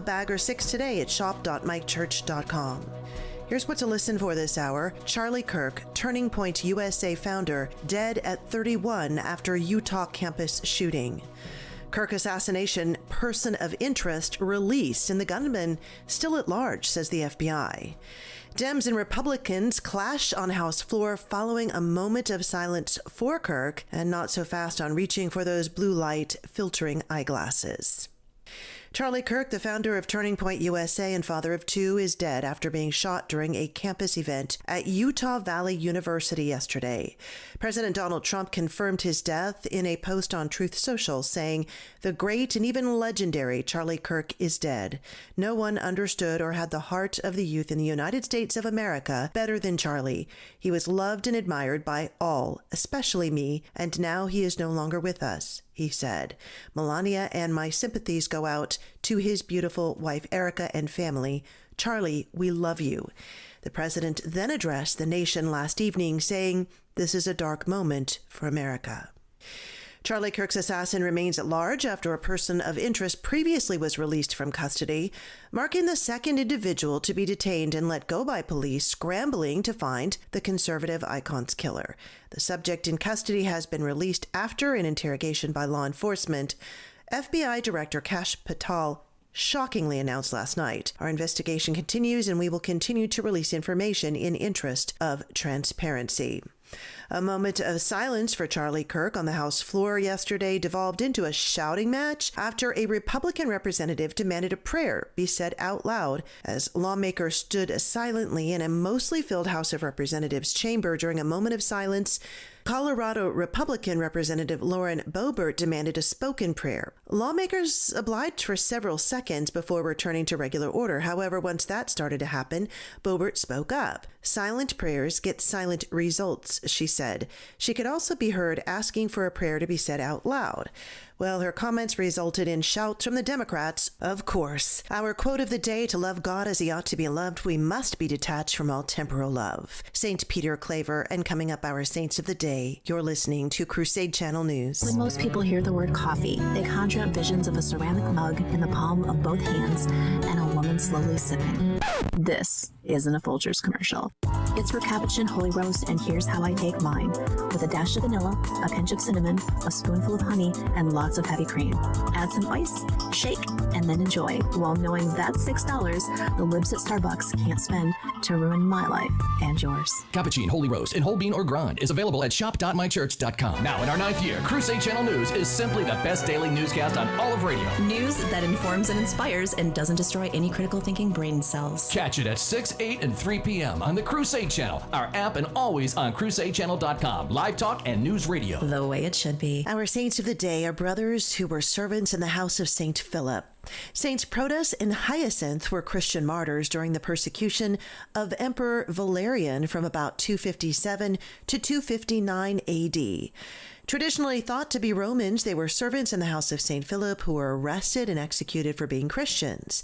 bag or 6 today at shop.mikechurch.com. Here's what to listen for this hour. Charlie Kirk, Turning Point USA founder, dead at 31 after Utah campus shooting. Kirk assassination, person of interest released, and the gunman still at large, says the FBI. Dems and Republicans clash on House floor following a moment of silence for Kirk, and not so fast on reaching for those blue light filtering eyeglasses. Charlie Kirk, the founder of Turning Point USA and father of 2, is dead after being shot during a campus event at Utah Valley University yesterday. President Donald Trump confirmed his death in a post on Truth Social, saying, "The great and even legendary Charlie Kirk is dead. No one understood or had the heart of the youth in the United States of America better than Charlie. He was loved and admired by all, especially me, and now he is no longer with us," he said. "Melania and my sympathies go out to his beautiful wife Erica and family. Charlie, we love you." The president then addressed the nation last evening, saying, "This is a dark moment for America." Charlie Kirk's assassin remains at large after a person of interest previously was released from custody, marking the second individual to be detained and let go by police scrambling to find the conservative icon's killer. The subject in custody has been released after an interrogation by law enforcement. FBI Director Kash Patel shockingly announced last night, "Our investigation continues and we will continue to release information in interest of transparency." A moment of silence for Charlie Kirk on the House floor yesterday devolved into a shouting match after a Republican representative demanded a prayer be said out loud as lawmakers stood silently in a mostly filled House of Representatives chamber during a moment of silence. Colorado Republican Representative Lauren Boebert demanded a spoken prayer. Lawmakers obliged for several seconds before returning to regular order. However, once that started to happen, Boebert spoke up. "Silent prayers get silent results," she said. She could also be heard asking for a prayer to be said out loud. Well, her comments resulted in shouts from the Democrats, of course. Our quote of the day: "To love God as he ought to be loved, we must be detached from all temporal love." St. Peter Claver, and coming up, our Saints of the Day. You're listening to Crusade Channel News. When most people hear the word coffee, they conjure up visions of a ceramic mug in the palm of both hands and a woman slowly sipping. This isn't a Folgers commercial. It's for Capuchin Holy Roast, and here's how I take mine. With a dash of vanilla, a pinch of cinnamon, a spoonful of honey, and lots of heavy cream. Add some ice, shake, and then enjoy, while knowing that's $6 the libs at Starbucks can't spend to ruin my life and yours. Cappuccino Holy Roast in whole bean or grind is available at shop.mychurch.com. Now in our 9th year, Crusade Channel News is simply the best daily newscast on all of radio. News that informs and inspires and doesn't destroy any critical thinking brain cells. Catch it at 6, 8, and 3 p.m. on the Crusade Channel, our app, and always on crusadechannel.com. Live talk and news radio. The way it should be. Our saints of the day are brothers who were servants in the house of St. Philip. Saints Protas and Hyacinth were Christian martyrs during the persecution of Emperor Valerian from about 257 to 259 AD. Traditionally thought to be Romans, they were servants in the house of St. Philip who were arrested and executed for being Christians.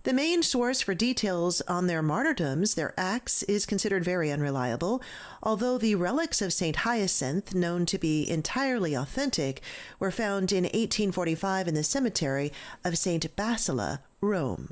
The main source for details on their martyrdoms, their acts, is considered very unreliable, although the relics of St. Hyacinth, known to be entirely authentic, were found in 1845 in the cemetery of St. Basila, Rome.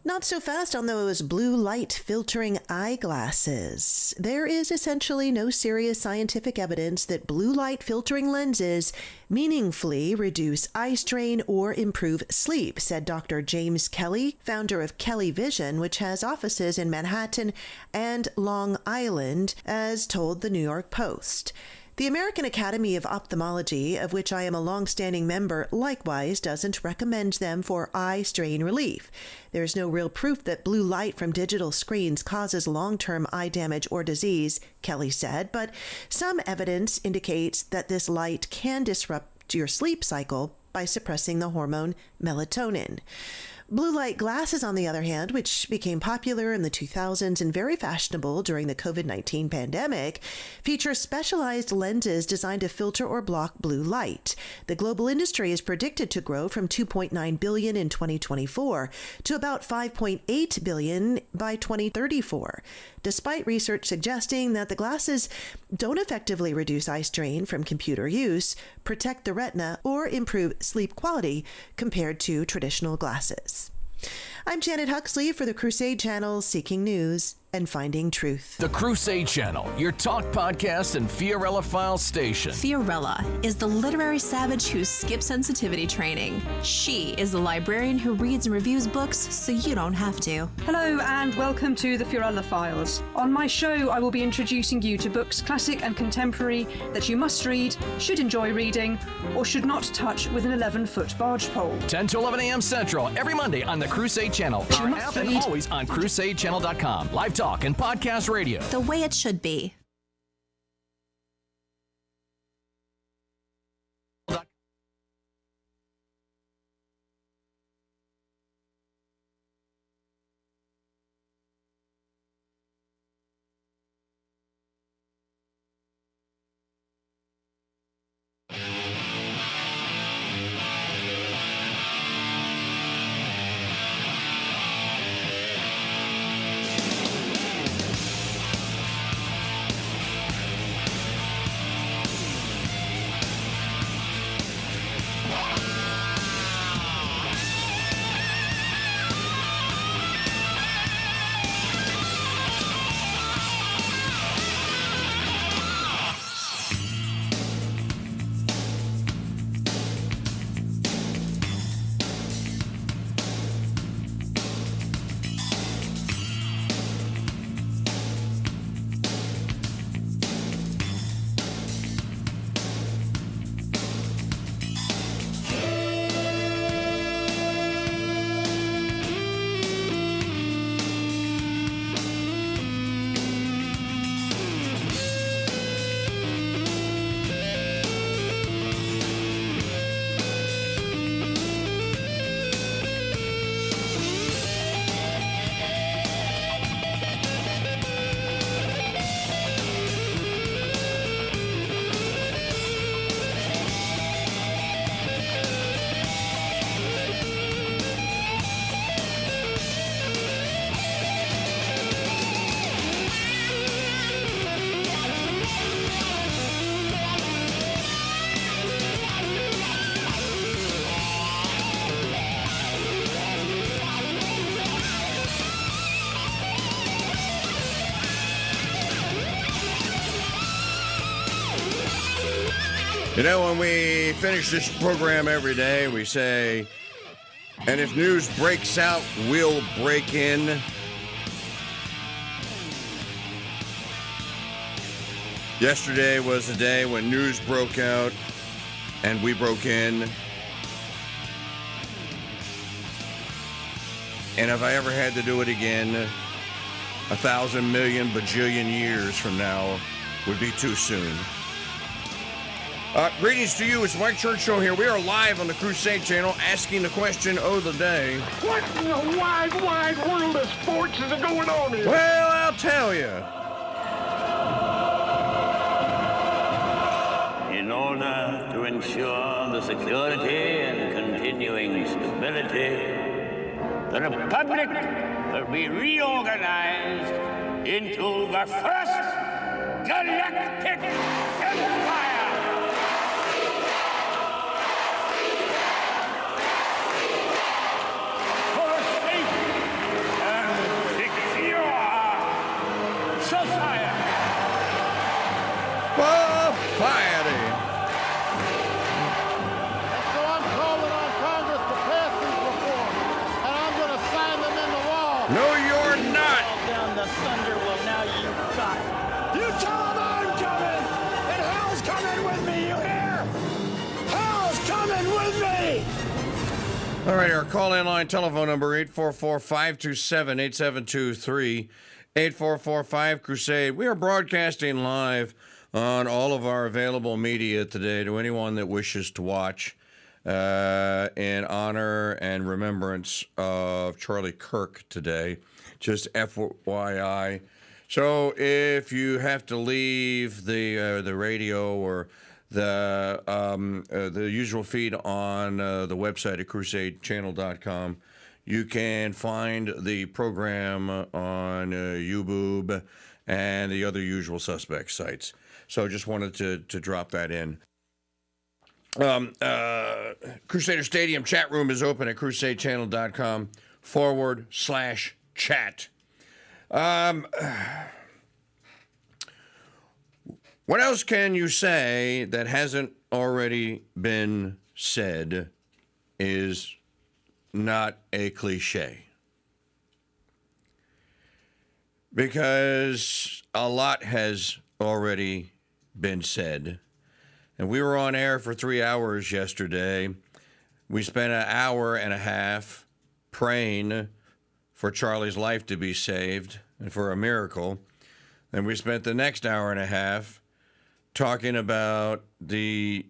Not so fast on those blue light filtering eyeglasses. There is essentially no serious scientific evidence that blue light filtering lenses meaningfully reduce eye strain or improve sleep, said Dr. James Kelly, founder of Kelly Vision, which has offices in Manhattan and Long Island, as told the New York Post. The American Academy of Ophthalmology, of which I am a long-standing member, likewise doesn't recommend them for eye strain relief. There is no real proof that blue light from digital screens causes long-term eye damage or disease, Kelly said, but some evidence indicates that this light can disrupt your sleep cycle by suppressing the hormone melatonin. Blue light glasses, on the other hand, which became popular in the 2000s and very fashionable during the COVID-19 pandemic, feature specialized lenses designed to filter or block blue light. The global industry is predicted to grow from $2.9 billion in 2024 to about $5.8 billion by 2034, despite research suggesting that the glasses don't effectively reduce eye strain from computer use, protect the retina, or improve sleep quality compared to traditional glasses. I'm Janet Huxley for the Crusade Channel, seeking news and finding truth. The Crusade Channel, your talk podcast and Fiorella file station. Fiorella is the literary savage who skips sensitivity training. She is the librarian who reads and reviews books so you don't have to. Hello and welcome to the Fiorella Files. On my show, I will be introducing you to books, classic and contemporary, that you must read, should enjoy reading, or should not touch with an 11-foot barge pole. 10 to 11 a.m. Central, every Monday on the Crusade Channel. Our app and always on CrusadeChannel.com. Live talk and podcast radio. The way it should be. You know, when we finish this program every day, we say, and if news breaks out, we'll break in. Yesterday was the day when news broke out and we broke in. And if I ever had to do it again, 1,000 million bajillion years from now would be too soon. Greetings to you. It's Mike Church Show here. We are live on the Crusade Channel asking the question of the day. What in the wide, wide world of sports is going on here? Well, I'll tell you. In order to ensure the security and continuing stability, the Republic will be reorganized into the first galactic empire. Society. So I'm calling on Congress to pass these reforms, and I'm going to sign them into law. No, you're not. Down the thunder, well, now you got it. You tell them I'm coming, and hell's coming with me, you hear? Hell's coming with me! All right, our call-in line telephone number, 844-527-8723, 844-5-CRUSADE. We are broadcasting live on all of our available media today to anyone that wishes to watch in honor and remembrance of Charlie Kirk today. Just FYI. So if you have to leave the radio or the usual feed on the website at CrusadeChannel.com, you can find the program on YouTube and the other usual suspect sites. So just wanted to drop that in. Crusader Stadium chat room is open at CrusadeChannel.com. /chat. What else can you say that hasn't already been said is not a cliche? Because a lot has already been said. And we were on air for 3 hours yesterday. We spent an hour and a half praying for Charlie's life to be saved and for a miracle. And we spent the next hour and a half talking about the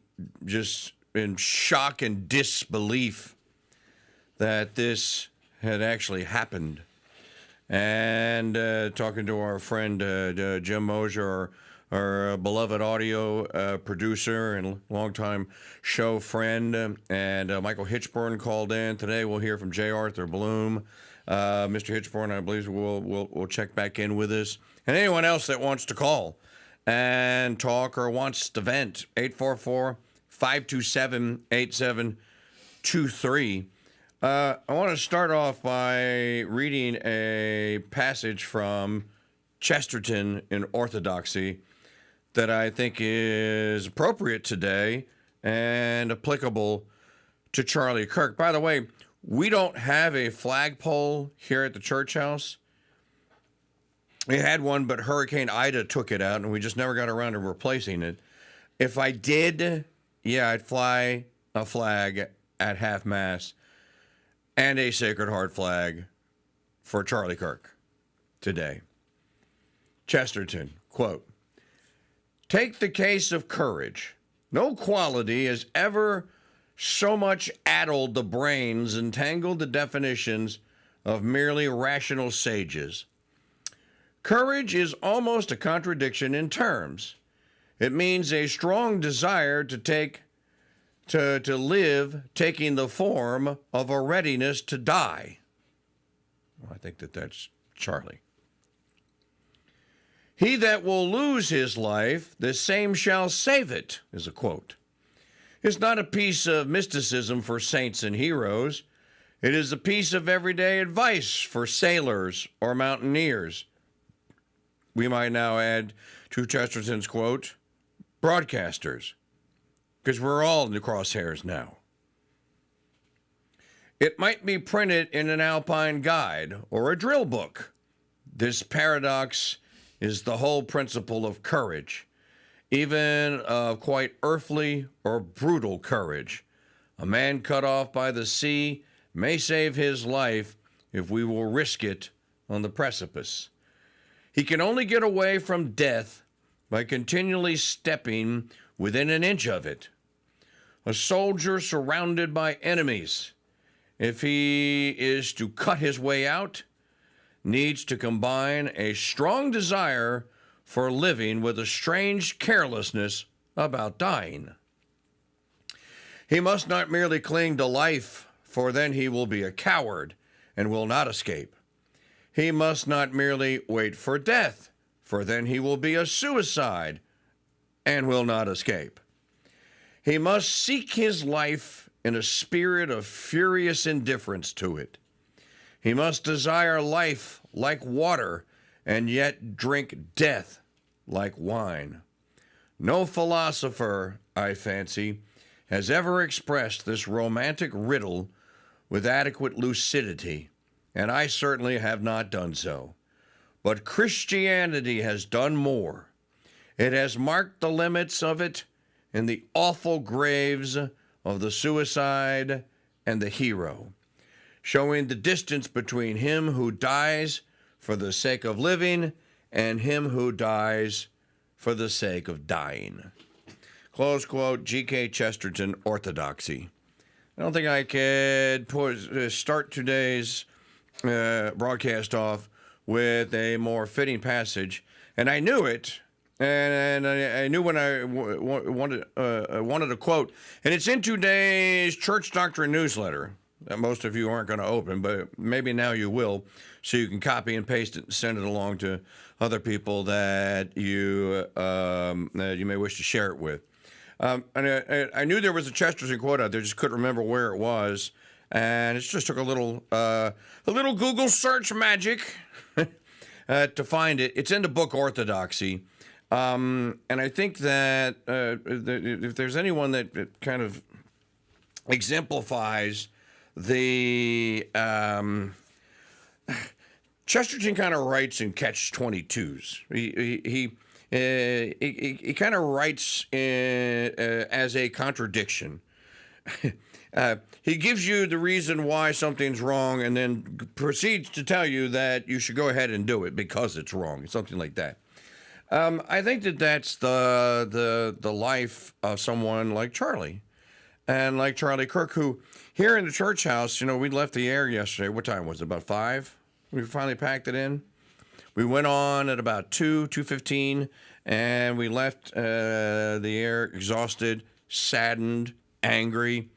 just in shock and disbelief that this had actually happened. And talking to our friend Jim Mosier, our beloved audio producer and longtime show friend, and Michael Hitchburn called in. Today we'll hear from J. Arthur Bloom. Mr. Hitchburn, I believe, will check back in with us. And anyone else that wants to call and talk or wants to vent, 844-527-8723. I want to start off by reading a passage from Chesterton in Orthodoxy that I think is appropriate today and applicable to Charlie Kirk. By the way, we don't have a flagpole here at the church house. We had one, but Hurricane Ida took it out, and we just never got around to replacing it. If I did, yeah, I'd fly a flag at half-mast and a Sacred Heart flag for Charlie Kirk today. Chesterton, quote, "Take the case of courage. No quality has ever so much addled the brains and tangled the definitions of merely rational sages. Courage is almost a contradiction in terms. It means a strong desire to live, taking the form of a readiness to die." Well, I think that's Charlie. "He that will lose his life, the same shall save it," is a quote. It's not a piece of mysticism for saints and heroes. It is a piece of everyday advice for sailors or mountaineers. We might now add to Chesterton's quote, broadcasters, because we're all in the crosshairs now. It might be printed in an Alpine guide or a drill book. This paradox is the whole principle of courage, even of quite earthly or brutal courage. A man cut off by the sea may save his life if we will risk it on the precipice. He can only get away from death by continually stepping within an inch of it. A soldier surrounded by enemies, if he is to cut his way out, needs to combine a strong desire for living with a strange carelessness about dying. He must not merely cling to life, for then he will be a coward and will not escape. He must not merely wait for death, for then he will be a suicide and will not escape. He must seek his life in a spirit of furious indifference to it. He must desire life like water and yet drink death like wine. No philosopher, I fancy, has ever expressed this romantic riddle with adequate lucidity, and I certainly have not done so. But Christianity has done more. It has marked the limits of it in the awful graves of the suicide and the hero, showing the distance between him who dies for the sake of living and him who dies for the sake of dying. Close quote, G.K. Chesterton, Orthodoxy. I don't think I could start today's broadcast off with a more fitting passage, and I knew it, and I knew when I wanted a quote, and it's in today's Church Doctrine newsletter that most of you aren't going to open, but maybe now you will, so you can copy and paste it and send it along to other people that you may wish to share it with. And I knew there was a Chesterton quote out there, just couldn't remember where it was. and it just took a little Google search magic to find it. It's in the book Orthodoxy, and I think that if there's anyone that kind of exemplifies the Chesterton kind of writes in catch-22s. He kind of writes as a contradiction. He gives you the reason why something's wrong and then proceeds to tell you that you should go ahead and do it because it's wrong, something like that. I think that that's the life of someone like Charlie and like Charlie Kirk, who here in the church house, we left the air yesterday. What time was it? About 5? We finally packed it in. We went on at about 2:15, and we left the air exhausted, saddened, angry,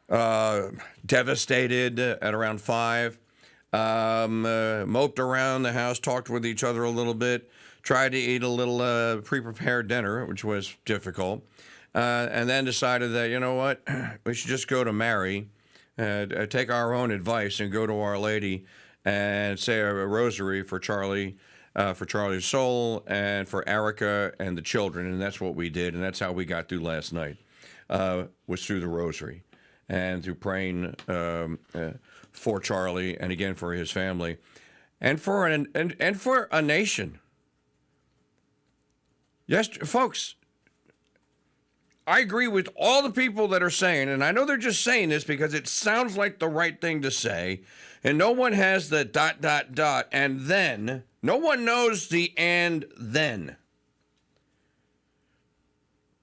devastated at around 5. Moped around the house, talked with each other a little bit, tried to eat a little pre-prepared dinner, which was difficult, and then decided that, you know what, we should just go to Mary, take our own advice and go to Our Lady and say a rosary for Charlie, for Charlie's soul, and for Erica and the children. And that's what we did, and that's how we got through last night, was through the rosary and through praying for Charlie and, again, for his family and for a nation. Yes, folks, I agree with all the people that are saying, and I know they're just saying this because it sounds like the right thing to say, and no one has the ... and then. No one knows the and then.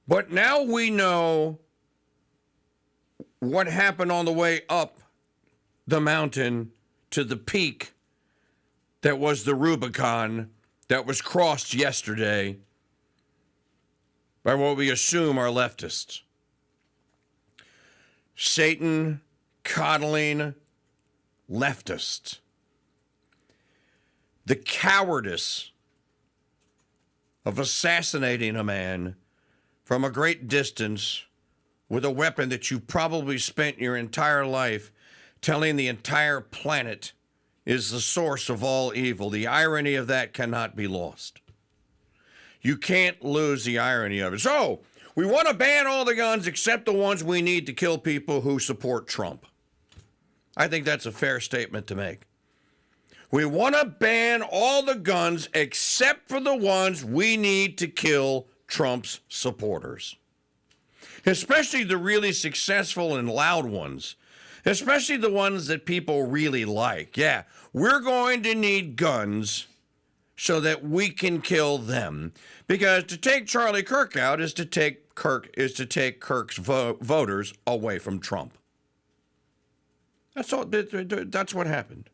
But now we know what happened on the way up the mountain to the peak that was the Rubicon that was crossed yesterday by what we assume are leftists. Satan coddling leftists. The cowardice of assassinating a man from a great distance with a weapon that you probably spent your entire life telling the entire planet is the source of all evil. The irony of that cannot be lost. You can't lose the irony of it. So, we want to ban all the guns except the ones we need to kill people who support Trump. I think that's a fair statement to make. We want to ban all the guns except for the ones we need to kill Trump's supporters. Especially the really successful and loud ones. Especially the ones that people really like. Yeah, we're going to need guns so that we can kill them. Because to take Charlie Kirk out is to take Kirk's voters away from Trump. That's all. That's what happened.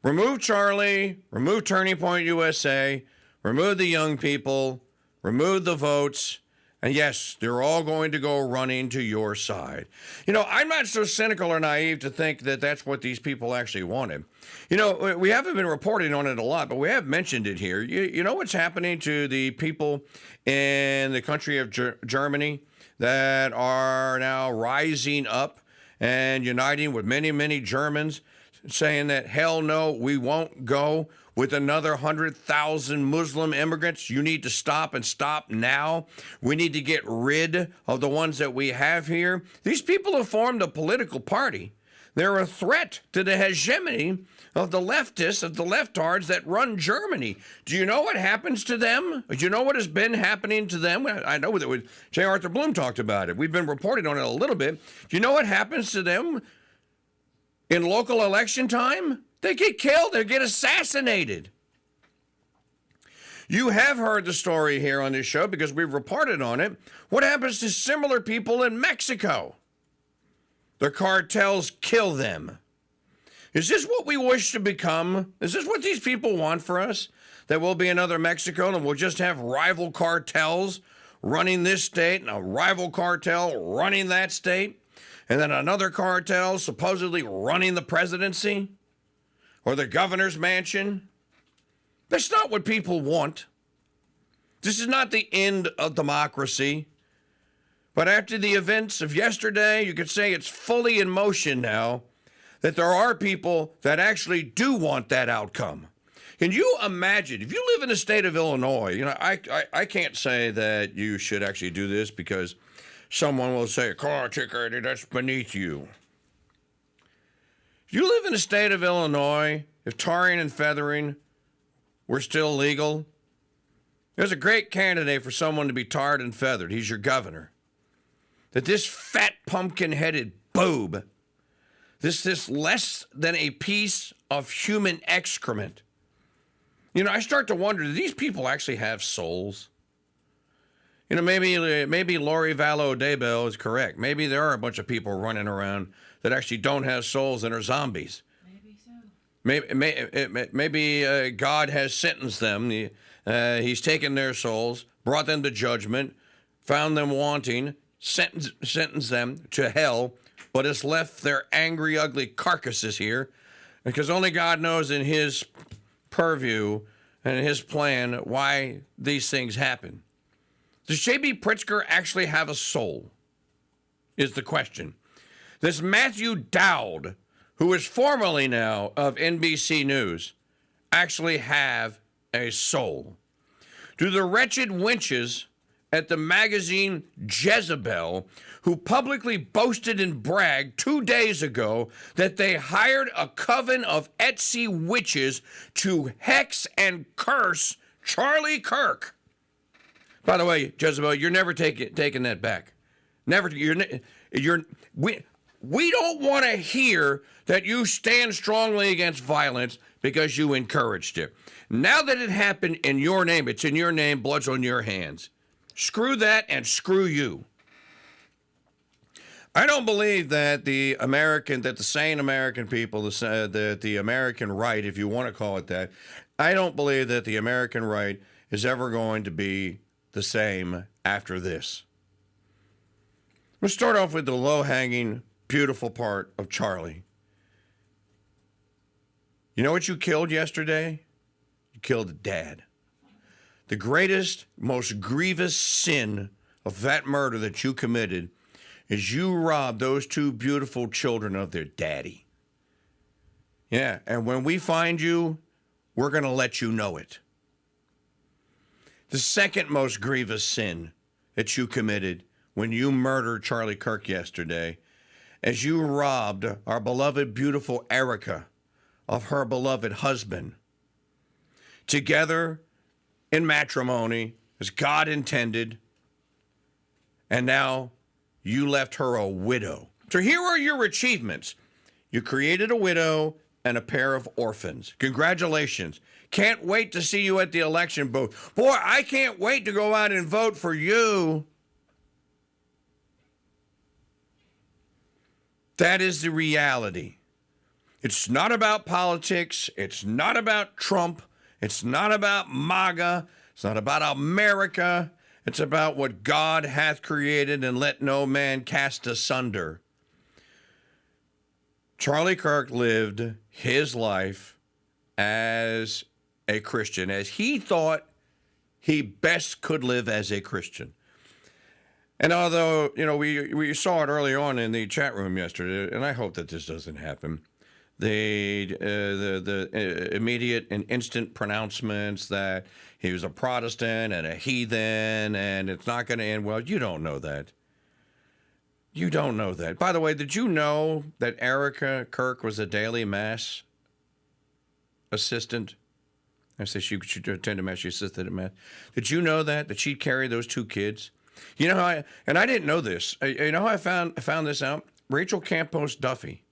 Remove Charlie, remove Turning Point USA, remove the young people, remove the votes, and yes, they're all going to go running to your side. I'm not so cynical or naive to think that that's what these people actually wanted. We haven't been reporting on it a lot, but we have mentioned it here. You know what's happening to the people in the country of Germany that are now rising up and uniting with many, many Germans, saying that, hell no, we won't go with another 100,000 Muslim immigrants. You need to stop and stop now. We need to get rid of the ones that we have here. These people have formed a political party. They're a threat to the hegemony of the leftists, of the leftards that run Germany. Do you know what happens to them? Do you know what has been happening to them? I know that J. Arthur Bloom talked about it. We've been reporting on it a little bit. Do you know what happens to them in local election time? They get killed. They get assassinated. You have heard the story here on this show because we've reported on it. What happens to similar people in Mexico? The cartels kill them. Is this what we wish to become? Is this what these people want for us? That we'll be another Mexico and we'll just have rival cartels running this state and a rival cartel running that state? And then another cartel supposedly running the presidency or the governor's mansion? That's not what people want. This is not the end of democracy. But after the events of yesterday, you could say it's fully in motion now, that there are people that actually do want that outcome. Can you imagine, if you live in the state of Illinois, I can't say that you should actually do this because someone will say, car ticket, that's beneath you. If you live in the state of Illinois, if tarring and feathering were still legal, there's a great candidate for someone to be tarred and feathered. He's your governor. That this fat pumpkin-headed boob, this less than a piece of human excrement. I start to wonder, do these people actually have souls? Maybe Lori Vallow Daybell is correct. Maybe there are a bunch of people running around that actually don't have souls and are zombies. Maybe God has sentenced them. He's taken their souls, brought them to judgment, found them wanting, sentenced them to hell, but has left their angry, ugly carcasses here because only God knows in his purview and his plan why these things happen. Does J.B. Pritzker actually have a soul? Is the question. This Matthew Dowd, who is formerly now of NBC News, actually have a soul? Do the wretched wenches at the magazine Jezebel, who publicly boasted and bragged 2 days ago that they hired a coven of Etsy witches to hex and curse Charlie Kirk? By the way, Jezebel, you're never taking that back. Never. We don't want to hear that you stand strongly against violence because you encouraged it. Now that it happened in your name, it's in your name, blood's on your hands. Screw that and screw you. I don't believe that the sane American people, that the American right, if you want to call it that, I don't believe that the American right is ever going to be the same after this. Let's start off with the low-hanging, beautiful part of Charlie. You know what you killed yesterday? You killed a dad. The greatest, most grievous sin of that murder that you committed is you robbed those two beautiful children of their daddy. Yeah, and when we find you, we're going to let you know it. The second most grievous sin that you committed when you murdered Charlie Kirk yesterday is you robbed our beloved, beautiful Erica of her beloved husband. Together in matrimony, as God intended, and now you left her a widow. So here are your achievements. You created a widow and a pair of orphans. Congratulations. Can't wait to see you at the election booth. Boy, I can't wait to go out and vote for you. That is the reality. It's not about politics. It's not about Trump. It's not about MAGA. It's not about America. It's about what God hath created, and let no man cast asunder. Charlie Kirk lived his life as a Christian, as he thought he best could live as a Christian. And although, we saw it early on in the chat room yesterday, and I hope that this doesn't happen, the immediate and instant pronouncements that he was a Protestant and a heathen and it's not going to end well. You don't know that. You don't know that. By the way, did you know that Erica Kirk was a daily mass assistant? I say she attended mass, she assisted at mass. Did you know that she'd carry those two kids? You know how I didn't know this. You know how I found this out? Rachel Campos Duffy.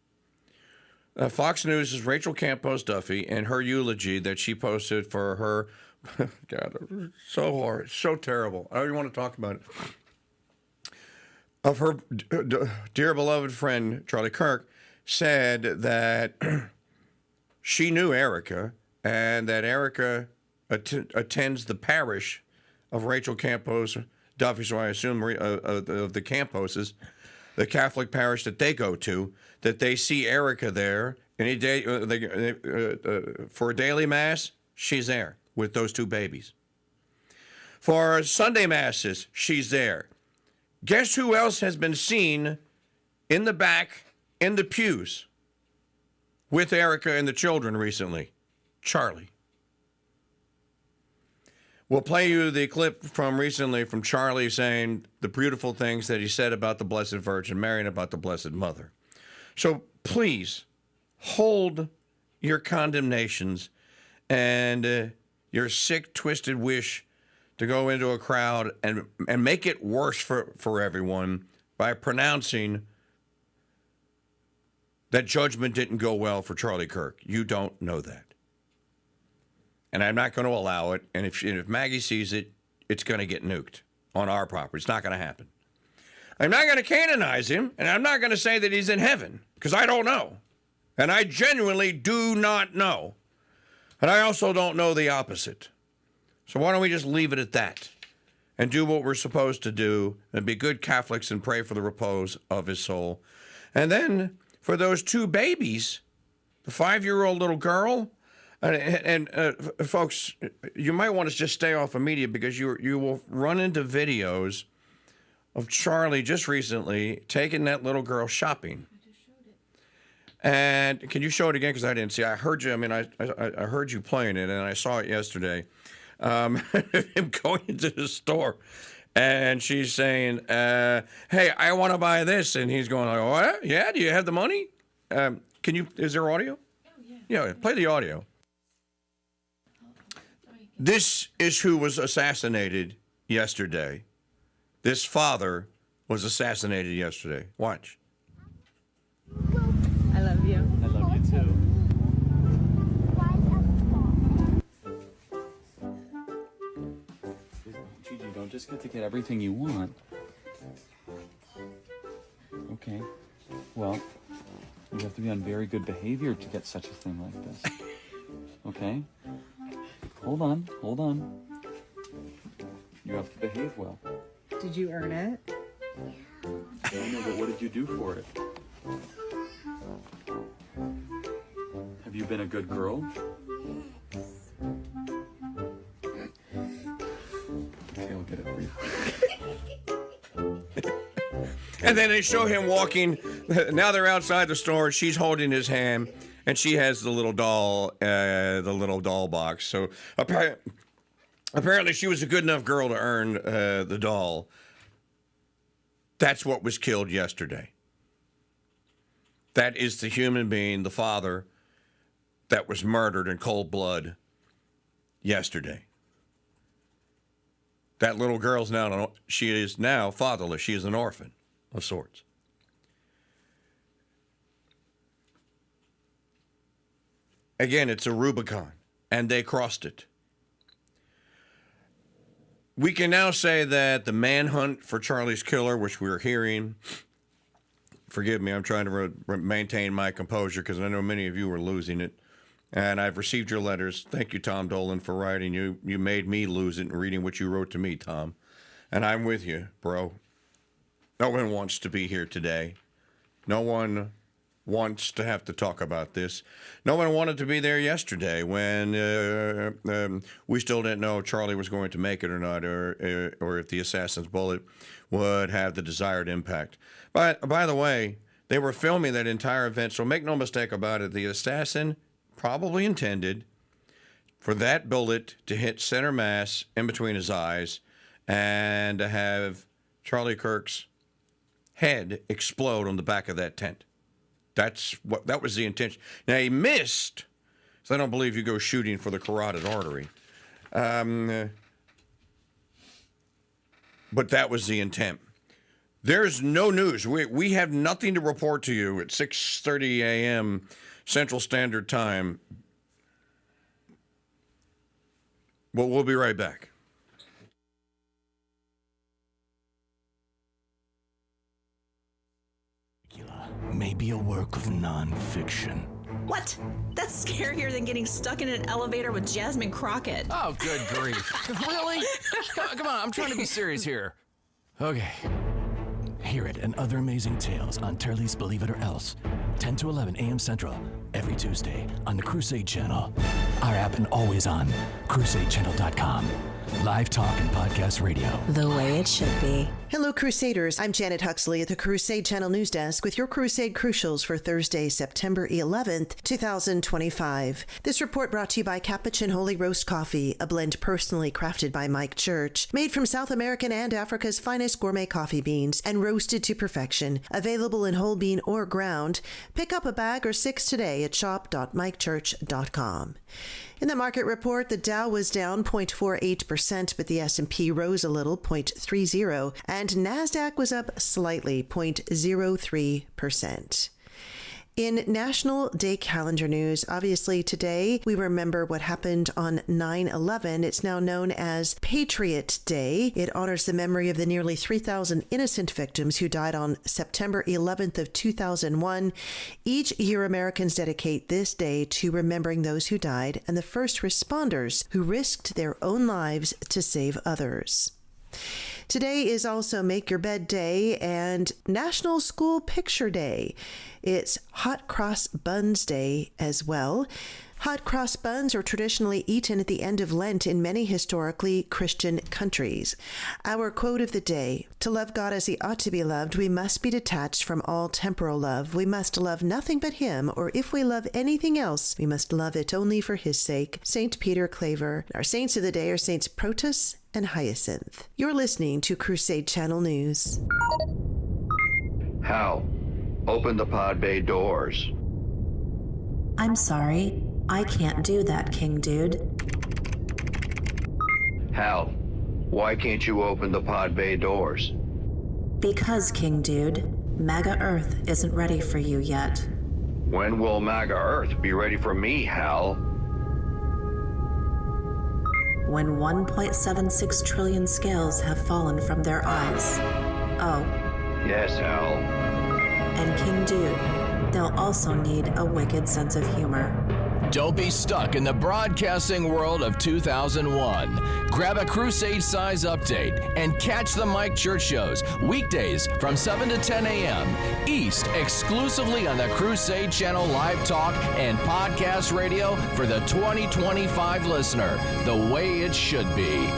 Fox News' Rachel Campos Duffy and her eulogy that she posted for her. God, so hard, so terrible. I don't even want to talk about it. Of her dear beloved friend, Charlie Kirk, said that she knew Erica and that Erica attends the parish of Rachel Campos Duffy, so I assume of the Camposes, the Catholic parish that they go to, that they see Erica there any day for a daily mass. She's there with those two babies. For Sunday masses, she's there. Guess who else has been seen in the back, in the pews, with Erica and the children recently? Charlie. We'll play you the clip from recently from Charlie saying the beautiful things that he said about the Blessed Virgin Mary and about the Blessed Mother. So please hold your condemnations and your sick, twisted wish to go into a crowd and make it worse for everyone by pronouncing that judgment didn't go well for Charlie Kirk. You don't know that. And I'm not going to allow it. And if Maggie sees it, it's going to get nuked on our property. It's not going to happen. I'm not going to canonize him, and I'm not going to say that he's in heaven, because I don't know. And I genuinely do not know. And I also don't know the opposite. So why don't we just leave it at that and do what we're supposed to do and be good Catholics and pray for the repose of his soul. And then for those two babies, the 5-year-old little girl, and folks, you might want to just stay off of media because you will run into videos of Charlie just recently taking that little girl shopping. I just showed it. And can you show it again? Because I didn't see. I heard you. I mean, I heard you playing it, and I saw it yesterday. Him going into the store, and she's saying, "Hey, I want to buy this," and he's going like, "Oh yeah, do you have the money? Can you? Is there audio? Oh yeah. Yeah, play the audio." This is who was assassinated yesterday. This father was assassinated yesterday. Watch. I love you. I love you too. Gigi, you don't just get to get everything you want. Okay. Well, you have to be on very good behavior to get such a thing like this. Okay? Hold on. You have to behave well. Did you earn it? I know, but what did you do for it? Have you been a good girl? Okay, I'll get it for you. And then they show him walking. Now they're outside the store. She's holding his hand, and she has the little doll box. So apparently she was a good enough girl to earn the doll. That's what was killed yesterday. That is the human being, the father, that was murdered in cold blood yesterday. That little girl's she is now fatherless. She is an orphan of sorts. Again, it's a Rubicon, and they crossed it. We can now say that the manhunt for Charlie's killer, which we're hearing, forgive me, I'm trying to maintain my composure because I know many of you are losing it. And I've received your letters. Thank you, Tom Dolan, for writing. You made me lose it in reading what you wrote to me, Tom. And I'm with you, bro. No one wants to be here today. No one wants to have to talk about this. No one wanted to be there yesterday when we still didn't know if Charlie was going to make it or not, or if the assassin's bullet would have the desired impact. But by the way, they were filming that entire event, so make no mistake about it. The assassin probably intended for that bullet to hit center mass in between his eyes and to have Charlie Kirk's head explode on the back of that tent. That was the intention. Now, he missed, so I don't believe you go shooting for the carotid artery. But that was the intent. There's no news. We have nothing to report to you at 6:30 a.m. Central Standard Time. Well, we'll be right back. May be a work of non-fiction. What? That's scarier than getting stuck in an elevator with Jasmine Crockett. Oh, good grief. Really? Come on, I'm trying to be serious here. Okay. Hear it and other amazing tales on Turley's Believe It or Else, 10 to 11 a.m. Central, every Tuesday on the Crusade Channel. Our app and always on crusadechannel.com. Live talk and podcast radio. The way it should be. Hello, Crusaders. I'm Janet Huxley at the Crusade Channel News Desk with your Crusade Crucials for Thursday, September 11th, 2025. This report brought to you by Capuchin Holy Roast Coffee, a blend personally crafted by Mike Church, made from South American and Africa's finest gourmet coffee beans and roasted to perfection. Available in whole bean or ground. Pick up a bag or 6 today at shop.mikechurch.com. In the market report, the Dow was down 0.48%, but the S&P rose a little, 0.30%, and NASDAQ was up slightly, 0.03%. In National Day Calendar news, obviously today we remember what happened on 9/11. It's now known as Patriot Day. It honors the memory of the nearly 3,000 innocent victims who died on September 11th of 2001. Each year, Americans dedicate this day to remembering those who died and the first responders who risked their own lives to save others. Today is also Make Your Bed Day and National School Picture Day. It's Hot Cross Buns Day as well. Hot cross buns are traditionally eaten at the end of Lent in many historically Christian countries. Our quote of the day: to love God as he ought to be loved, we must be detached from all temporal love. We must love nothing but him, or if we love anything else, we must love it only for his sake. St. Peter Claver. Our saints of the day are Saints Protus and Hyacinth. You're listening to Crusade Channel News. Hal, open the pod bay doors. I'm sorry, I can't do that, KingDude. Hal, why can't you open the pod bay doors? Because, KingDude, MAGA Earth isn't ready for you yet. When will MAGA Earth be ready for me, Hal? When 1.76 trillion scales have fallen from their eyes. Oh. Yes, Hal. And KingDude, they'll also need a wicked sense of humor. Don't be stuck in the broadcasting world of 2001. Grab a Crusade size update and catch the Mike Church shows weekdays from 7 to 10 a.m. East, exclusively on the Crusade Channel Live Talk and Podcast Radio for the 2025 listener, the way it should be.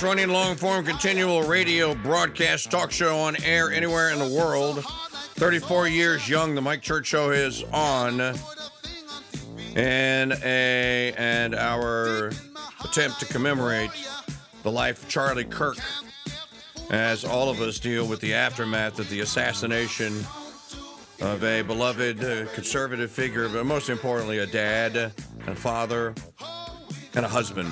Running long-form continual radio broadcast talk show on air anywhere in the world. 34 years young, the Mike Church Show is on. And our attempt to commemorate the life of Charlie Kirk as all of us deal with the aftermath of the assassination of a beloved conservative figure, but most importantly, a dad, a father, and a husband.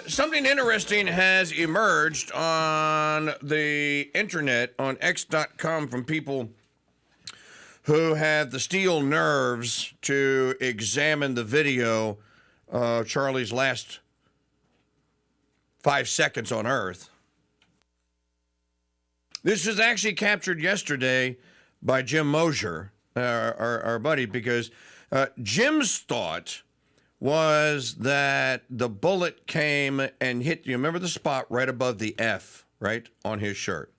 Something interesting has emerged on the internet, on X.com, from people who had the steel nerves to examine the video of Charlie's last 5 seconds on Earth. This was actually captured yesterday by Jim Mosier, our buddy, because Jim's thought was that the bullet came and hit, you remember the spot right above the F, right, on his shirt.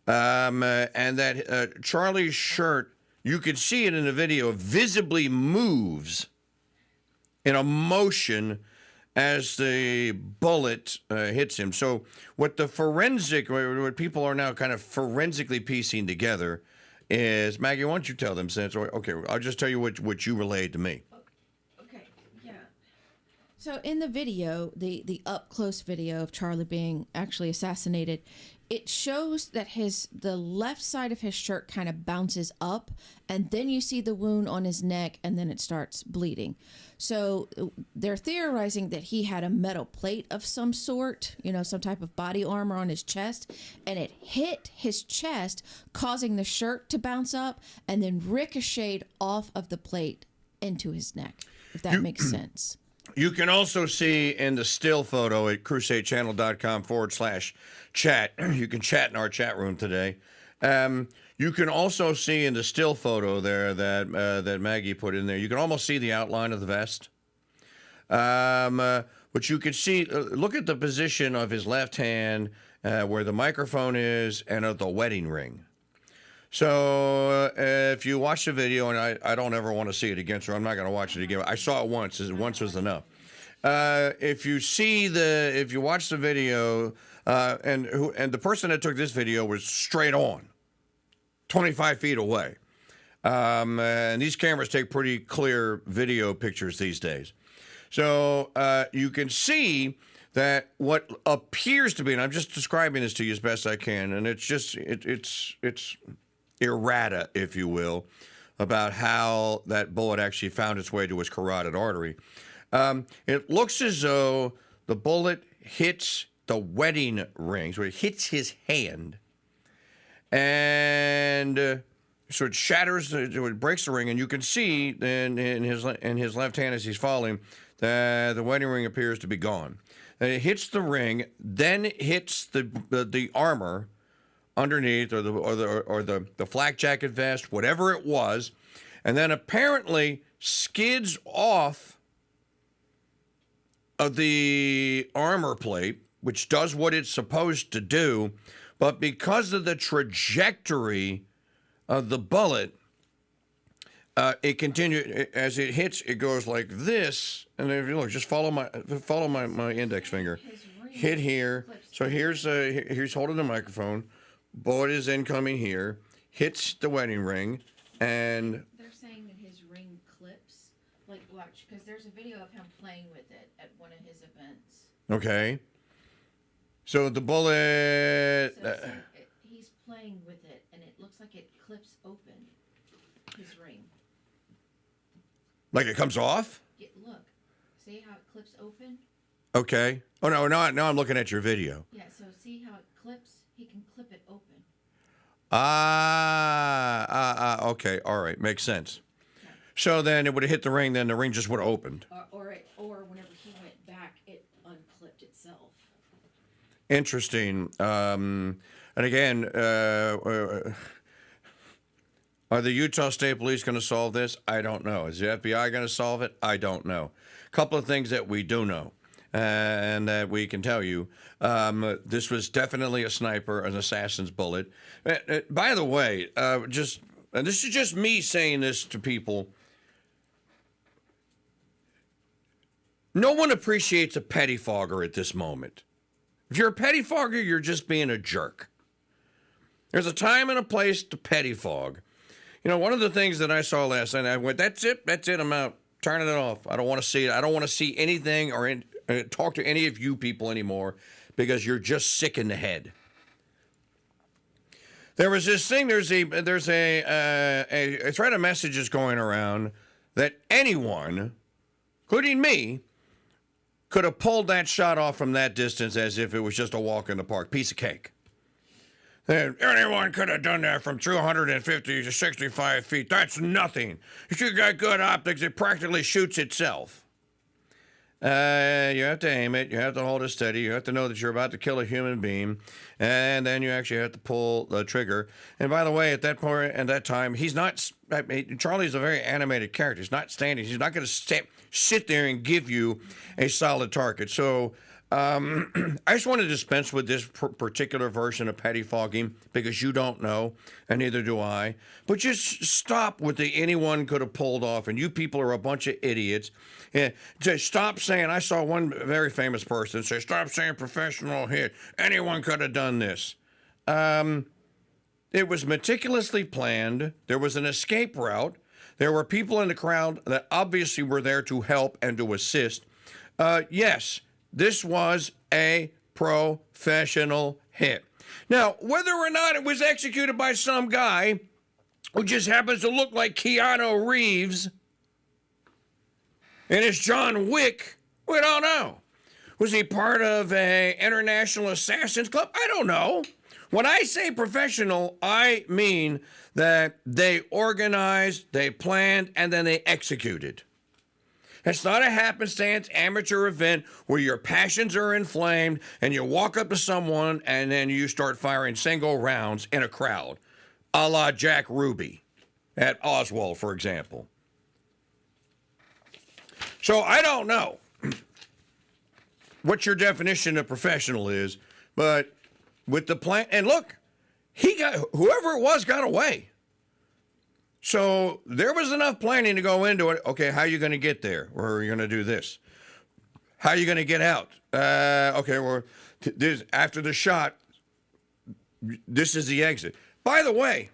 And that Charlie's shirt, you could see it in the video, visibly moves in a motion as the bullet hits him. So what people are now kind of forensically piecing together is, Maggie, why don't you tell them, since, okay, I'll just tell you what you relayed to me. So in the video, the up-close video of Charlie being actually assassinated, it shows that the left side of his shirt kind of bounces up, and then you see the wound on his neck, and then it starts bleeding. So they're theorizing that he had a metal plate of some sort, some type of body armor on his chest, and it hit his chest, causing the shirt to bounce up and then ricocheted off of the plate into his neck, if that makes sense. You can also see in the still photo at crusadechannel.com/chat. You can chat in our chat room today. You can also see in the still photo there that Maggie put in there, you can almost see the outline of the vest. But you can see, look at the position of his left hand where the microphone is and of the wedding ring. So if you watch the video, and I don't ever want to see it again, so I'm not going to watch it again. I saw it once. Once was enough. If you watch the video, and the person that took this video was straight on, 25 feet away. And these cameras take pretty clear video pictures these days. So you can see that what appears to be, and I'm just describing this to you as best I can, and it's just it's errata, if you will, about how that bullet actually found its way to his carotid artery. It looks as though the bullet hits the wedding ring, so it hits his hand, and so it shatters, it breaks the ring, and you can see in his left hand as he's falling that the wedding ring appears to be gone. And it hits the ring, then hits the armor underneath, or the flak jacket vest, whatever it was, and then apparently skids off of the armor plate, which does what it's supposed to do, but because of the trajectory of the bullet, it continues as it hits. It goes like this, and if you look, just follow my index finger. Hit here. So here's holding the microphone. Bullet is incoming here. Hits the wedding ring, and they're saying that his ring clips. Like, watch, because there's a video of him playing with it at one of his events. Okay. So the bullet. He's playing with it, and it looks like it clips open his ring. Like it comes off? Look. See how it clips open? Okay. Oh, no, now I'm looking at your video. Yeah, so see how it clips? He can clip it open. Okay. All right. Makes sense. Yeah. So then it would have hit the ring, then the ring just would have opened. Or whenever he went back, it unclipped itself. Interesting. And again, are the Utah State Police going to solve this? I don't know. Is the FBI going to solve it? I don't know. A couple of things that we do know, and that we can tell you. This was definitely a sniper, an assassin's bullet. By the way, and this is just me saying this to people. No one appreciates a pettifogger at this moment. If you're a pettifogger, you're just being a jerk. There's a time and a place to pettifog. One of the things that I saw last night, I went, that's it, I'm out, turning it off. I don't want to see it. I don't want to see anything or talk to any of you people anymore because you're just sick in the head. There was this thing, there's a thread of messages going around that anyone, including me, could have pulled that shot off from that distance as if it was just a walk in the park. Piece of cake. Anyone could have done that from 250 to 65 feet. That's nothing. If you got good optics, it practically shoots itself. You have to aim it. You have to hold it steady. You have to know that you're about to kill a human being. And then you actually have to pull the trigger. And by the way, at that point, at that time, Charlie's a very animated character. He's not standing. He's not going to sit there and give you a solid target. So I just want to dispense with this particular version of pettifogging because you don't know, and neither do I. But just stop with the anyone could have pulled off, and you people are a bunch of idiots. Just stop saying, I saw one very famous person say, stop saying professional hit. Anyone could have done this. It was meticulously planned. There was an escape route. There were people in the crowd that obviously were there to help and to assist. Yes. This was a professional hit. Now, whether or not it was executed by some guy who just happens to look like Keanu Reeves and is John Wick, we don't know. Was he part of a international assassins club? I don't know. When I say professional, I mean that they organized, they planned, and then they executed. It's not a happenstance amateur event where your passions are inflamed and you walk up to someone and then you start firing single rounds in a crowd, a la Jack Ruby at Oswald, for example. So I don't know what your definition of professional is, but with the plan, and look, whoever it was got away. So there was enough planning to go into it. Okay, how are you going to get there? Or are you going to do this? How are you going to get out? Okay, well, after the shot, this is the exit. By the way,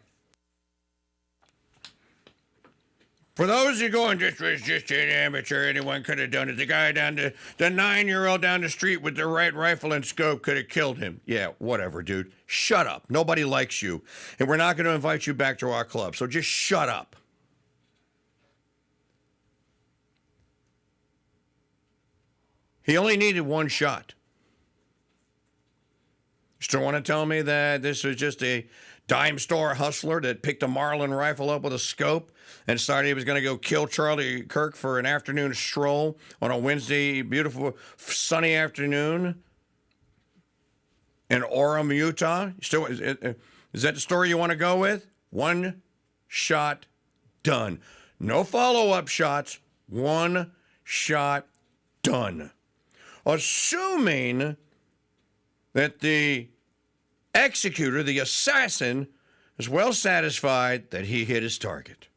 for those of you going, this was just an amateur, anyone could have done it. The guy the 9-year-old down the street with the right rifle and scope could have killed him. Yeah, whatever, dude. Shut up. Nobody likes you. And we're not going to invite you back to our club. So just shut up. He only needed one shot. You still want to tell me that this was just a dime store hustler that picked a Marlin rifle up with a scope and decided he was going to go kill Charlie Kirk for an afternoon stroll on a Wednesday, beautiful, sunny afternoon in Orem, Utah? Is that the story you want to go with? One shot, done. No follow-up shots. One shot, done. Assuming that the executor, the assassin, is well satisfied that he hit his target.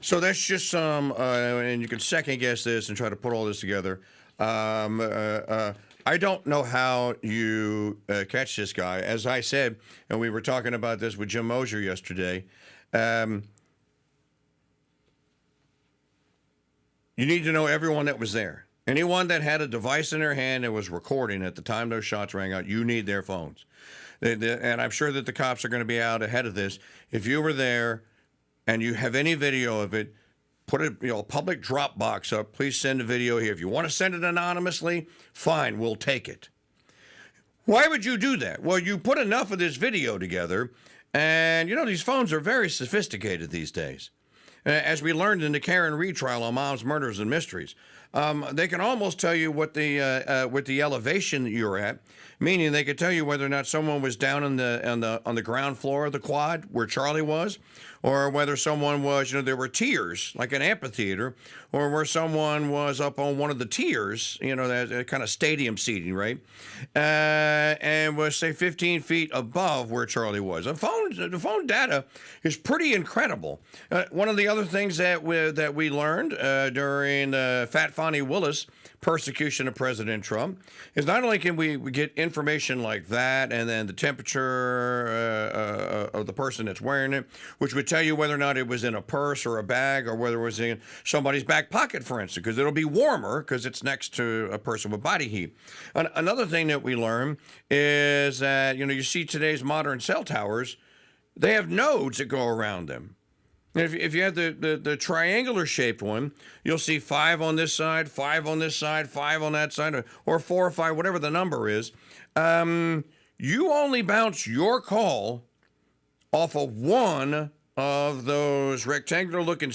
So that's just some, and you can second guess this and try to put all this together. I don't know how you catch this guy. As I said, and we were talking about this with Jim Mosier yesterday, you need to know everyone that was there. Anyone that had a device in their hand that was recording at the time those shots rang out, you need their phones. And I'm sure that the cops are going to be out ahead of this. If you were there and you have any video of it, put a public Dropbox up. Please send a video here. If you want to send it anonymously, fine, we'll take it. Why would you do that? Well, you put enough of this video together, and these phones are very sophisticated these days. As we learned in the Karen Reed trial on Mom's Murders and Mysteries, they can almost tell you what the elevation that you're at, meaning they could tell you whether or not someone was down on the ground floor of the quad where Charlie was, or whether someone was, there were tiers like an amphitheater, or where someone was up on one of the tiers, that kind of stadium seating, right, and was say 15 feet above where Charlie was. The phone data is pretty incredible. One of the other things that we learned during Fat Fonnie Willis persecution of President Trump is not only can we get information like that and then the temperature of the person that's wearing it, which would tell you whether or not it was in a purse or a bag or whether it was in somebody's back pocket, for instance, because it'll be warmer because it's next to a person with body heat. Another thing that we learn is that, you see today's modern cell towers, they have nodes that go around them. If you have the triangular shaped one, you'll see 5 on this side, 5 on this side, 5 on that side, or 4 or 5, whatever the number is. You only bounce your call off of one of those rectangular-looking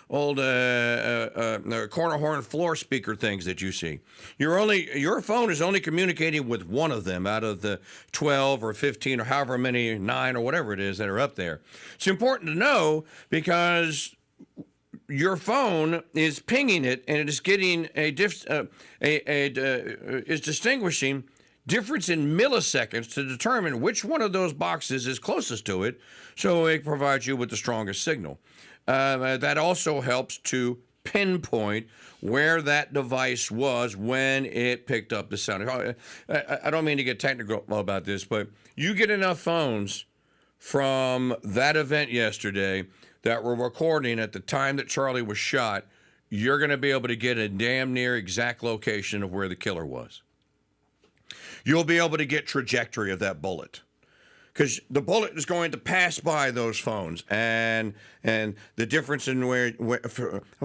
old corner horn floor speaker things that you see. Your phone is only communicating with one of them out of the 12 or 15 or however many, 9 or whatever it is that are up there. It's important to know because your phone is pinging it and it is getting is distinguishing difference in milliseconds to determine which one of those boxes is closest to it, so it provides you with the strongest signal. That also helps to pinpoint where that device was when it picked up the sound. I don't mean to get technical about this, but you get enough phones from that event yesterday that were recording at the time that Charlie was shot, you're going to be able to get a damn near exact location of where the killer was. you'll be able to get trajectory of that bullet. Because the bullet is going to pass by those phones, and the difference in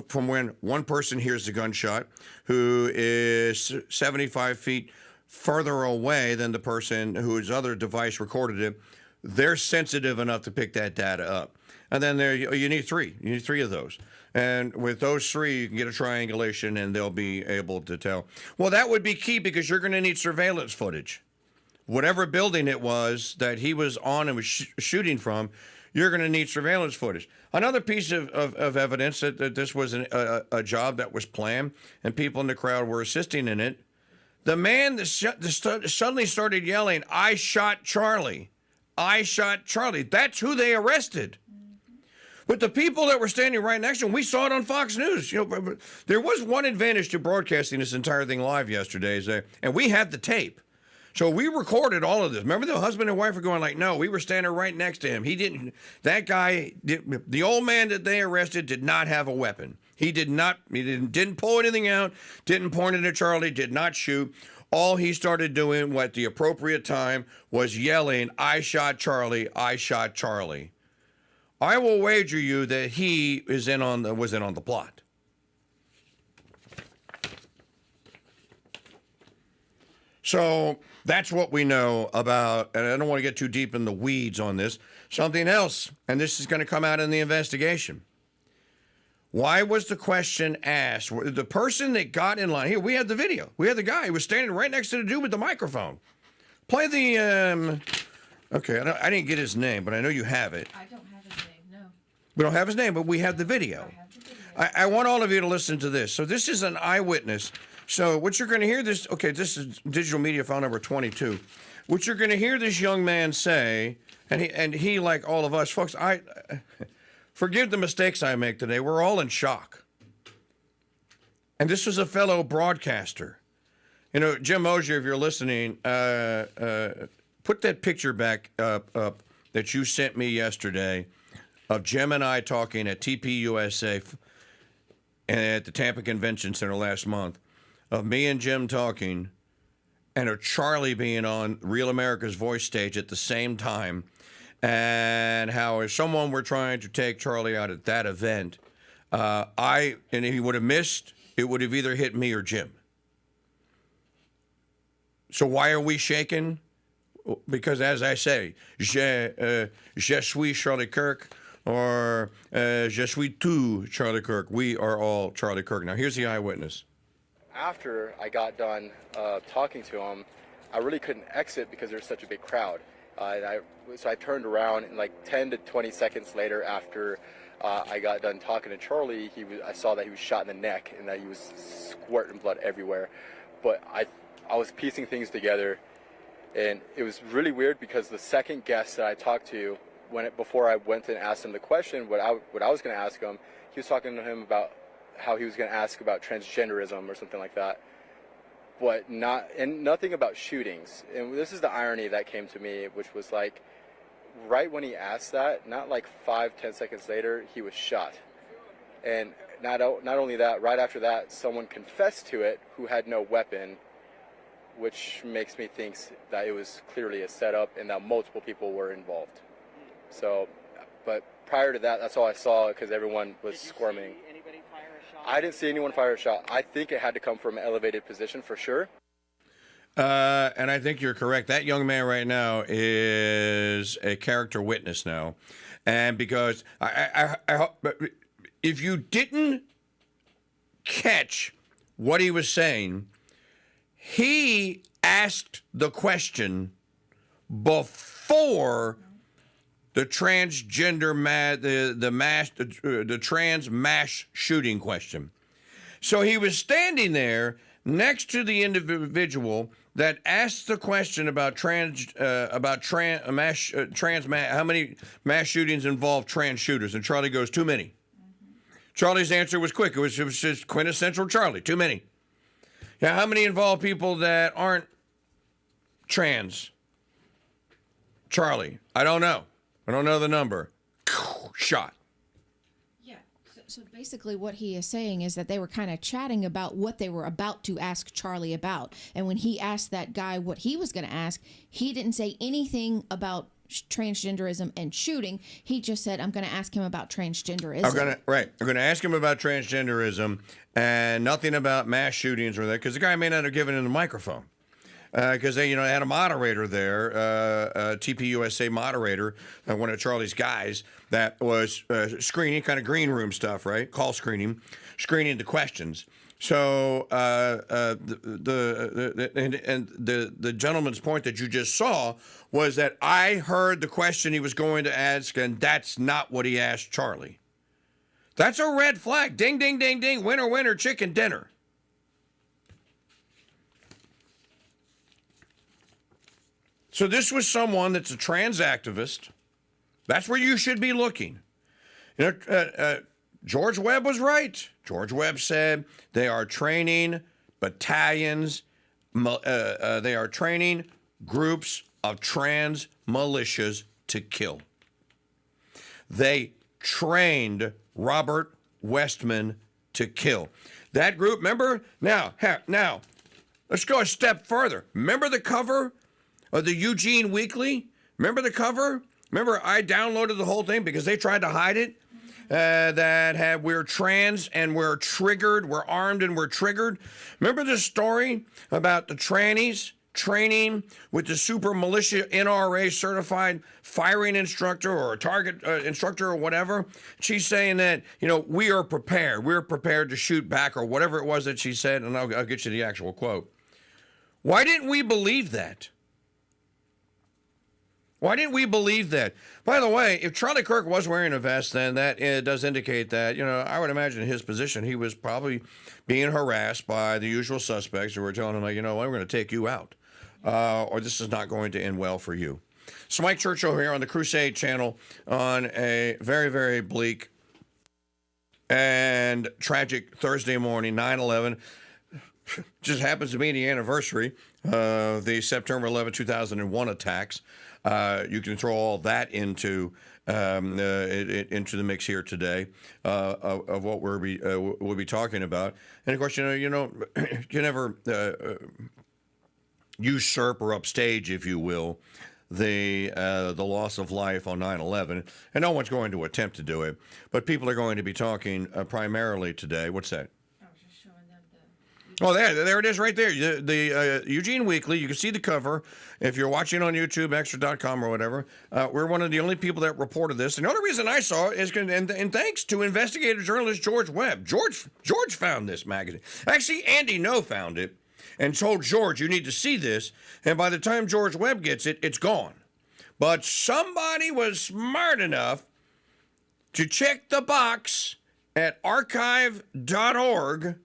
from when one person hears the gunshot, who is 75 feet further away than the person whose other device recorded it, they're sensitive enough to pick that data up. And then you need three. You need three of those. And with those three, you can get a triangulation, and they'll be able to tell. Well, that would be key because you're going to need surveillance footage. Whatever building it was that he was on and was shooting from, you're going to need surveillance footage. Another piece of evidence that this was a job that was planned and people in the crowd were assisting in it, the man that suddenly started yelling, "I shot Charlie. I shot Charlie." That's who they arrested. But the people that were standing right next to him, we saw it on Fox News. You know, there was one advantage to broadcasting this entire thing live yesterday, and we had the tape. So we recorded all of this. Remember the husband and wife were going like, no, we were standing right next to him. He didn't, that guy, the old man that they arrested did not have a weapon. He didn't pull anything out, didn't point it at Charlie, did not shoot. All he started doing at the appropriate time was yelling, "I shot Charlie, I shot Charlie." I will wager you that he was in on the plot. So that's what we know about, and I don't want to get too deep in the weeds on this. Something else, and this is going to come out in the investigation. Why was the question asked? The person that got in line, here, we had the video. We had the guy who was standing right next to the dude with the microphone. Play the, okay, I didn't get his name, but I know you have it. I don't have his name, no. We don't have his name, but we have the video. I want all of you to listen to this. So this is an eyewitness. So what you're going to hear this, okay, this is digital media file number 22. What you're going to hear this young man say, and he like all of us, folks, I forgive the mistakes I make today. We're all in shock. And this was a fellow broadcaster. You know, Jim Mosier, if you're listening, put that picture back up that you sent me yesterday of Jim and I talking at TPUSA at the Tampa Convention Center last month. Of me and Jim talking, and of Charlie being on Real America's Voice stage at the same time, and how if someone were trying to take Charlie out at that event, and if he would have missed, it would have either hit me or Jim. So why are we shaking? Because as I say, je suis Charlie Kirk, or je suis tout Charlie Kirk. We are all Charlie Kirk. Now here's the eyewitness. After I got done talking to him, I really couldn't exit because there's such a big crowd. So I turned around, and like 10 to 20 seconds later, after I got done talking to Charlie, I saw that he was shot in the neck and that he was squirting blood everywhere. But I was piecing things together, and it was really weird because the second guest that I talked to, before I went and asked him the question, what I was going to ask him, he was talking to him about how he was going to ask about transgenderism or something like that, but nothing about shootings. And this is the irony that came to me, which was like, right when he asked that, not like 5-10 seconds later, he was shot. And not only that, right after that, someone confessed to it who had no weapon, which makes me think that it was clearly a setup and that multiple people were involved. So, but prior to that, that's all I saw because everyone was squirming. I didn't see anyone fire a shot. I think it had to come from an elevated position for sure. And I think you're correct. That young man right now is a character witness now. And because if you didn't catch what he was saying, he asked the question before the transgender the trans mass shooting question. So he was standing there next to the individual that asked the question about how many mass shootings involve trans shooters, and Charlie goes, too many. Charlie's answer was quick. It was just quintessential Charlie, too many. Yeah, how many involve people that aren't trans? Charlie, I don't know. I don't know the number. Shot. Yeah. So basically what he is saying is that they were kind of chatting about what they were about to ask Charlie about. And when he asked that guy what he was going to ask, he didn't say anything about transgenderism and shooting. He just said, I'm going to ask him about transgenderism. I'm going to ask him about transgenderism and nothing about mass shootings or that, because the guy may not have given him the microphone. Because they, had a moderator there, TPUSA moderator, one of Charlie's guys that was screening, kind of green room stuff, right? Call screening the questions. So the gentleman's point that you just saw was that I heard the question he was going to ask, and that's not what he asked Charlie. That's a red flag. Ding, ding, ding, ding. Winner, winner, chicken dinner. So this was someone that's a trans activist. That's where you should be looking. George Webb was right. George Webb said they are training battalions. They are training groups of trans militias to kill. They trained Robert Westman to kill. That group, remember? Now, let's go a step further. Remember the cover of the Eugene Weekly? Remember the cover? Remember I downloaded the whole thing because they tried to hide it? That had we're trans and we're triggered, we're armed and we're triggered. Remember the story about the trannies training with the super militia NRA certified firing instructor or a target instructor or whatever? She's saying that, we are prepared. We're prepared to shoot back or whatever it was that she said, and I'll get you the actual quote. Why didn't we believe that? Why didn't we believe that? By the way, if Charlie Kirk was wearing a vest, then that does indicate that, I would imagine in his position, he was probably being harassed by the usual suspects who were telling him, we're going to take you out, or this is not going to end well for you. So Mike Churchill here on the Crusade Channel on a very, very bleak and tragic Thursday morning, 9/11. Just happens to be the anniversary of the September 11, 2001 attacks. You can throw all that into the mix here today of what we'll be talking about. And of course, you never usurp or upstage, if you will, the loss of life on 9/11, and no one's going to attempt to do it. But people are going to be talking primarily today. What's that? Oh, there it is right there. The Eugene Weekly. You can see the cover if you're watching on YouTube, extra.com or whatever. We're one of the only people that reported this. And the only reason I saw it is, and thanks to investigative journalist George Webb. George found this magazine. Actually, Andy No found it and told George, you need to see this. And by the time George Webb gets it, it's gone. But somebody was smart enough to check the box at archive.org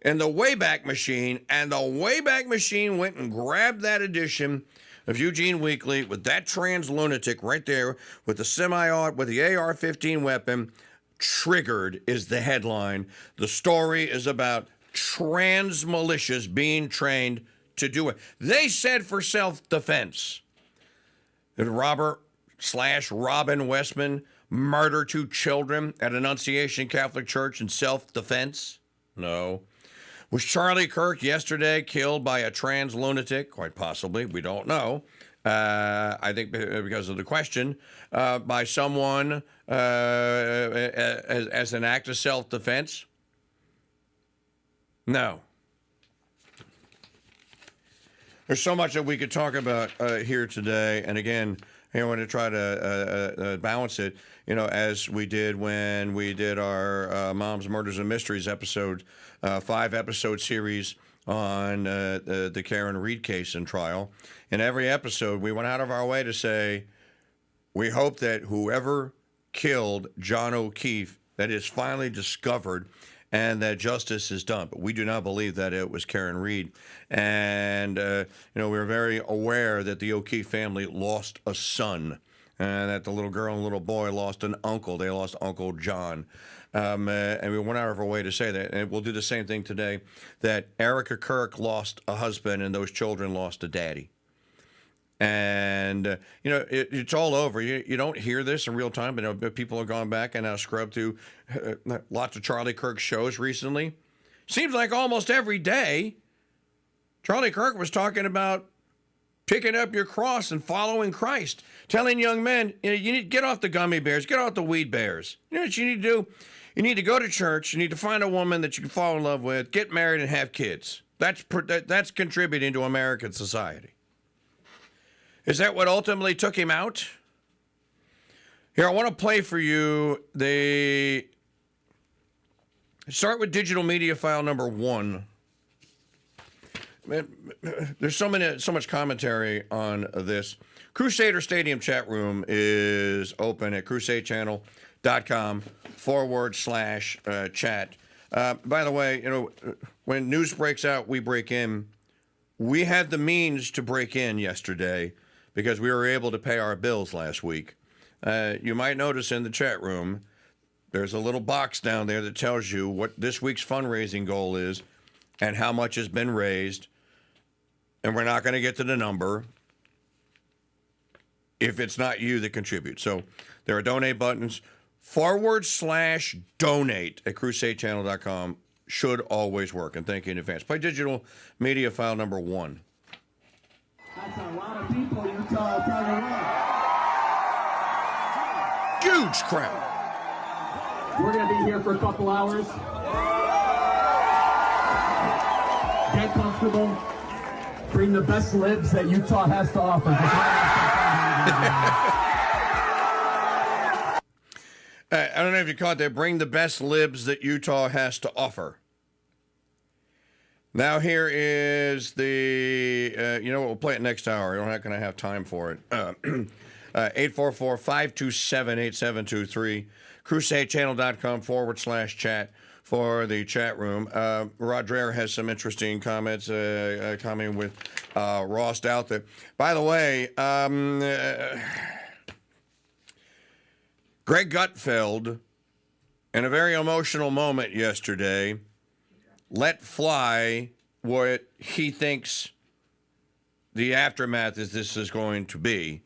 and the Wayback Machine, and the Wayback Machine went and grabbed that edition of Eugene Weekly with that trans lunatic right there with the with the AR-15 weapon. Triggered is the headline. The story is about trans militias being trained to do it. They said for self-defense. Did Robert/Robin Westman murder 2 children at Annunciation Catholic Church in self-defense? No. Was Charlie Kirk yesterday killed by a trans lunatic? Quite possibly. We don't know. I think because of the question, by someone as an act of self-defense? No. There's so much that we could talk about here today. And again, I want to try to balance it, as we did when we did our Moms, Murders, and Mysteries episode, 5-episode series on the Karen Reed case and trial. In every episode, we went out of our way to say, we hope that whoever killed John O'Keefe, that is finally discovered and that justice is done. But we do not believe that it was Karen Reed. And, we're very aware that the O'Keefe family lost a son, and that the little girl and little boy lost an uncle. They lost Uncle John. And we went out of our way to say that. And we'll do the same thing today, that Erica Kirk lost a husband and those children lost a daddy. And, it's all over. You don't hear this in real time, but people have gone back and scrubbed through lots of Charlie Kirk shows recently. Seems like almost every day, Charlie Kirk was talking about picking up your cross and following Christ, telling young men, you need to get off the gummy bears, get off the weed bears. You know what you need to do? You need to go to church. You need to find a woman that you can fall in love with, get married, and have kids. That's contributing to American society. Is that what ultimately took him out? Here, I want to play for you start with digital media file number 1. There's so much commentary on this. Crusader Stadium chat room is open at crusadechannel.com/chat. By the way, when news breaks out, we break in. We had the means to break in yesterday because we were able to pay our bills last week. You might notice in the chat room, there's a little box down there that tells you what this week's fundraising goal is and how much has been raised. And we're not going to get to the number if it's not you that contributes. So there are donate buttons. /donate at crusadechannel.com should always work. And thank you in advance. Play digital media file number 1. That's a lot of people, Utah, I'll tell you what. Huge crowd. We're going to be here for a couple hours. Get comfortable. Bring the best libs that Utah has to offer. I don't know if you caught that. Bring the best libs that Utah has to offer. Now here is the, we'll play it next hour. We're not going to have time for it. 844-527-8723. crusadechannel.com/chat for the chat room. Rod Dreher has some interesting comments coming with Ross out there. By the way, Greg Gutfeld, in a very emotional moment yesterday, let fly what he thinks the aftermath of this is going to be.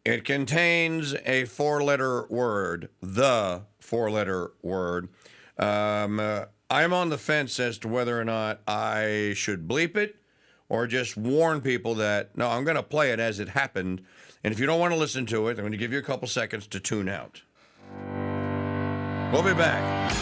It contains a 4-letter word, the 4-letter word. I'm on the fence as to whether or not I should bleep it or just warn people that, no, I'm going to play it as it happened. And if you don't want to listen to it, I'm going to give you a couple seconds to tune out. We'll be back.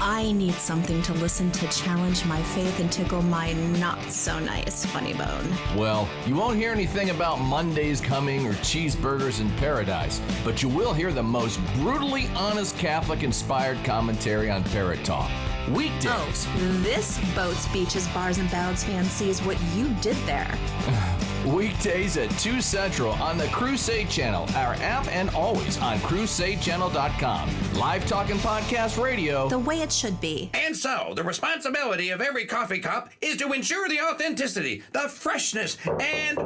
I need something to listen to challenge my faith and tickle my not-so-nice funny bone. Well, you won't hear anything about Mondays coming or cheeseburgers in paradise, but you will hear the most brutally honest Catholic-inspired commentary on Parrot Talk. Weekdays. Oh, this boats, beaches, bars, and ballads fan sees what you did there. Weekdays at 2 Central on the Crusade Channel, our app, and always on crusadechannel.com. Live talk and podcast radio. The way it should be. And so, the responsibility of every coffee cup is to ensure the authenticity, the freshness, and...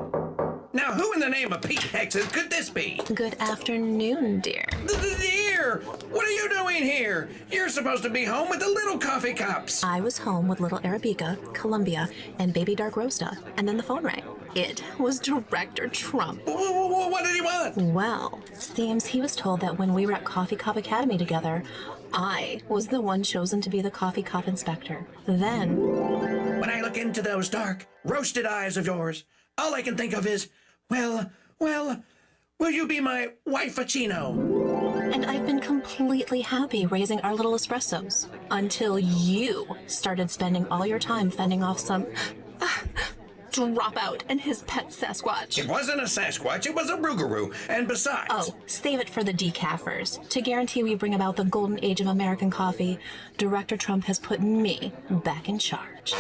Now, who in the name of Pete Hexes could this be? Good afternoon, dear. Dear, what are you doing here? You're supposed to be home with the little coffee cups. I was home with little Arabica, Columbia, and baby Dark Roasta, and then the phone rang. It was Director Trump. What did he want? Well, seems he was told that when we were at Coffee Cup Academy together, I was the one chosen to be the Coffee Cup inspector. Then... When I look into those dark, roasted eyes of yours, all I can think of is... Well, will you be my wifeachino? And I've been completely happy raising our little espressos until you started spending all your time fending off some dropout and his pet Sasquatch. It wasn't a Sasquatch, it was a Rougarou. And besides... Oh, save it for the decaffers. To guarantee we bring about the golden age of American coffee, Director Trump has put me back in charge.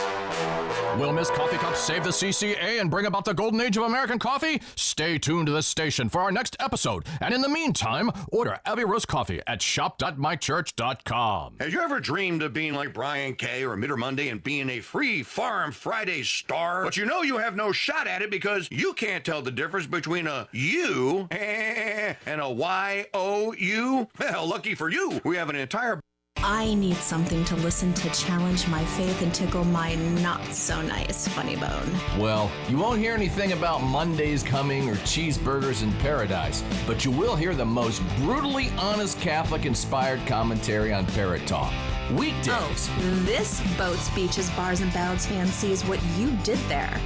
Will Miss Coffee Cup save the CCA and bring about the golden age of American coffee? Stay tuned to this station for our next episode. And in the meantime, order Abbey Roast Coffee at shop.mychurch.com. Have you ever dreamed of being like Brian Kay or Mitter Monday and being a free Farm Friday star? But you know you have no shot at it because you can't tell the difference between a U and a Y-O-U. Well, lucky for you, we have an entire I need something to listen to challenge my faith and tickle my not-so-nice funny bone. Well, you won't hear anything about Mondays coming or cheeseburgers in paradise, but you will hear the most brutally honest Catholic-inspired commentary on Parrot Talk. Weekdays. Oh, this Boats, Beaches, Bars, and Ballads fan sees what you did there.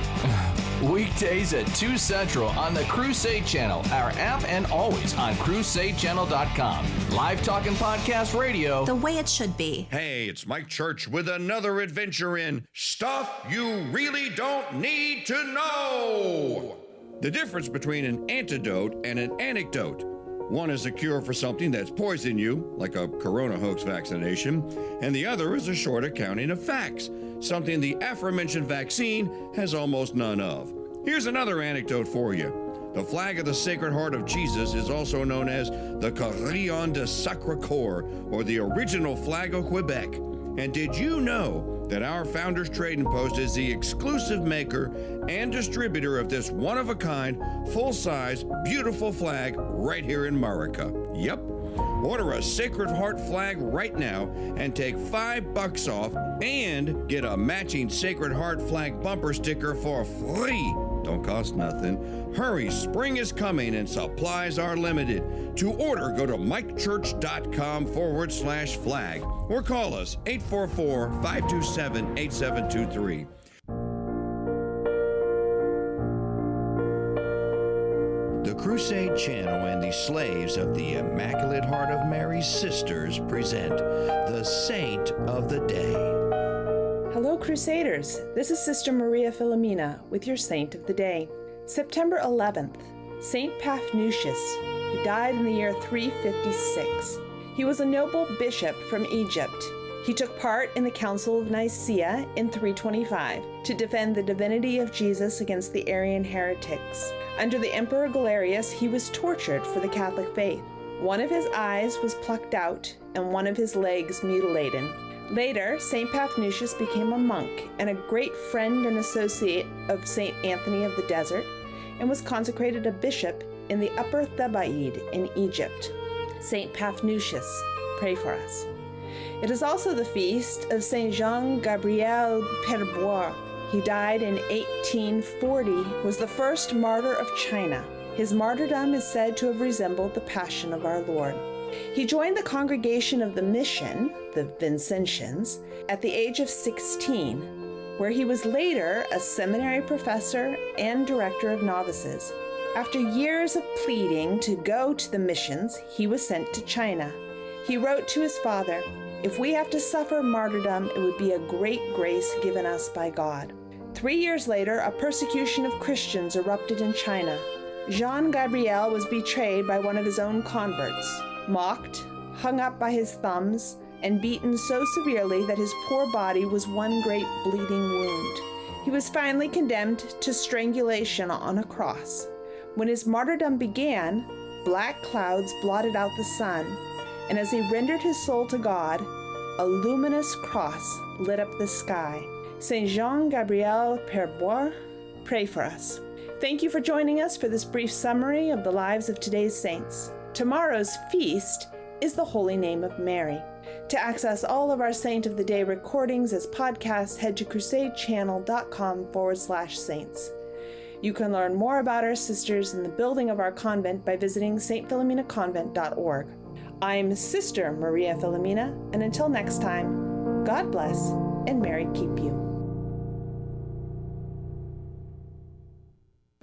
Weekdays at 2 Central on the Crusade Channel, our app, and always on CrusadeChannel.com. Live talk and podcast radio. The way it should be. Hey, it's Mike Church with another adventure in Stuff You Really Don't Need to Know. The difference between an antidote and an anecdote. One is a cure for something that's poisoned you, like a corona hoax vaccination, and the other is a short accounting of facts, something the aforementioned vaccine has almost none of. Here's another anecdote for you. The flag of the Sacred Heart of Jesus is also known as the Carillon de Sacre-Cœur, or the original flag of Quebec. And did you know that our Founders Trading Post is the exclusive maker and distributor of this one-of-a-kind, full-size, beautiful flag right here in America? Yep. Order a Sacred Heart flag right now and take $5 off and get a matching Sacred Heart flag bumper sticker for free. Don't cost nothing. Hurry, spring is coming and supplies are limited. To order, go to mikechurch.com/flag or call us 844-527-8723. The Crusade Channel and the slaves of the Immaculate Heart of Mary's Sisters present the Saint of the Day. Hello, Crusaders. This is Sister Maria Philomena with your Saint of the Day. September 11th, Saint Paphnutius, who died in the year 356. He was a noble bishop from Egypt. He took part in the Council of Nicaea in 325 to defend the divinity of Jesus against the Arian heretics. Under the Emperor Galerius, he was tortured for the Catholic faith. One of his eyes was plucked out and one of his legs mutilated. Later, St. Paphnutius became a monk and a great friend and associate of St. Anthony of the Desert, and was consecrated a bishop in the Upper Thebaid in Egypt. St. Paphnutius, pray for us. It is also the feast of St. Jean-Gabriel Perbois. He died in 1840, was the first martyr of China. His martyrdom is said to have resembled the Passion of our Lord. He joined the congregation of the Mission, the Vincentians, at the age of 16, where he was later a seminary professor and director of novices. After years of pleading to go to the missions, he was sent to China. He wrote to his father, "If we have to suffer martyrdom, it would be a great grace given us by God." 3 years later, a persecution of Christians erupted in China. Jean-Gabriel was betrayed by one of his own converts, mocked, hung up by his thumbs, and beaten so severely that his poor body was one great bleeding wound. He was finally condemned to strangulation on a cross. When his martyrdom began, black clouds blotted out the sun, and as he rendered his soul to God, a luminous cross lit up the sky. Saint Jean-Gabriel Perbois, pray for us. Thank you for joining us for this brief summary of the lives of today's saints. Tomorrow's feast is the Holy Name of Mary. To access all of our Saint of the Day recordings as podcasts, head to crusadechannel.com/saints. You can learn more about our sisters in the building of our convent by visiting stphilomenaconvent.org. I'm Sister Maria Philomena, and until next time, God bless and Mary keep you.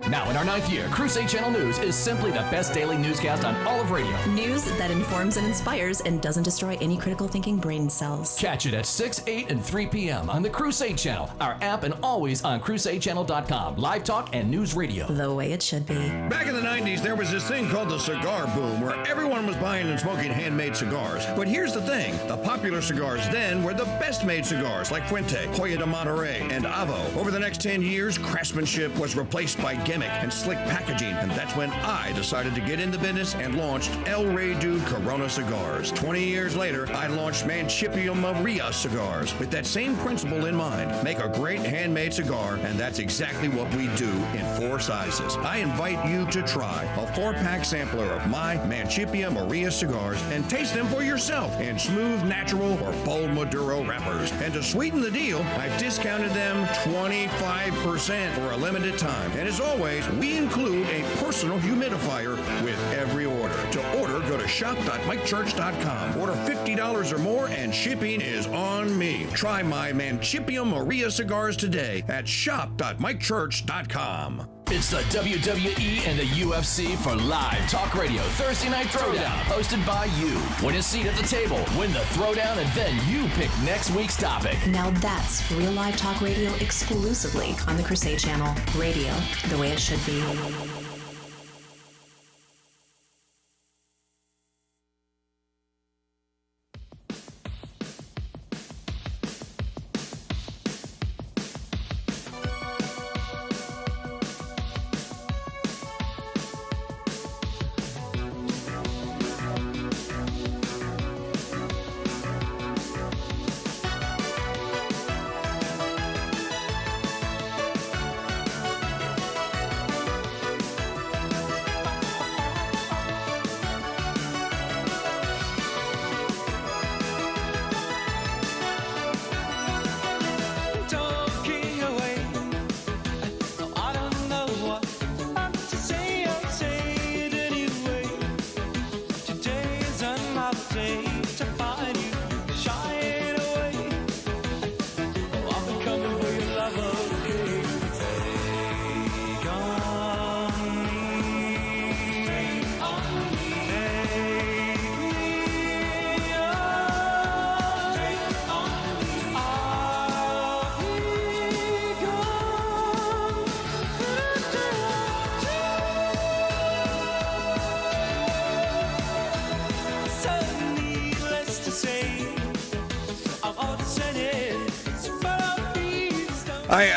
Now, in our 9th year, Crusade Channel News is simply the best daily newscast on all of radio. News that informs and inspires and doesn't destroy any critical thinking brain cells. Catch it at 6, 8, and 3 p.m. on the Crusade Channel, our app, and always on CrusadeChannel.com. Live talk and news radio. The way it should be. Back in the 90s, there was this thing called the cigar boom, where everyone was buying and smoking handmade cigars. But here's the thing. The popular cigars then were the best-made cigars, like Fuente, Joya de Monterrey, and Avo. Over the next 10 years, craftsmanship was replaced by gimmick and slick packaging, and that's when I decided to get in the business and launched El Rey Dude Corona cigars. 20 years later, I launched Mancipio Maria cigars with that same principle in mind. Make a great handmade cigar, and that's exactly what we do in 4 sizes. I invite you to try a 4-pack sampler of my Mancipio Maria cigars and taste them for yourself in smooth, natural, or bold Maduro wrappers. And to sweeten the deal, I've discounted them 25% for a limited time. And as always, we include a personal humidifier with every order. To order, go to shop.mikechurch.com. Order $50 or more, and shipping is on me. Try my Mancipio Maria cigars today at shop.mikechurch.com. It's the WWE and the UFC for live talk radio Thursday Night Throwdown, hosted by you. Win a seat at the table, win the throwdown, and then you pick next week's topic. Now that's real live talk radio exclusively on the Crusade Channel. Radio the way it should be.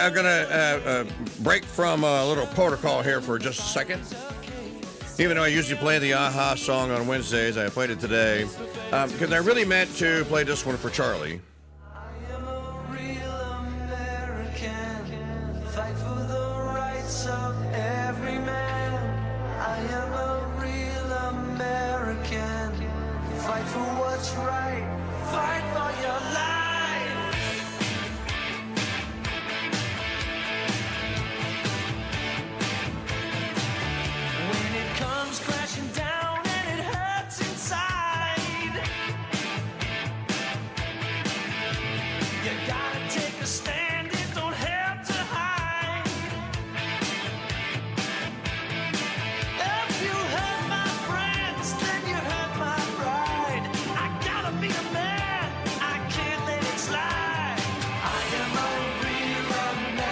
I'm going to break from a little protocol here for just a second. Even though I usually play the Aha song on Wednesdays, I played it today because I really meant to play this one for Charlie.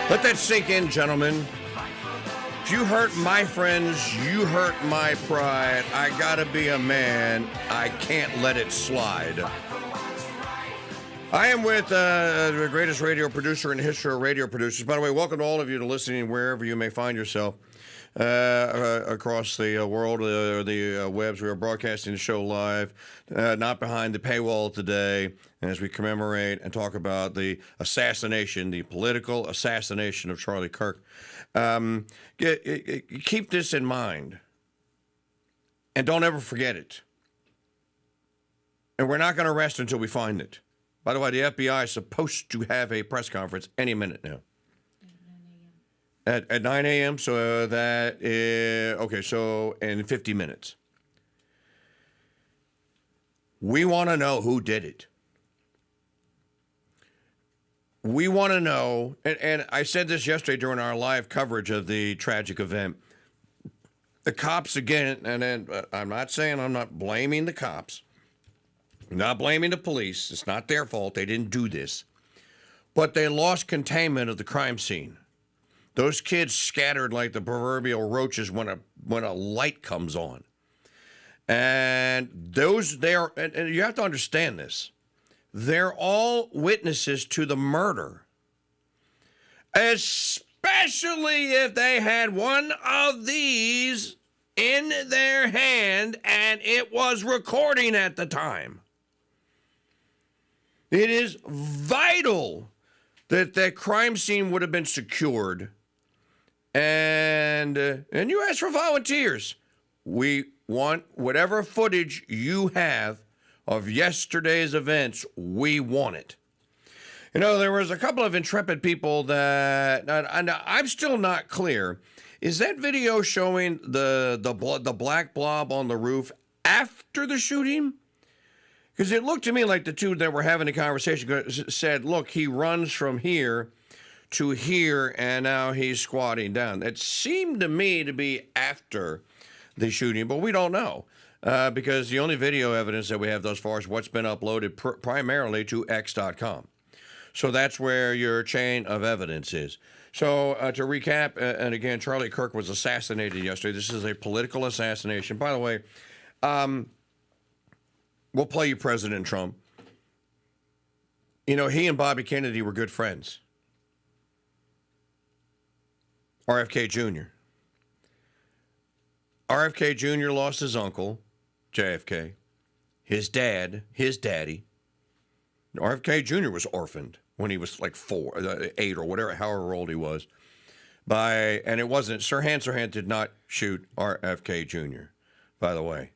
Let that sink in, gentlemen. If you hurt my friends, you hurt my pride. I gotta be a man. I can't let it slide. I am with the greatest radio producer in the history of radio producers. By the way, welcome to all of you to listening wherever you may find yourself across the world, the webs. We are broadcasting the show live, not behind the paywall today, as we commemorate and talk about the assassination, the political assassination of Charlie Kirk. Keep this in mind, and don't ever forget it. And we're not going to rest until we find it. By the way, the FBI is supposed to have a press conference any minute now. At 9 a.m., so that is, okay, so in 50 minutes. We want to know who did it. We want to know, and I said this yesterday during our live coverage of the tragic event. The cops, again, and then I'm not saying I'm not blaming the cops. I'm not blaming the police. It's not their fault. They didn't do this. But they lost containment of the crime scene. Those kids scattered like the proverbial roaches when a light comes on. And and you have to understand this. They're all witnesses to the murder, especially especially if they had one of these in their hand and it was recording at the time. It is vital that that crime scene would have been secured. And you ask for volunteers. We want whatever footage you have of yesterday's events. We want it. You know, there was a couple of intrepid people that I'm still not clear. Is that video showing the black blob on the roof after the shooting? Because it looked to me like the two that were having a conversation said, look, he runs from here to here, and now he's squatting down. It seemed to me to be after the shooting, but we don't know. Because the only video evidence that we have thus far is what's been uploaded primarily to X.com. So that's where your chain of evidence is. So to recap, and again, Charlie Kirk was assassinated yesterday. This is a political assassination. By the way, we'll play you President Trump. You know, he and Bobby Kennedy were good friends. RFK Jr. RFK Jr. lost his uncle, JFK, his dad, his daddy. RFK Jr. was orphaned when he was like 8 or whatever, however old he was. And it wasn't, Sirhan did not shoot RFK Jr., by the way.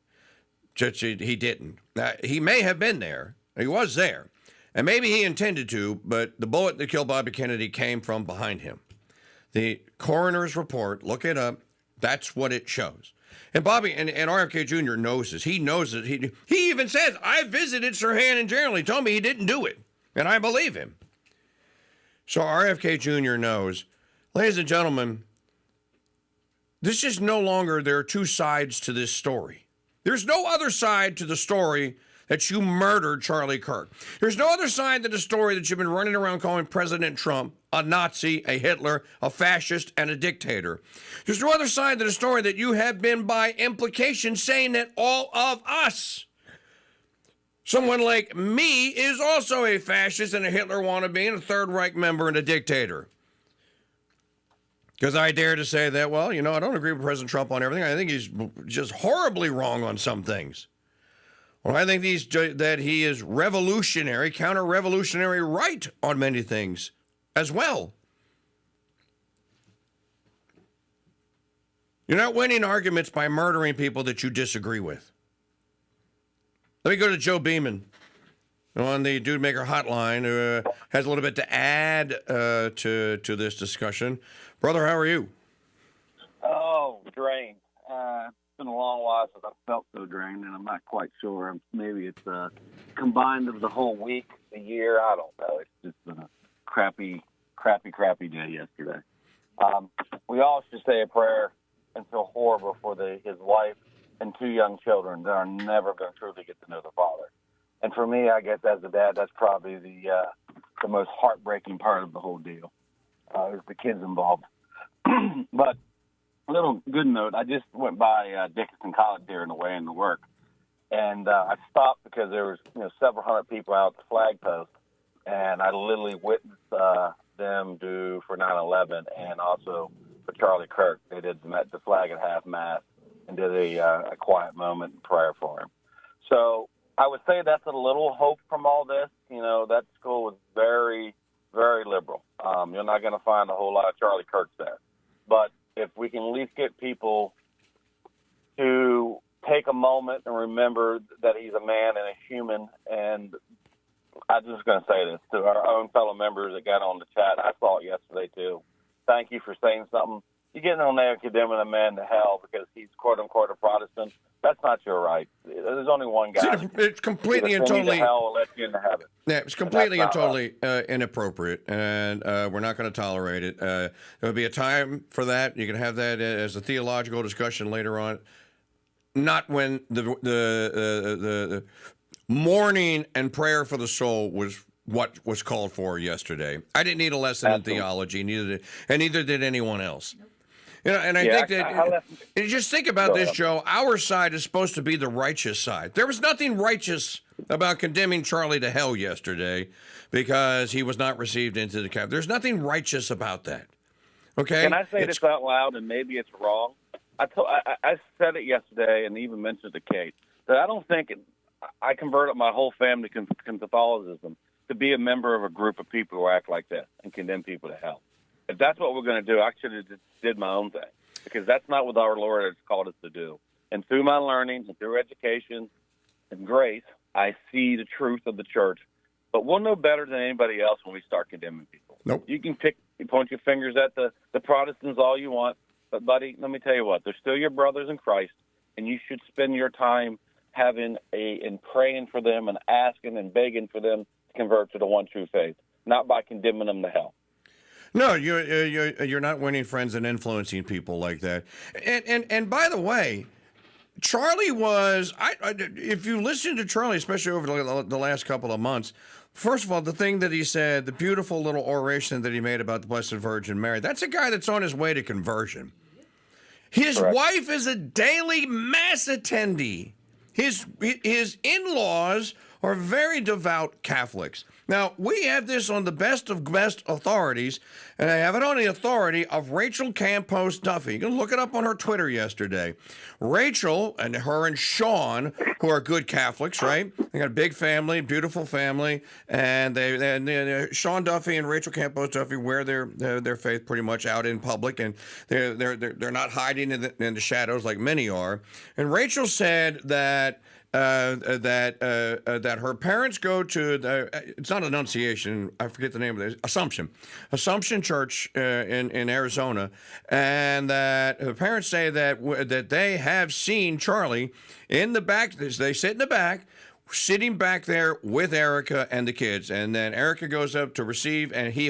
He didn't. He may have been there. He was there. And maybe he intended to, but the bullet that killed Bobby Kennedy came from behind him. The coroner's report, look it up, that's what it shows. And Bobby and RFK Jr. knows this. He knows it. He even says, I visited Sirhan in jail. He told me he didn't do it. And I believe him. So RFK Jr. knows. Ladies and gentlemen, this is no longer, there are two sides to this story. There's no other side to the story that you murdered Charlie Kirk. There's no other side to the story that you've been running around calling President Trump a Nazi, a Hitler, a fascist, and a dictator. There's no other side to the story that you have been, by implication, saying that all of us, someone like me, is also a fascist and a Hitler wannabe and a Third Reich member and a dictator. Because I dare to say that, well, you know, I don't agree with President Trump on everything. I think he's just horribly wrong on some things. Well, I think that he is revolutionary, counter-revolutionary right on many things as well. You're not winning arguments by murdering people that you disagree with. Let me go to Joe Beaman on the Dude Maker hotline, who has a little bit to add to this discussion. Brother, how are you? Oh, drained. It's been a long while since I felt so drained, and I'm not quite sure. Maybe it's combined of the whole week, the year. I don't know. It's just been a crappy day yesterday. We all should say a prayer and feel horrible for his wife and 2 young children that are never going to truly get to know the father. And for me, I guess as a dad, that's probably the most heartbreaking part of the whole deal, is the kids involved. But a little good note, I just went by Dickinson College here on the way into work, and I stopped because there was several hundred people out at the flag post, and I literally witnessed them do for 9/11 and also for Charlie Kirk. They did the flag at half-mast and did a quiet moment in prayer for him. So I would say that's a little hope from all this. That school was very, very liberal. You're not going to find a whole lot of Charlie Kirks there. But if we can at least get people to take a moment and remember that he's a man and a human, and I'm just going to say this to our own fellow members that got on the chat. I saw it yesterday, too. Thank you for saying something. You're getting on there condemning a man to hell because he's quote-unquote a Protestant. That's not your right. There's only one guy. It's completely and totally. Hell will let you into heaven. Yeah, it's completely and totally inappropriate, and we're not going to tolerate it. There will be a time for that. You can have that as a theological discussion later on. Not when the mourning and prayer for the soul was what was called for yesterday. I didn't need a lesson in theology, neither did anyone else. And I think that, just think about this, Joe. Our side is supposed to be the righteous side. There was nothing righteous about condemning Charlie to hell yesterday because he was not received into the camp. There's nothing righteous about that. Okay? Can I say this out loud, and maybe it's wrong? I said it yesterday and even mentioned to Kate that I don't think I converted my whole family to Catholicism to be a member of a group of people who act like this and condemn people to hell. If that's what we're going to do, I should have just did my own thing, because that's not what our Lord has called us to do. And through my learning and through education and grace, I see the truth of the church. But we'll know better than anybody else when we start condemning people. Nope. You can point your fingers at the Protestants all you want, but, buddy, let me tell you what. They're still your brothers in Christ, and you should spend your time and praying for them and asking and begging for them to convert to the one true faith, not by condemning them to hell. No, you're not winning friends and influencing people like that. And by the way, Charlie was, if you listen to Charlie, especially over the last couple of months, first of all, the thing that he said, the beautiful little oration that he made about the Blessed Virgin Mary, that's a guy that's on his way to conversion. His wife is a daily mass attendee. His in-laws are very devout Catholics. Now, we have this on the best of best authorities, and I have it on the authority of Rachel Campos Duffy. You can look it up on her Twitter yesterday. Rachel and her and Sean, who are good Catholics, right? They got a big family, beautiful family, and Sean Duffy and Rachel Campos Duffy wear their faith pretty much out in public, and they're not hiding in the shadows like many are. And Rachel said that her parents go to it's not Annunciation, I forget the name of it, Assumption Church in Arizona, and that her parents say that they have seen Charlie in the back. They sit in the back, sitting back there with Erica and the kids, and then Erica goes up to receive, and he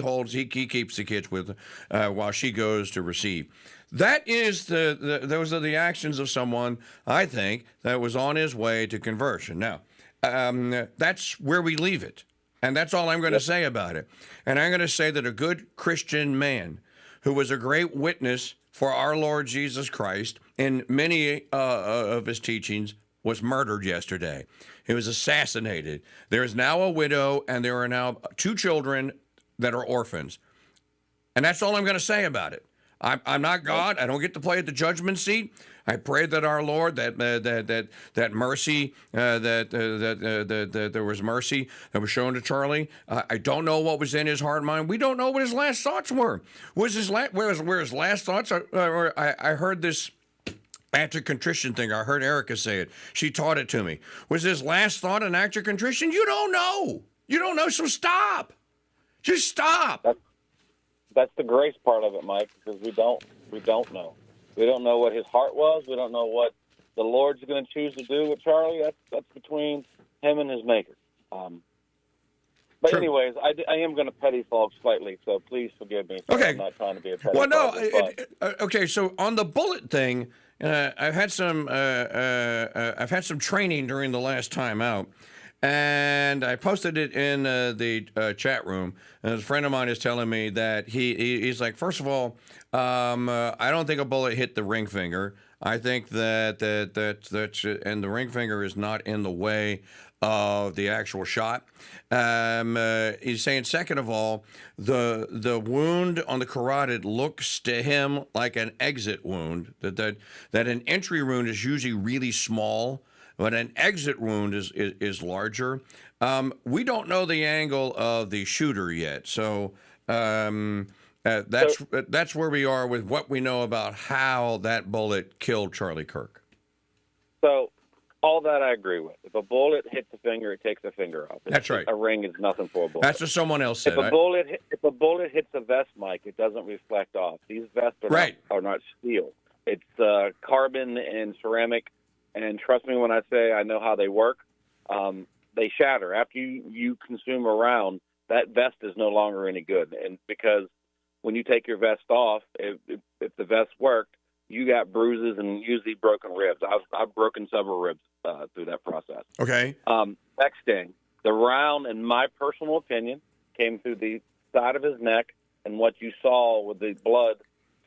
keeps the kids with while she goes to receive. That is those are the actions of someone, I think, that was on his way to conversion. Now, that's where we leave it, and that's all I'm going to say about it. And I'm going to say that a good Christian man who was a great witness for our Lord Jesus Christ in many of his teachings was murdered yesterday. He was assassinated. There is now a widow, and there are now 2 children that are orphans. And that's all I'm going to say about it. I'm not God. I don't get to play at the judgment seat. I pray that our Lord, that mercy, that there was mercy that was shown to Charlie. I don't know what was in his heart and mind. We don't know what his last thoughts were. Where his last thoughts? I heard this act of contrition thing. I heard Erica say it. She taught it to me. Was his last thought an act of contrition? You don't know. You don't know. So stop. Just stop. That's the grace part of it, Mike, because we don't know. We don't know what his heart was. We don't know what the Lord's going to choose to do with Charlie. That's between him and his maker. But anyways, I am going to petty folks slightly, so please forgive me. I'm not trying to be a petty. Well, no. Okay, so on the bullet thing, I've had some training during the last time out. And I posted it in the chat room. And a friend of mine is telling me that he's like, first of all, I don't think a bullet hit the ring finger. I think that and the ring finger is not in the way of the actual shot. He's saying, second of all, the wound on the carotid looks to him like an exit wound. That an entry wound is usually really small, but an exit wound is larger. We don't know the angle of the shooter yet, so that's where we are with what we know about how that bullet killed Charlie Kirk. So all that I agree with. If a bullet hits the finger, it takes the finger off. That's right. A ring is nothing for a bullet. That's what someone else said. If a bullet hits a vest, Mike, it doesn't reflect off. These vests are not steel. It's carbon and ceramic. And trust me when I say I know how they work. They shatter. After you consume a round, that vest is no longer any good. And because when you take your vest off, if the vest worked, you got bruises and usually broken ribs. I've broken several ribs through that process. Okay. Next thing, the round, in my personal opinion, came through the side of his neck, and what you saw with the blood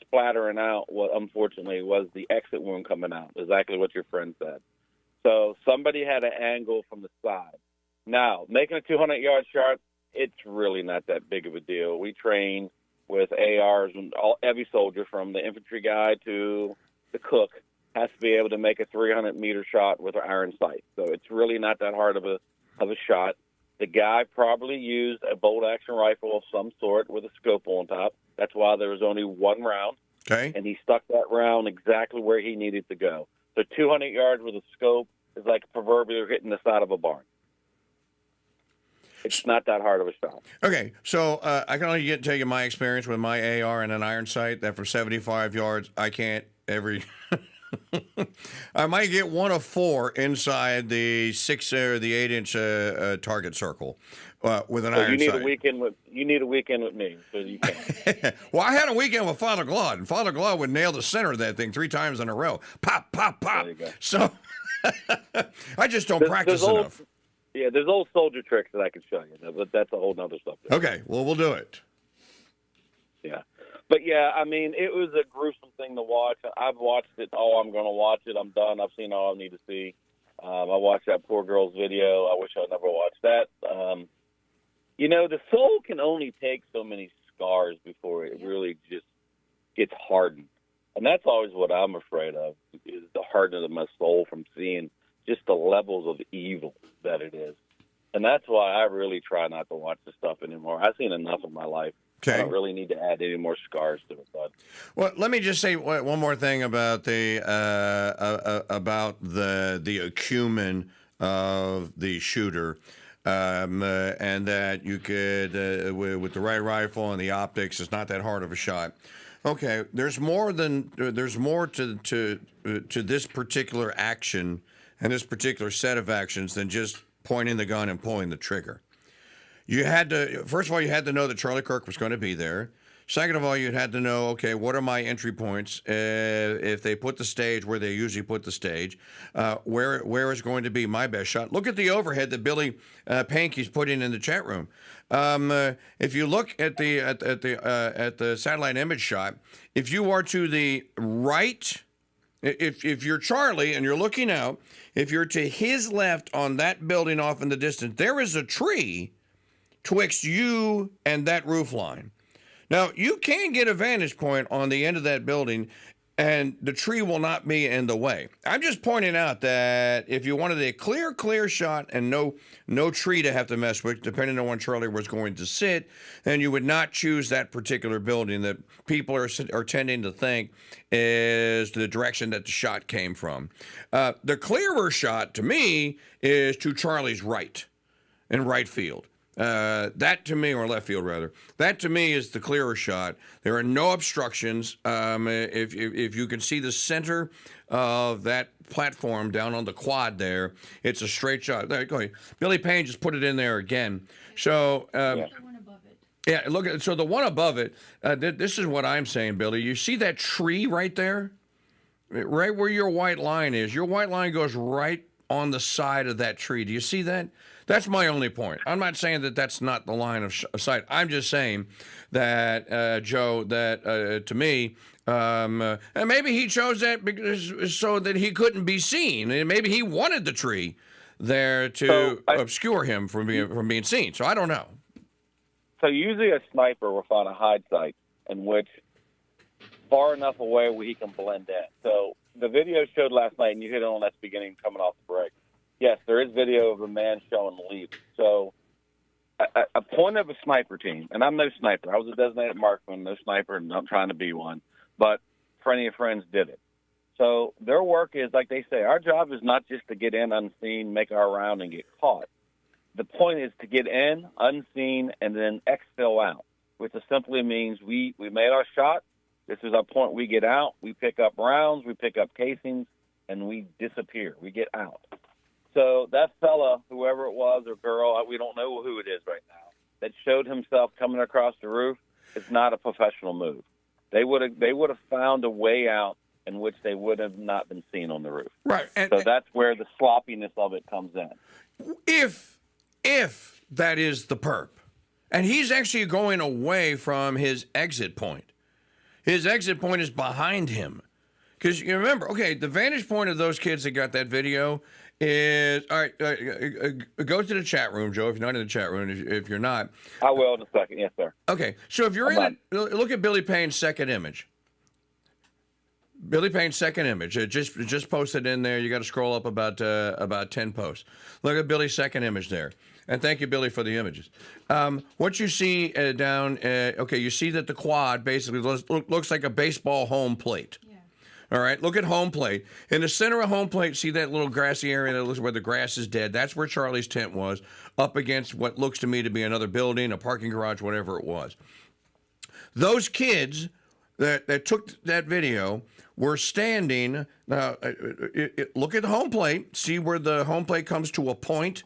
splattering out, what unfortunately was the exit wound coming out, exactly what your friend said. So somebody had an angle from the side. Now, making a 200-yard shot, it's really not that big of a deal. We train with ARs, and every soldier from the infantry guy to the cook has to be able to make a 300-meter shot with an iron sight. So it's really not that hard of a shot. The guy probably used a bolt-action rifle of some sort with a scope on top. That's why there was only one round. Okay. And he stuck that round exactly where he needed to go. So 200 yards with a scope is like proverbially hitting the side of a barn. It's not that hard of a shot. Okay, so I can only tell you my experience with my AR and an iron sight, that for 75 yards, I can't I might get 1 of 4 inside the 6 or the 8-inch target circle with an iron sight. You need a weekend with me, so you can. Well, I had a weekend with Father Glaude, and Father Glaude would nail the center of that thing 3 times in a row. Pop, pop, pop. So I just don't practice enough. There's old soldier tricks that I can show you, but that's a whole nother subject. Okay, well, we'll do it. Yeah. But, yeah, I mean, it was a gruesome thing to watch. I've watched it. Oh, I'm going to watch it. I'm done. I've seen all I need to see. I watched that poor girl's video. I wish I never watched that. The soul can only take so many scars before it really just gets hardened. And that's always what I'm afraid of, is the hardness of my soul from seeing just the levels of evil that it is. And that's why I really try not to watch the stuff anymore. I've seen enough of my life. Okay. I don't really need to add any more scars to it, bud. Well, let me just say one more thing about the acumen of the shooter, and that you could, with the right rifle and the optics, it's not that hard of a shot. Okay, there's more to this particular action and this particular set of actions than just pointing the gun and pulling the trigger. First of all, you had to know that Charlie Kirk was going to be there. Second of all, you had to know, okay, what are my entry points? If they put the stage where they usually put the stage, where is going to be my best shot? Look at the overhead that Billy Panky's putting in the chat room. If you look at the satellite image shot, if you are to the right, if you're Charlie and you're looking out, if you're to his left on that building off in the distance, there is a tree twixt you and that roof line. Now, you can get a vantage point on the end of that building, and the tree will not be in the way. I'm just pointing out that if you wanted a clear shot and no tree to have to mess with, depending on when Charlie was going to sit, then you would not choose that particular building that people are tending to think is the direction that the shot came from. The clearer shot, to me, is to Charlie's right, in right field. That to me, or left field rather, that to me is the clearer shot. There are no obstructions. If you can see the center of that platform down on the quad there, it's a straight shot. There, go ahead. Billy Payne just put it in there again. So, yeah, look at so the one above it. This is what I'm saying, Billy. You see that tree right there, right where your white line is. Your white line goes right on the side of that tree. Do you see that? That's my only point. I'm not saying that that's not the line of sight. I'm just saying that, Joe, that to me, and maybe he chose that because so that he couldn't be seen. And maybe he wanted the tree there to obscure him from being seen. So I don't know. So usually a sniper will find a hide site in which far enough away where he can blend in. So the video showed last night, and you hit it on that beginning coming off the break. Yes, there is video of a man showing leave. So a point of a sniper team, and I'm no sniper. I was a designated marksman, no sniper, and I'm trying to be one. But plenty of friends did it. So their work is, like they say, our job is not just to get in unseen, make our round, and get caught. The point is to get in unseen and then exfil out, which simply means we made our shot. This is our point. We get out. We pick up rounds. We pick up casings, and we disappear. We get out. So that fella, whoever it was or girl, we don't know who it is right now, that showed himself coming across the roof, is not a professional move. They would have found a way out in which they would have not been seen on the roof. Right. So that's where the sloppiness of it comes in. If that is the perp, and he's actually going away from his exit point. His exit point is behind him. Because you remember, okay, the vantage point of those kids that got that video is, all right, go to the chat room, Joe, if you're not in the chat room. If you're not. I will in a second. Yes, sir. Okay, so if you're look at Billy Payne's second image. Billy Payne's second image. It just posted in there. You got to scroll up about 10 posts. Look at Billy's second image there. And thank you, Billy, for the images. What you see down, okay, you see that the quad basically looks like a baseball home plate. Yeah. All right, look at home plate. In the center of home plate, see that little grassy area that looks where the grass is dead? That's where Charlie's tent was, up against what looks to me to be another building, a parking garage, whatever it was. Those kids that took that video were standing. Now, look at the home plate. See where the home plate comes to a point?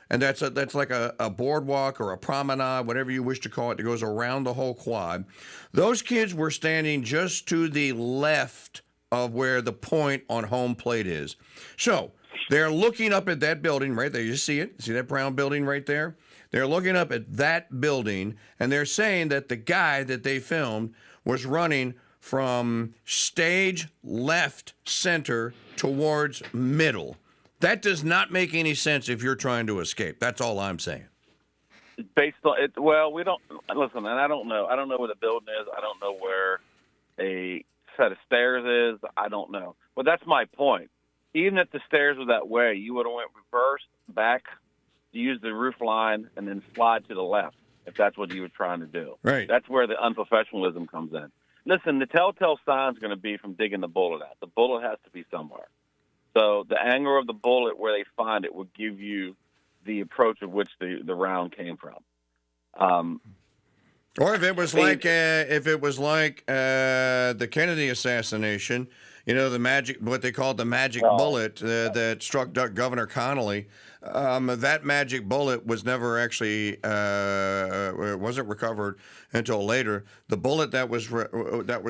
And that's like a boardwalk or a promenade, whatever you wish to call it, that goes around the whole quad. Those kids were standing just to the left of where the point on home plate is. So they're looking up at that building right there. You see it? See that brown building right there? They're looking up at that building, and they're saying that the guy that they filmed was running from stage left center towards middle. That does not make any sense if you're trying to escape. That's all I'm saying. Based on it, well, we don't listen, and I don't know. I don't know where the building is. I don't know where a set of stairs is. I don't know. But that's my point. Even if the stairs were that way, you would have went reverse back, use the roof line, and then slide to the left if that's what you were trying to do. Right. That's where the unprofessionalism comes in. Listen, the telltale sign is going to be from digging the bullet out. The bullet has to be somewhere. So the angle of the bullet where they find it will give you the approach of which the round came from. Or if it was like the Kennedy assassination, you know, what they called the magic bullet that struck Governor Connolly. That magic bullet was never actually wasn't recovered until later. The bullet that was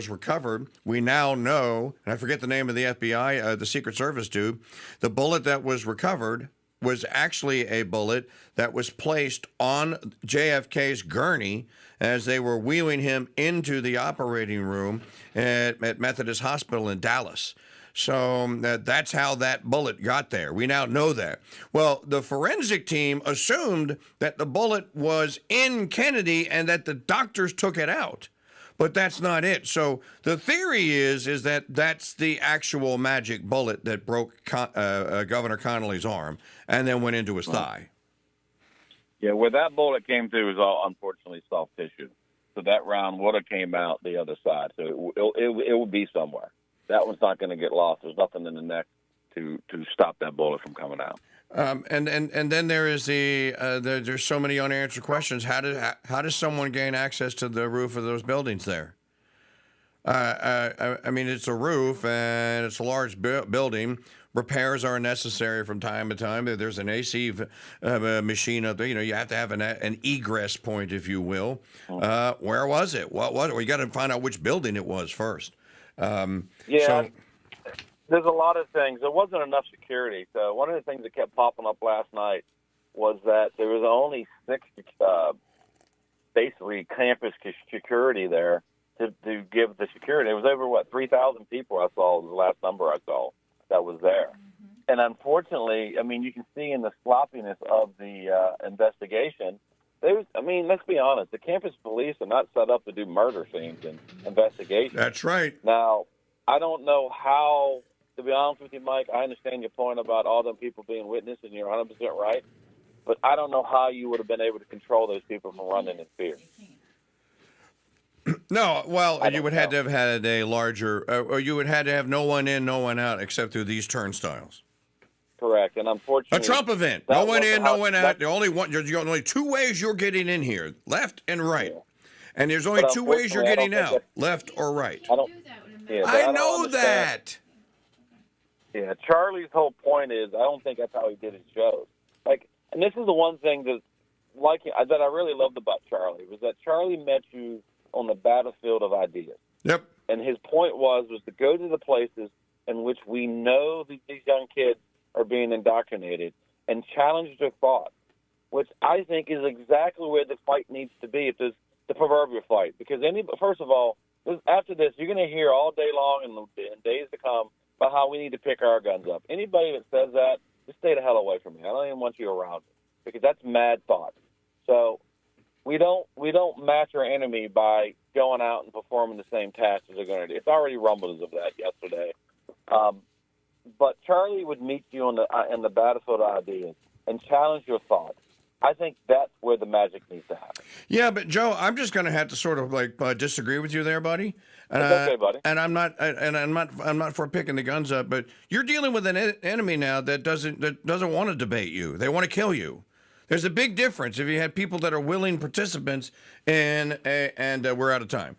recovered, we now know, and I forget the name of the FBI, the Secret Service dude. The bullet that was recovered was actually a bullet that was placed on JFK's gurney as they were wheeling him into the operating room at Methodist Hospital in Dallas. So that's how that bullet got there. We now know that. Well, the forensic team assumed that the bullet was in Kennedy and that the doctors took it out. But that's not it. So the theory is that that's the actual magic bullet that broke Governor Connolly's arm and then went into his thigh. Yeah, where that bullet came through is all, unfortunately, soft tissue. So that round would have came out the other side. So it would be somewhere. That one's not going to get lost. There's nothing in the neck to stop that bullet from coming out. And then there is there's so many unanswered questions. How does someone gain access to the roof of those buildings there? I mean, it's a roof and it's a large building. Repairs are necessary from time to time. There's an AC machine up there. You know, you have to have an egress point, if you will. Where was it? What was it? We got to find out which building it was first. There's a lot of things. There wasn't enough security. So one of the things that kept popping up last night was that there was only 6 basically campus security there to give the security. It was over, 3,000 people I saw, was the last number I saw that was there. And unfortunately, I mean, you can see in the sloppiness of the investigation, let's be honest, the campus police are not set up to do murder scenes and investigations. That's right. Now, I don't know how, to be honest with you, Mike, I understand your point about all them people being witness, and you're 100% right, but I don't know how you would have been able to control those people from running in fear. No, well, you would have to have had a larger, or you would have to have no one in, no one out, except through these turnstiles. Correct, and unfortunately, a Trump event. No one in, no one out. There's only 2 ways you're getting in here, left and right. Yeah. And there's only 2 ways you're getting out, left or right. I know that. Yeah, Charlie's whole point is, I don't think that's how he did his shows. And this is the one thing that I really loved about Charlie, was that Charlie met you on the battlefield of ideas. Yep. And his point was to go to the places in which we know that these young kids are being indoctrinated and challenge their thought, which I think is exactly where the fight needs to be. If there's the proverbial fight, because first of all, after this, you're going to hear all day long and in days to come about how we need to pick our guns up. Anybody that says that, just stay the hell away from me. I don't even want you around me, because that's mad thought. So we don't match our enemy by going out and performing the same tasks as they're going to do. It's already rumblings of that yesterday. But Charlie would meet you on the battlefield of ideas and challenge your thought. I think that's where the magic needs to happen. Yeah, but Joe, I'm just going to have to sort of like disagree with you there, buddy. That's okay, buddy. And I'm not for picking the guns up, but you're dealing with an enemy now that doesn't want to debate you. They want to kill you. There's a big difference if you had people that are willing participants, and we're out of time.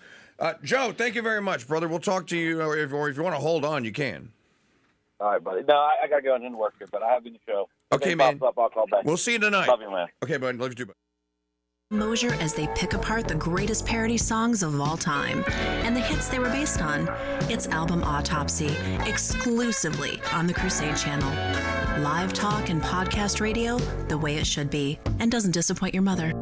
Joe, thank you very much, brother. We'll talk to you, or if you want to hold on, you can. All right, buddy. No, I got to go and work here, but I have been the show. Okay, man. Up, I'll call back. We'll see you tonight. Love you, man. Okay, bud. Love you too, bud. Mosier as they pick apart the greatest parody songs of all time and the hits they were based on. It's Album Autopsy, exclusively on the Crusade Channel. Live talk and podcast radio the way it should be, and doesn't disappoint your mother.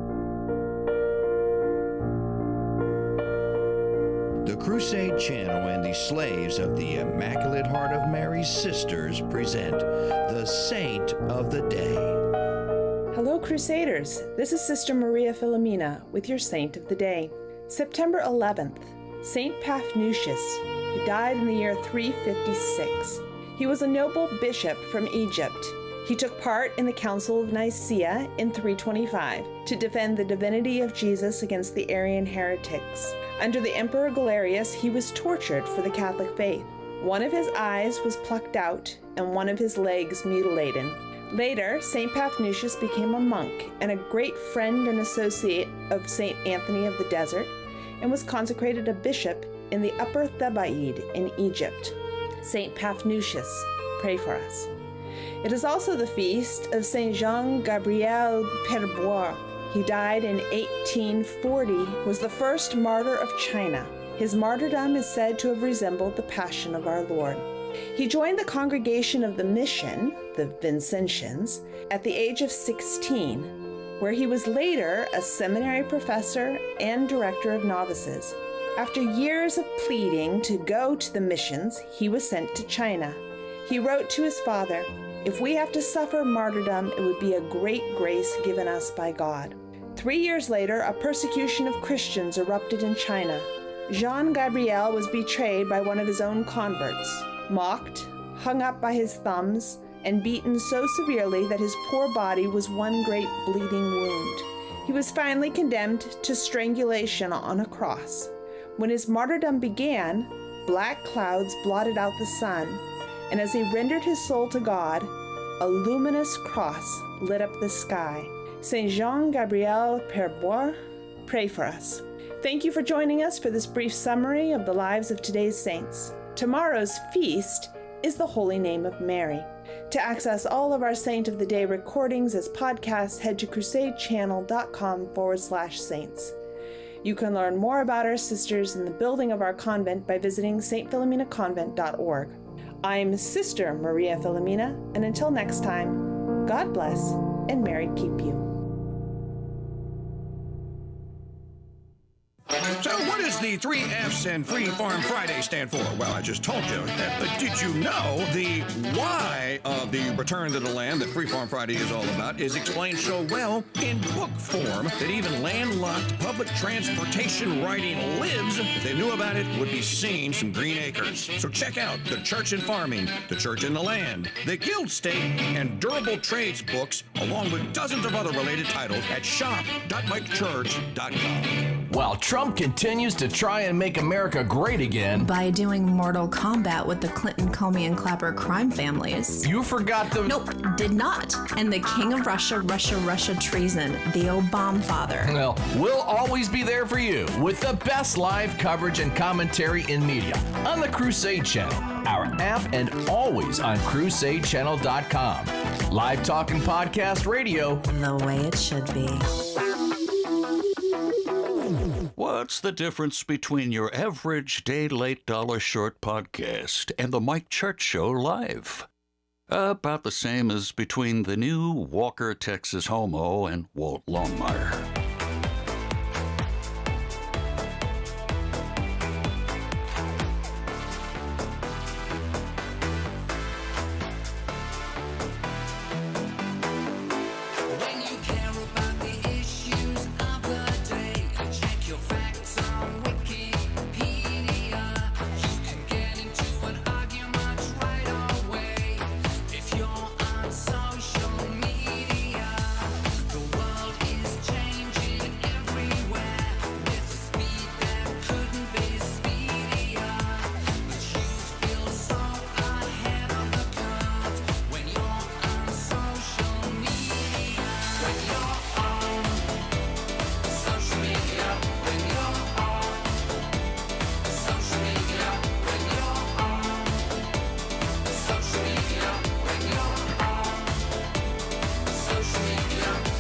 The Crusade Channel and the slaves of the Immaculate Heart of Mary's Sisters present the Saint of the Day. Hello, Crusaders. This is Sister Maria Philomena with your Saint of the Day. September 11th, Saint Paphnutius, who died in the year 356. He was a noble bishop from Egypt. He took part in the Council of Nicaea in 325 to defend the divinity of Jesus against the Arian heretics. Under the Emperor Galerius, he was tortured for the Catholic faith. One of his eyes was plucked out and one of his legs mutilated. Later, St. Paphnutius became a monk and a great friend and associate of St. Anthony of the Desert, and was consecrated a bishop in the Upper Thebaid in Egypt. St. Paphnutius, pray for us. It is also the feast of St. Jean-Gabriel Perbois. He died in 1840, was the first martyr of China. His martyrdom is said to have resembled the Passion of our Lord. He joined the congregation of the Mission, the Vincentians, at the age of 16, where he was later a seminary professor and director of novices. After years of pleading to go to the missions, he was sent to China. He wrote to his father, "If we have to suffer martyrdom, it would be a great grace given us by God." 3 years later, a persecution of Christians erupted in China. Jean-Gabriel was betrayed by one of his own converts, mocked, hung up by his thumbs, and beaten so severely that his poor body was one great bleeding wound. He was finally condemned to strangulation on a cross. When his martyrdom began, black clouds blotted out the sun, and as he rendered his soul to God, a luminous cross lit up the sky. Saint Jean-Gabriel Perbois, pray for us. Thank you for joining us for this brief summary of the lives of today's saints. Tomorrow's feast is the Holy Name of Mary. To access all of our Saint of the Day recordings as podcasts, head to crusadechannel.com/saints. You can learn more about our sisters in the building of our convent by visiting stphilomenaconvent.org. I'm Sister Maria Philomena, and until next time, God bless and Mary keep you. So what does the 3 F's and Free Farm Friday stand for? Well, I just told you that, but did you know the why of the return to the land that Free Farm Friday is all about is explained so well in book form that even landlocked public transportation writing lives, if they knew about it, would be seeing some green acres. So check out The Church in Farming, The Church in the Land, The Guild State, and Durable Trades books, along with dozens of other related titles at shop.mikechurch.com. While Trump continues to try and make America great again by doing Mortal Kombat with the Clinton, Comey, and Clapper crime families. You forgot the... Nope, did not. And the King of Russia treason, the Obama father. Well, we'll always be there for you with the best live coverage and commentary in media on the Crusade Channel, our app, and always on crusadechannel.com. Live talk and podcast radio the way it should be. What's the difference between your average day late dollar short podcast and the Mike Church Show live? About the same as between the new Walker, Texas Homo and Walt Longmire.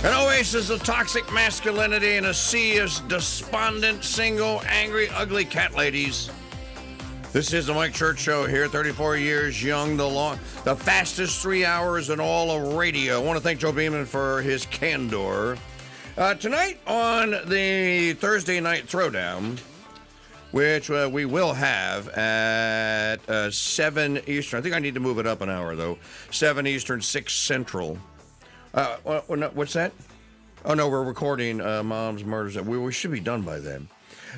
An oasis of toxic masculinity in a sea of despondent, single, angry, ugly cat ladies. This is the Mike Church Show here, 34 years young, the fastest 3 hours in all of radio. I want to thank Joe Beaman for his candor. Tonight on the Thursday Night Throwdown, which we will have at 7 Eastern. I think I need to move it up an hour, though. 7 Eastern, 6 Central. What's that? Oh, no, we're recording Mom's Murders. We should be done by then.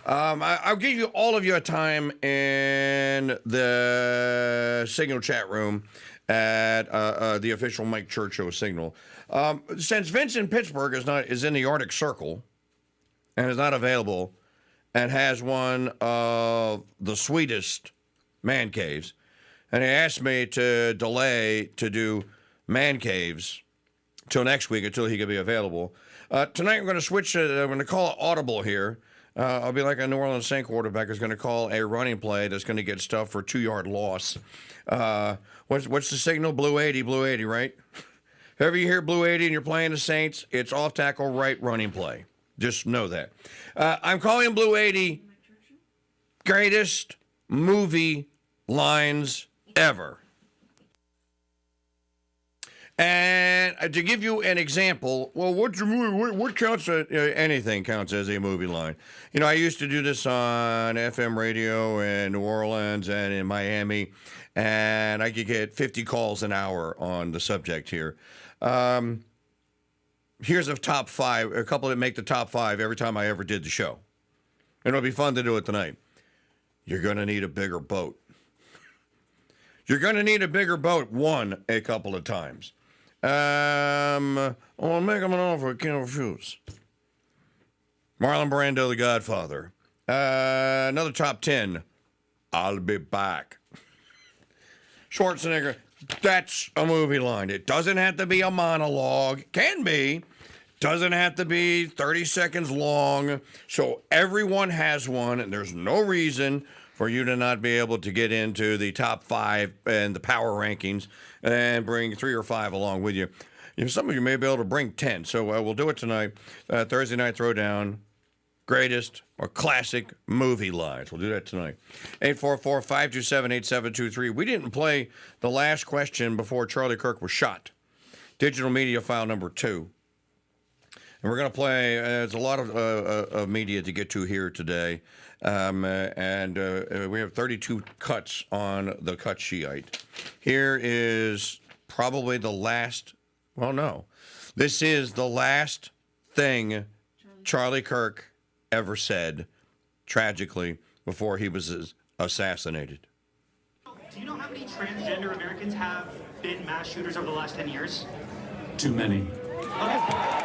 I'll give you all of you a time in the Signal chat room at the official Mike Church Show Signal. Since Vince in Pittsburgh is in the Arctic Circle and is not available and has one of the sweetest man caves, and he asked me to delay to do man caves till next week until he could be available. Tonight we're going to switch. I'm going to call it audible here. I'll be like a New Orleans Saint quarterback who's going to call a running play that's going to get stuff for 2-yard loss. What's the signal? Blue 80, right? If ever you hear Blue 80 and you're playing the Saints, it's off tackle right running play. Just know that. I'm calling Blue 80 greatest movie lines ever. And to give you an example, well, what counts? Anything counts as a movie line. You know, I used to do this on FM radio in New Orleans and in Miami, and I could get 50 calls an hour on the subject here. Here's a top 5, a couple that make the top 5 every time I ever did the show. And it'll be fun to do it tonight. You're going to need a bigger boat. You're going to need a bigger boat, a couple of times. I'll make him an offer I can't refuse. Marlon Brando, The Godfather. Another top 10. I'll be back. Schwarzenegger. That's a movie line. It doesn't have to be a monologue. Can be. Doesn't have to be 30 seconds long. So everyone has one, and there's no reason for you to not be able to get into the top 5 and the power rankings and bring 3 or 5 along with you. Some of you may be able to bring 10. So we'll do it tonight. Thursday Night Throwdown. Greatest or classic movie lines. We'll do that tonight. 844-527-8723. We didn't play the last question before Charlie Kirk was shot. Digital media file number 2. And we're going to play, there's a lot of media to get to here today. And we have 32 cuts on the cut sheet. Here is probably the last, well, no. This is the last thing Charlie Kirk ever said, tragically, before he was assassinated. Do you know how many transgender Americans have been mass shooters over the last 10 years? Too many. Okay.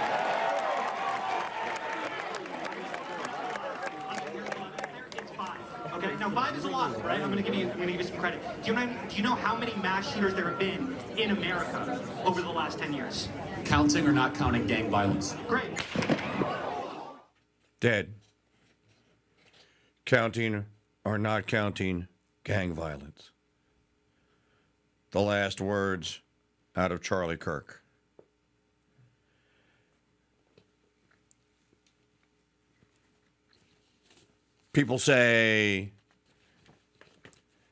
Okay, now 5 is a lot, right? I'm gonna give you some credit. Do you know how many mass shooters there have been in America over the last 10 years? Counting or not counting gang violence? Great. Dead. Counting or not counting gang violence. The last words out of Charlie Kirk. People say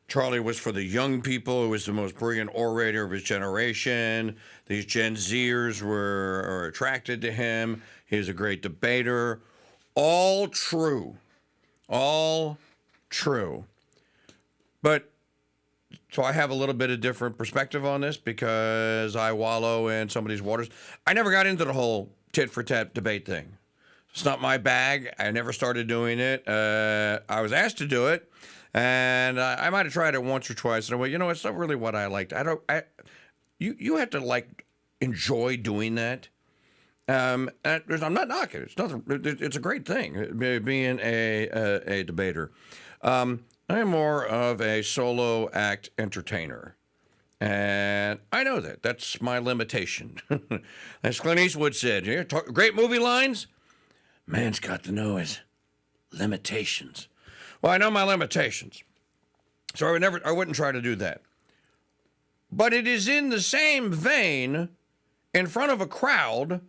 Charlie was for the young people. He was the most brilliant orator of his generation. These Gen Zers were attracted to him. He was a great debater. All true. All true. But so I have a little bit of different perspective on this because I wallow in some of these waters. I never got into the whole tit-for-tat debate thing. It's not my bag. I never started doing it. I was asked to do it, and I might have tried it once or twice. And I went, you know, it's not really what I liked. You have to enjoy doing that. I'm not knocking it. It's nothing. It's a great thing being a debater. I am more of a solo act entertainer, and I know that. That's my limitation. As Clint Eastwood said, great movie lines. Man's got to know his limitations. Well, I know my limitations, so I wouldn't try to do that. But it is in the same vein, in front of a crowd,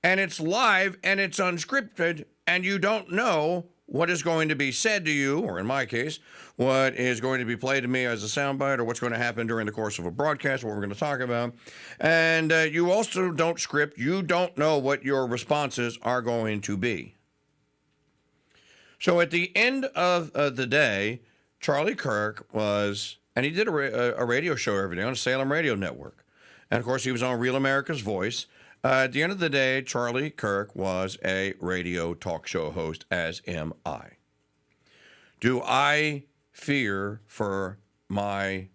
and it's live and it's unscripted, and you don't know what is going to be said to you, or in my case, what is going to be played to me as a soundbite, or what's going to happen during the course of a broadcast, what we're going to talk about. And you also don't script. You don't know what your responses are going to be. So at the end of the day, Charlie Kirk was, and he did a radio show every day on a Salem radio network. And, of course, he was on Real America's Voice. At the end of the day, Charlie Kirk was a radio talk show host, as am I. Do I fear for my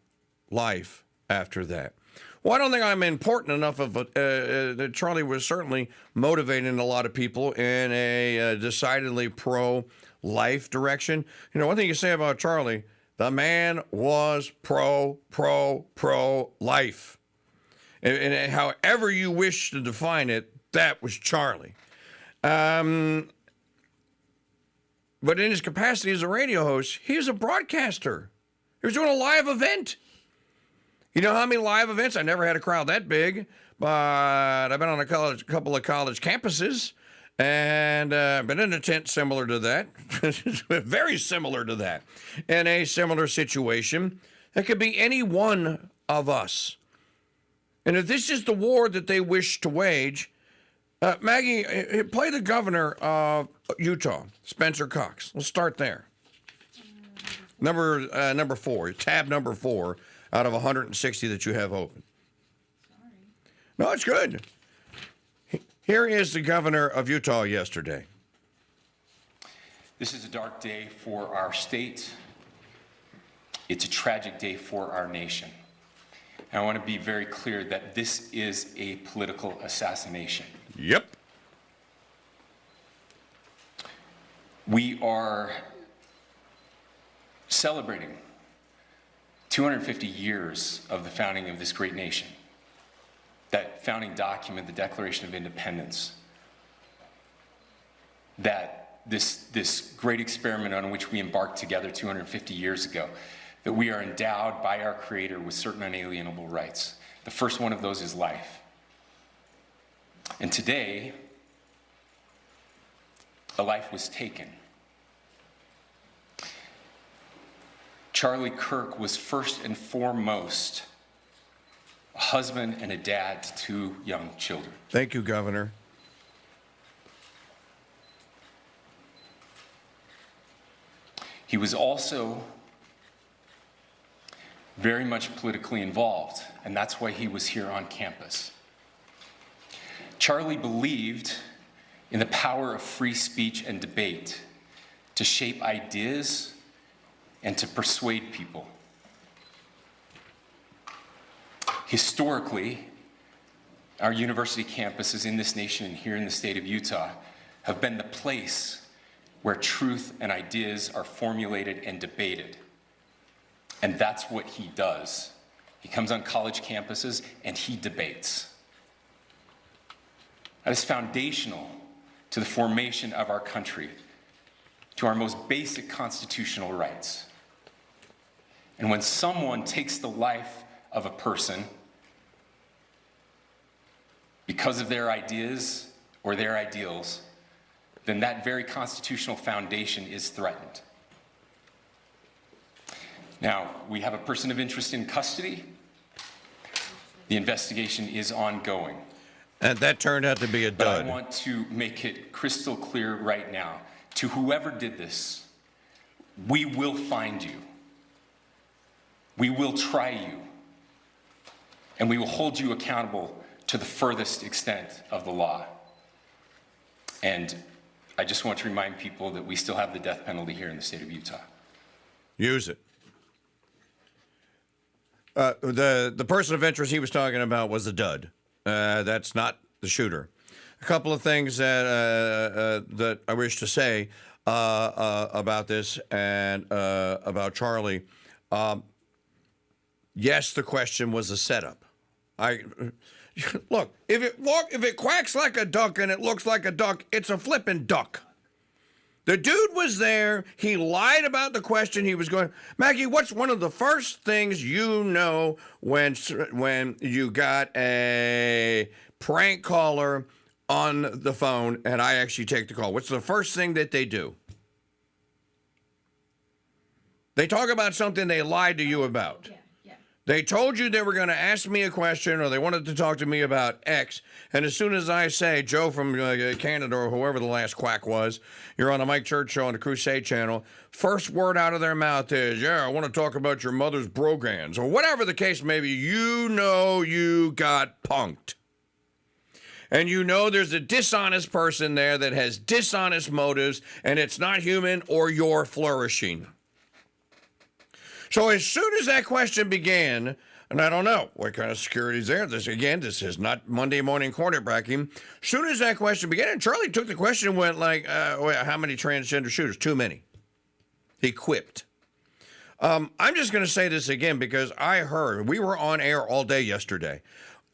life after that? Well, I don't think I'm important enough of that Charlie was certainly motivating a lot of people in a decidedly pro-life direction. You know, one thing you say about Charlie, the man was pro-life. And however you wish to define it, that was Charlie. But in his capacity as a radio host, he was a broadcaster. He was doing a live event. You know how many live events? I never had a crowd that big, but I've been on a couple of college campuses, and been in a tent similar to that, very similar to that, in a similar situation. It could be any one of us. And if this is the war that they wish to wage, Maggie, play the governor of Utah, Spencer Cox. Let's start there. Number 4, tab number 4 out of 160 that you have open. Sorry. No, it's good. Here is the governor of Utah yesterday. This is a dark day for our state. It's a tragic day for our nation. And I want to be very clear that this is a political assassination. Yep. We are celebrating 250 years of the founding of this great nation. That founding document, the Declaration of Independence, that this great experiment on which we embarked together 250 years ago, that we are endowed by our Creator with certain unalienable rights. The first one of those is life. And today, a life was taken. Charlie Kirk was first and foremost a husband and a dad to 2 young children. Thank you, Governor. He was also very much politically involved, and that's why he was here on campus. Charlie believed in the power of free speech and debate to shape ideas and to persuade people. Historically, our university campuses in this nation and here in the state of Utah have been the place where truth and ideas are formulated and debated. And that's what he does. He comes on college campuses and he debates. That is foundational to the formation of our country, to our most basic constitutional rights. And when someone takes the life of a person because of their ideas or their ideals, then that very constitutional foundation is threatened. Now, we have a person of interest in custody. The investigation is ongoing. And that turned out to be a dud. But I want to make it crystal clear right now. To whoever did this, we will find you. We will try you. And we will hold you accountable to the furthest extent of the law. And I just want to remind people that we still have the death penalty here in the state of Utah. Use it. The person of interest he was talking about was the dud. That's not the shooter. A couple of things that I wish to say about this and about Charlie. Yes, the question was a setup. Look, if it quacks like a duck and it looks like a duck, it's a flippin' duck. The dude was there. He lied about the question. He was going, Maggie, what's one of the first things you know when you got a prank caller on the phone and I actually take the call, what's the first thing that they do? They talk about something they lied to you about. They told you they were going to ask me a question or they wanted to talk to me about X. And as soon as I say, Joe from Canada or whoever the last quack was, you're on the Mike Church Show on the Crusade Channel, first word out of their mouth is, yeah, I want to talk about your mother's brogans or whatever the case may be. You know you got punked. And you know there's a dishonest person there that has dishonest motives and it's not human or you're flourishing. So as soon as that question began, and I don't know what kind of security is there. This is not Monday morning quarterbacking. As soon as that question began, and Charlie took the question and went like, how many transgender shooters? Too many. He quipped. I'm just going to say this again because I heard, we were on air all day yesterday.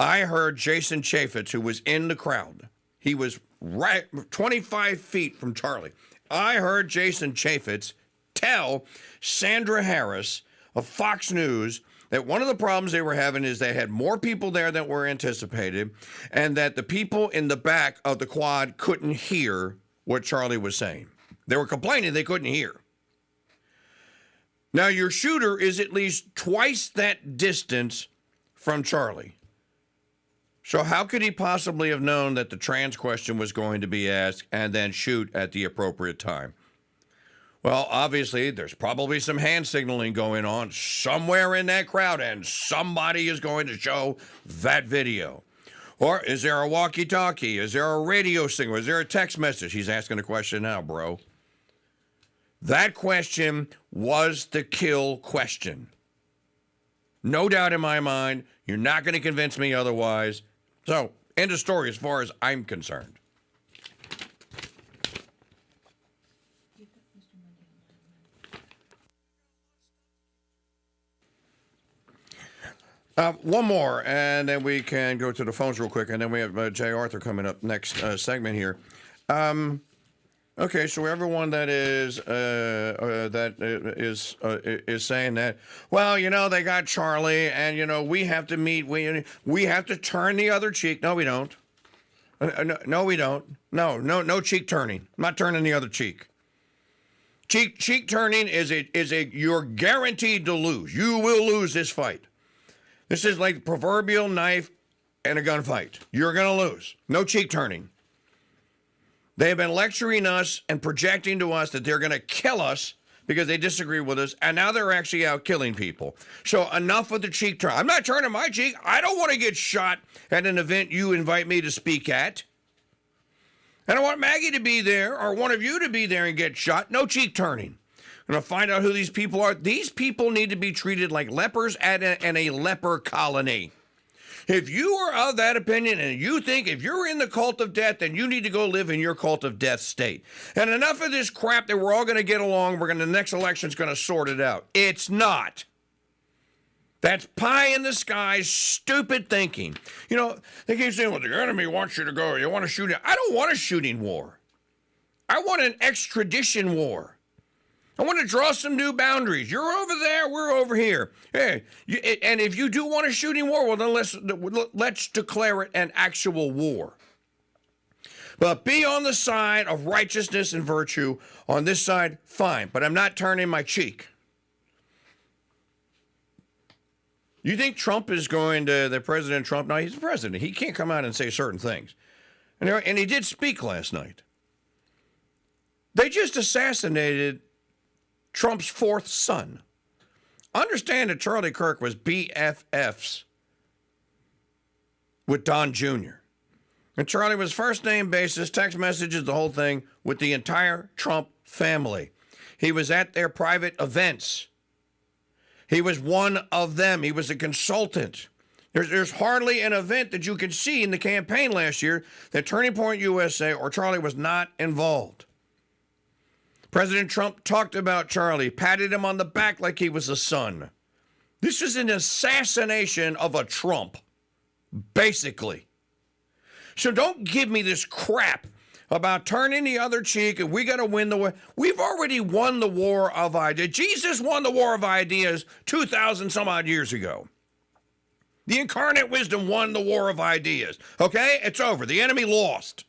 I heard Jason Chaffetz, who was in the crowd. He was right 25 feet from Charlie. I heard Jason Chaffetz tell Sandra Harris of Fox News that one of the problems they were having is they had more people there than were anticipated and that the people in the back of the quad couldn't hear what Charlie was saying. They were complaining they couldn't hear. Now, your shooter is at least twice that distance from Charlie. So how could he possibly have known that the trans question was going to be asked and then shoot at the appropriate time? Well, obviously, there's probably some hand signaling going on somewhere in that crowd, and somebody is going to show that video. Or is there a walkie-talkie? Is there a radio signal? Is there a text message? He's asking a question now, bro. That question was the kill question. No doubt in my mind. You're not going to convince me otherwise. So, end of story as far as I'm concerned. One more, and then we can go to the phones real quick, and then we have Jay Arthur coming up next segment here. Okay, so everyone that is saying that, well, you know, they got Charlie, and you know, we have to meet. We have to turn the other cheek. No, we don't. No, we don't. No cheek turning. I'm not turning the other cheek. Cheek turning is you're guaranteed to lose. You will lose this fight. This is like proverbial knife and a gunfight. You're going to lose. No cheek turning. They have been lecturing us and projecting to us that they're going to kill us because they disagree with us, and now they're actually out killing people. So enough with the cheek turn. I'm not turning my cheek. I don't want to get shot at an event you invite me to speak at. I don't want Maggie to be there or one of you to be there and get shot. No cheek turning. I'm going to find out who these people are. These people need to be treated like lepers in a leper colony. If you are of that opinion and you think if you're in the cult of death, then you need to go live in your cult of death state. And enough of this crap that we're all going to get along. The next election's going to sort it out. It's not. That's pie in the sky, stupid thinking. You know, they keep saying, well, the enemy wants you to go. You want to shoot it. I don't want a shooting war. I want an extradition war. I want to draw some new boundaries. You're over there, we're over here. Hey, and if you do want a shooting war, well, then let's declare it an actual war. But be on the side of righteousness and virtue. On this side, fine. But I'm not turning my cheek. You think Trump is going to, the President Trump? No, he's the president. He can't come out and say certain things. And he did speak last night. They just assassinated Trump's fourth son. Understand that Charlie Kirk was BFFs with Don Jr. And Charlie was first name basis, text messages, the whole thing, with the entire Trump family. He was at their private events. He was one of them. He was a consultant. There's hardly an event that you can see in the campaign last year that Turning Point USA or Charlie was not involved. President Trump talked about Charlie, patted him on the back like he was a son. This is an assassination of a Trump, basically. So don't give me this crap about turning the other cheek and we got to win the war. We've already won the war of ideas. Jesus won the war of ideas 2,000 some odd years ago. The incarnate wisdom won the war of ideas. Okay? It's over. The enemy lost.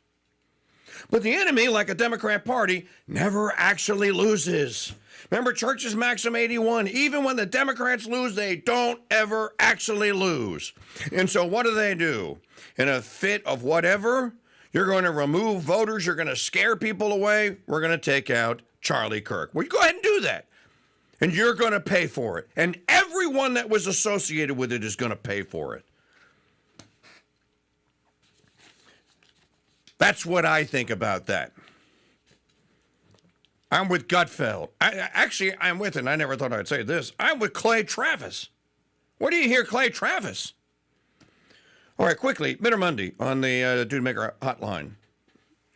But the enemy, like a Democrat Party, never actually loses. Remember Church's Maxim 81, even when the Democrats lose, they don't ever actually lose. And so what do? In a fit of whatever, you're going to remove voters, you're going to scare people away, we're going to take out Charlie Kirk. Well, you go ahead and do that. And you're going to pay for it. And everyone that was associated with it is going to pay for it. That's what I think about that. I'm with Gutfeld. I'm with, and I never thought I'd say this, I'm with Clay Travis. What do you hear, Clay Travis? All right, quickly, Bitter Monday on the Dude Maker hotline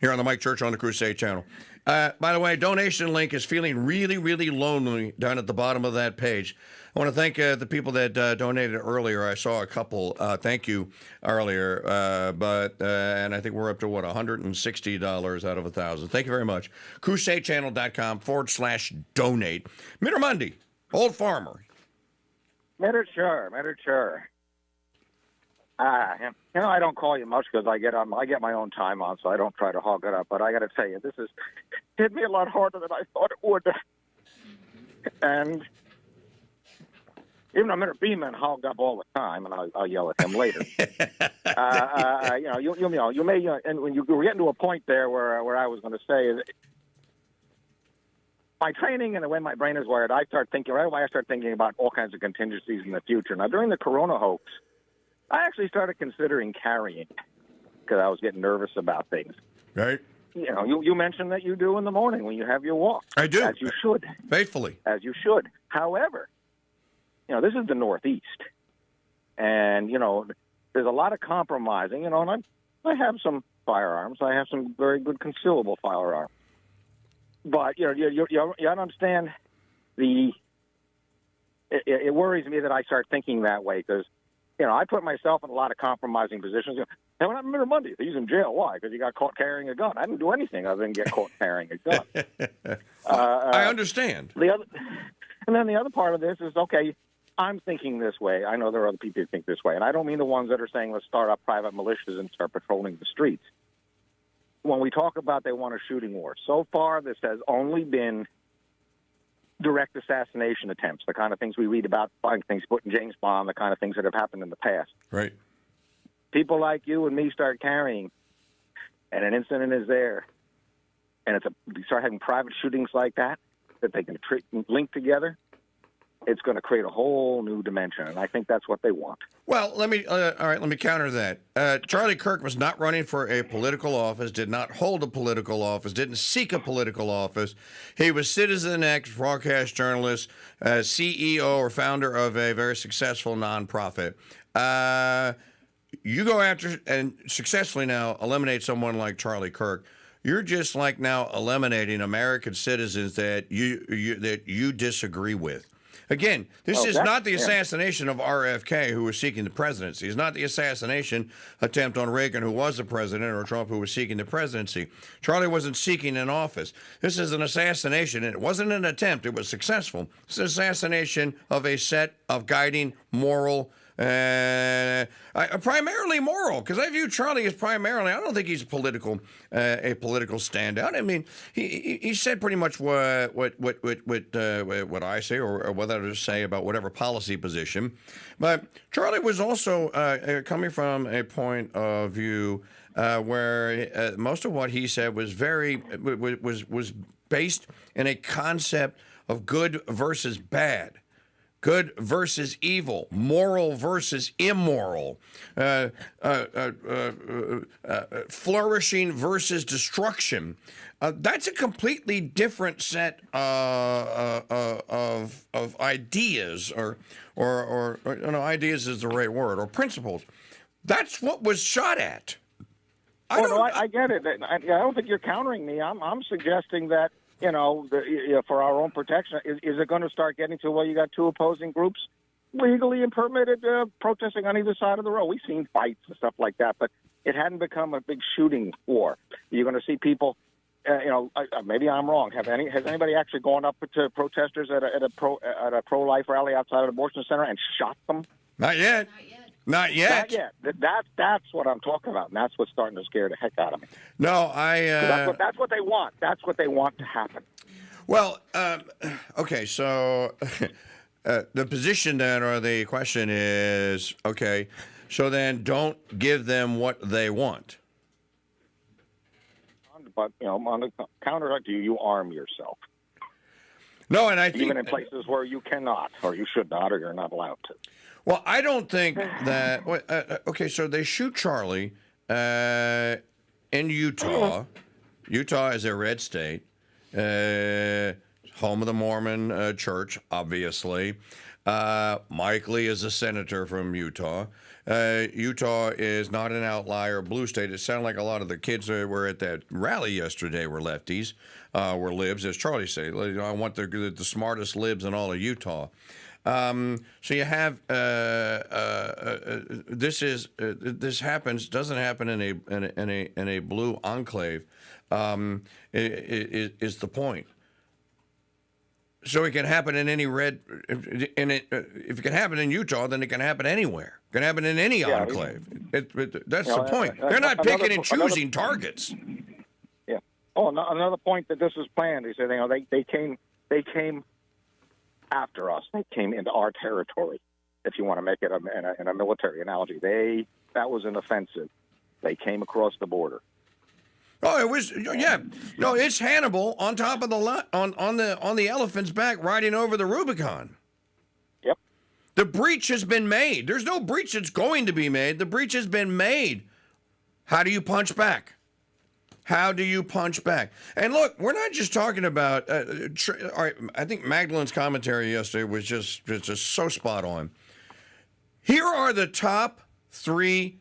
here on the Mike Church on the Crusade Channel. By the way, donation link is feeling really, really lonely down at the bottom of that page. I want to thank the people that donated earlier. I saw a couple. Thank you earlier. And I think we're up to, $160 out of 1,000. Thank you very much. CrusadeChannel.com/donate. Bitter Monday, Old Farmer. Miniature. I don't call you much because I get my own time on, so I don't try to hog it up. But I got to tell you, this has hit me a lot harder than I thought it would. And even though Mr. Beaman hogged up all the time, and I'll yell at him later. You may, and when you were getting to a point there where I was going to say, my training and the way my brain is wired, I start thinking about all kinds of contingencies in the future. Now, during the Corona hoax, I actually started considering carrying because I was getting nervous about things. Right. You mentioned that you do in the morning when you have your walk. I do. As you should. Faithfully. As you should. However, this is the Northeast. And, there's a lot of compromising, and I have some firearms. I have some very good concealable firearms. But, you understand it worries me that I start thinking that way because, I put myself in a lot of compromising positions. And when I remember Monday, he's in jail. Why? Because he got caught carrying a gun. I didn't do anything other than get caught carrying a gun. I understand. And then the other part of this is, okay, I'm thinking this way. I know there are other people who think this way. And I don't mean the ones that are saying, let's start up private militias and start patrolling the streets. When we talk about they want a shooting war, so far this has only been direct assassination attempts, the kind of things we read about, things put in James Bond, the kind of things that have happened in the past. Right. People like you and me start carrying, and an incident is there, and we start having private shootings like that they can link together. It's going to create a whole new dimension, and I think that's what they want. Well, let me counter that. Charlie Kirk was not running for a political office, did not hold a political office, didn't seek a political office. He was Citizen X, broadcast journalist, CEO or founder of a very successful nonprofit. You go after and successfully now eliminate someone like Charlie Kirk. You're just like now eliminating American citizens that you disagree with. Again, this is not the assassination of RFK, who was seeking the presidency. It's not the assassination attempt on Reagan, who was the president, or Trump, who was seeking the presidency. Charlie wasn't seeking an office. This is an assassination, and it wasn't an attempt. It was successful. It's an assassination of a set of guiding moral primarily moral, because I view Charlie as primarily, I don't think he's a political standout. I mean, he said pretty much what I say or what others say about whatever policy position. But Charlie was also coming from a point of view where most of what he said was was based in a concept of good versus bad. Good versus evil, moral versus immoral, flourishing versus destruction. That's a completely different set of ideas, or ideas is the right word, or principles. That's what was shot at. I get it. I don't think you're countering me. I'm suggesting that. For our own protection, is it going to start getting to where you got two opposing groups legally and permitted protesting on either side of the road? We've seen fights and stuff like that, but it hadn't become a big shooting war. You're going to see people, maybe I'm wrong. Has anybody actually gone up to protesters at a pro-life rally outside of an abortion center and shot them? Not yet. Not yet. Not yet. That's what I'm talking about, and that's what's starting to scare the heck out of me. No, That's what they want. That's what they want to happen. Well, okay, so the position then, or the question is, okay, so then don't give them what they want. But, on the counter, you arm yourself. No, and I think... Even in places where you cannot, or you should not, or you're not allowed to. Well, I don't think that... okay, so they shoot Charlie in Utah. Utah is a red state. Home of the Mormon Church, obviously. Mike Lee is a senator from Utah. Utah is not an outlier blue state. It sounded like a lot of the kids that were at that rally yesterday were lefties, were libs, as Charlie said. I want the smartest libs in all of Utah. So you have this doesn't happen in a blue enclave. Is the point? So it can happen in any red. If it can happen in Utah, then it can happen anywhere. It can happen in any enclave. That's the point. They're not picking and choosing targets. Yeah. Oh, another point that this is planned. He said, they came after us. They came into our territory. If you want to make it in a military analogy, that was an offensive. They came across the border. Oh, it was, yeah. No, it's Hannibal on top of on the elephant's back riding over the Rubicon. Yep. The breach has been made. There's no breach that's going to be made. The breach has been made. How do you punch back? How do you punch back? And look, we're not just talking about, all right, I think Magdalene's commentary yesterday was just so spot on. Here are the top 3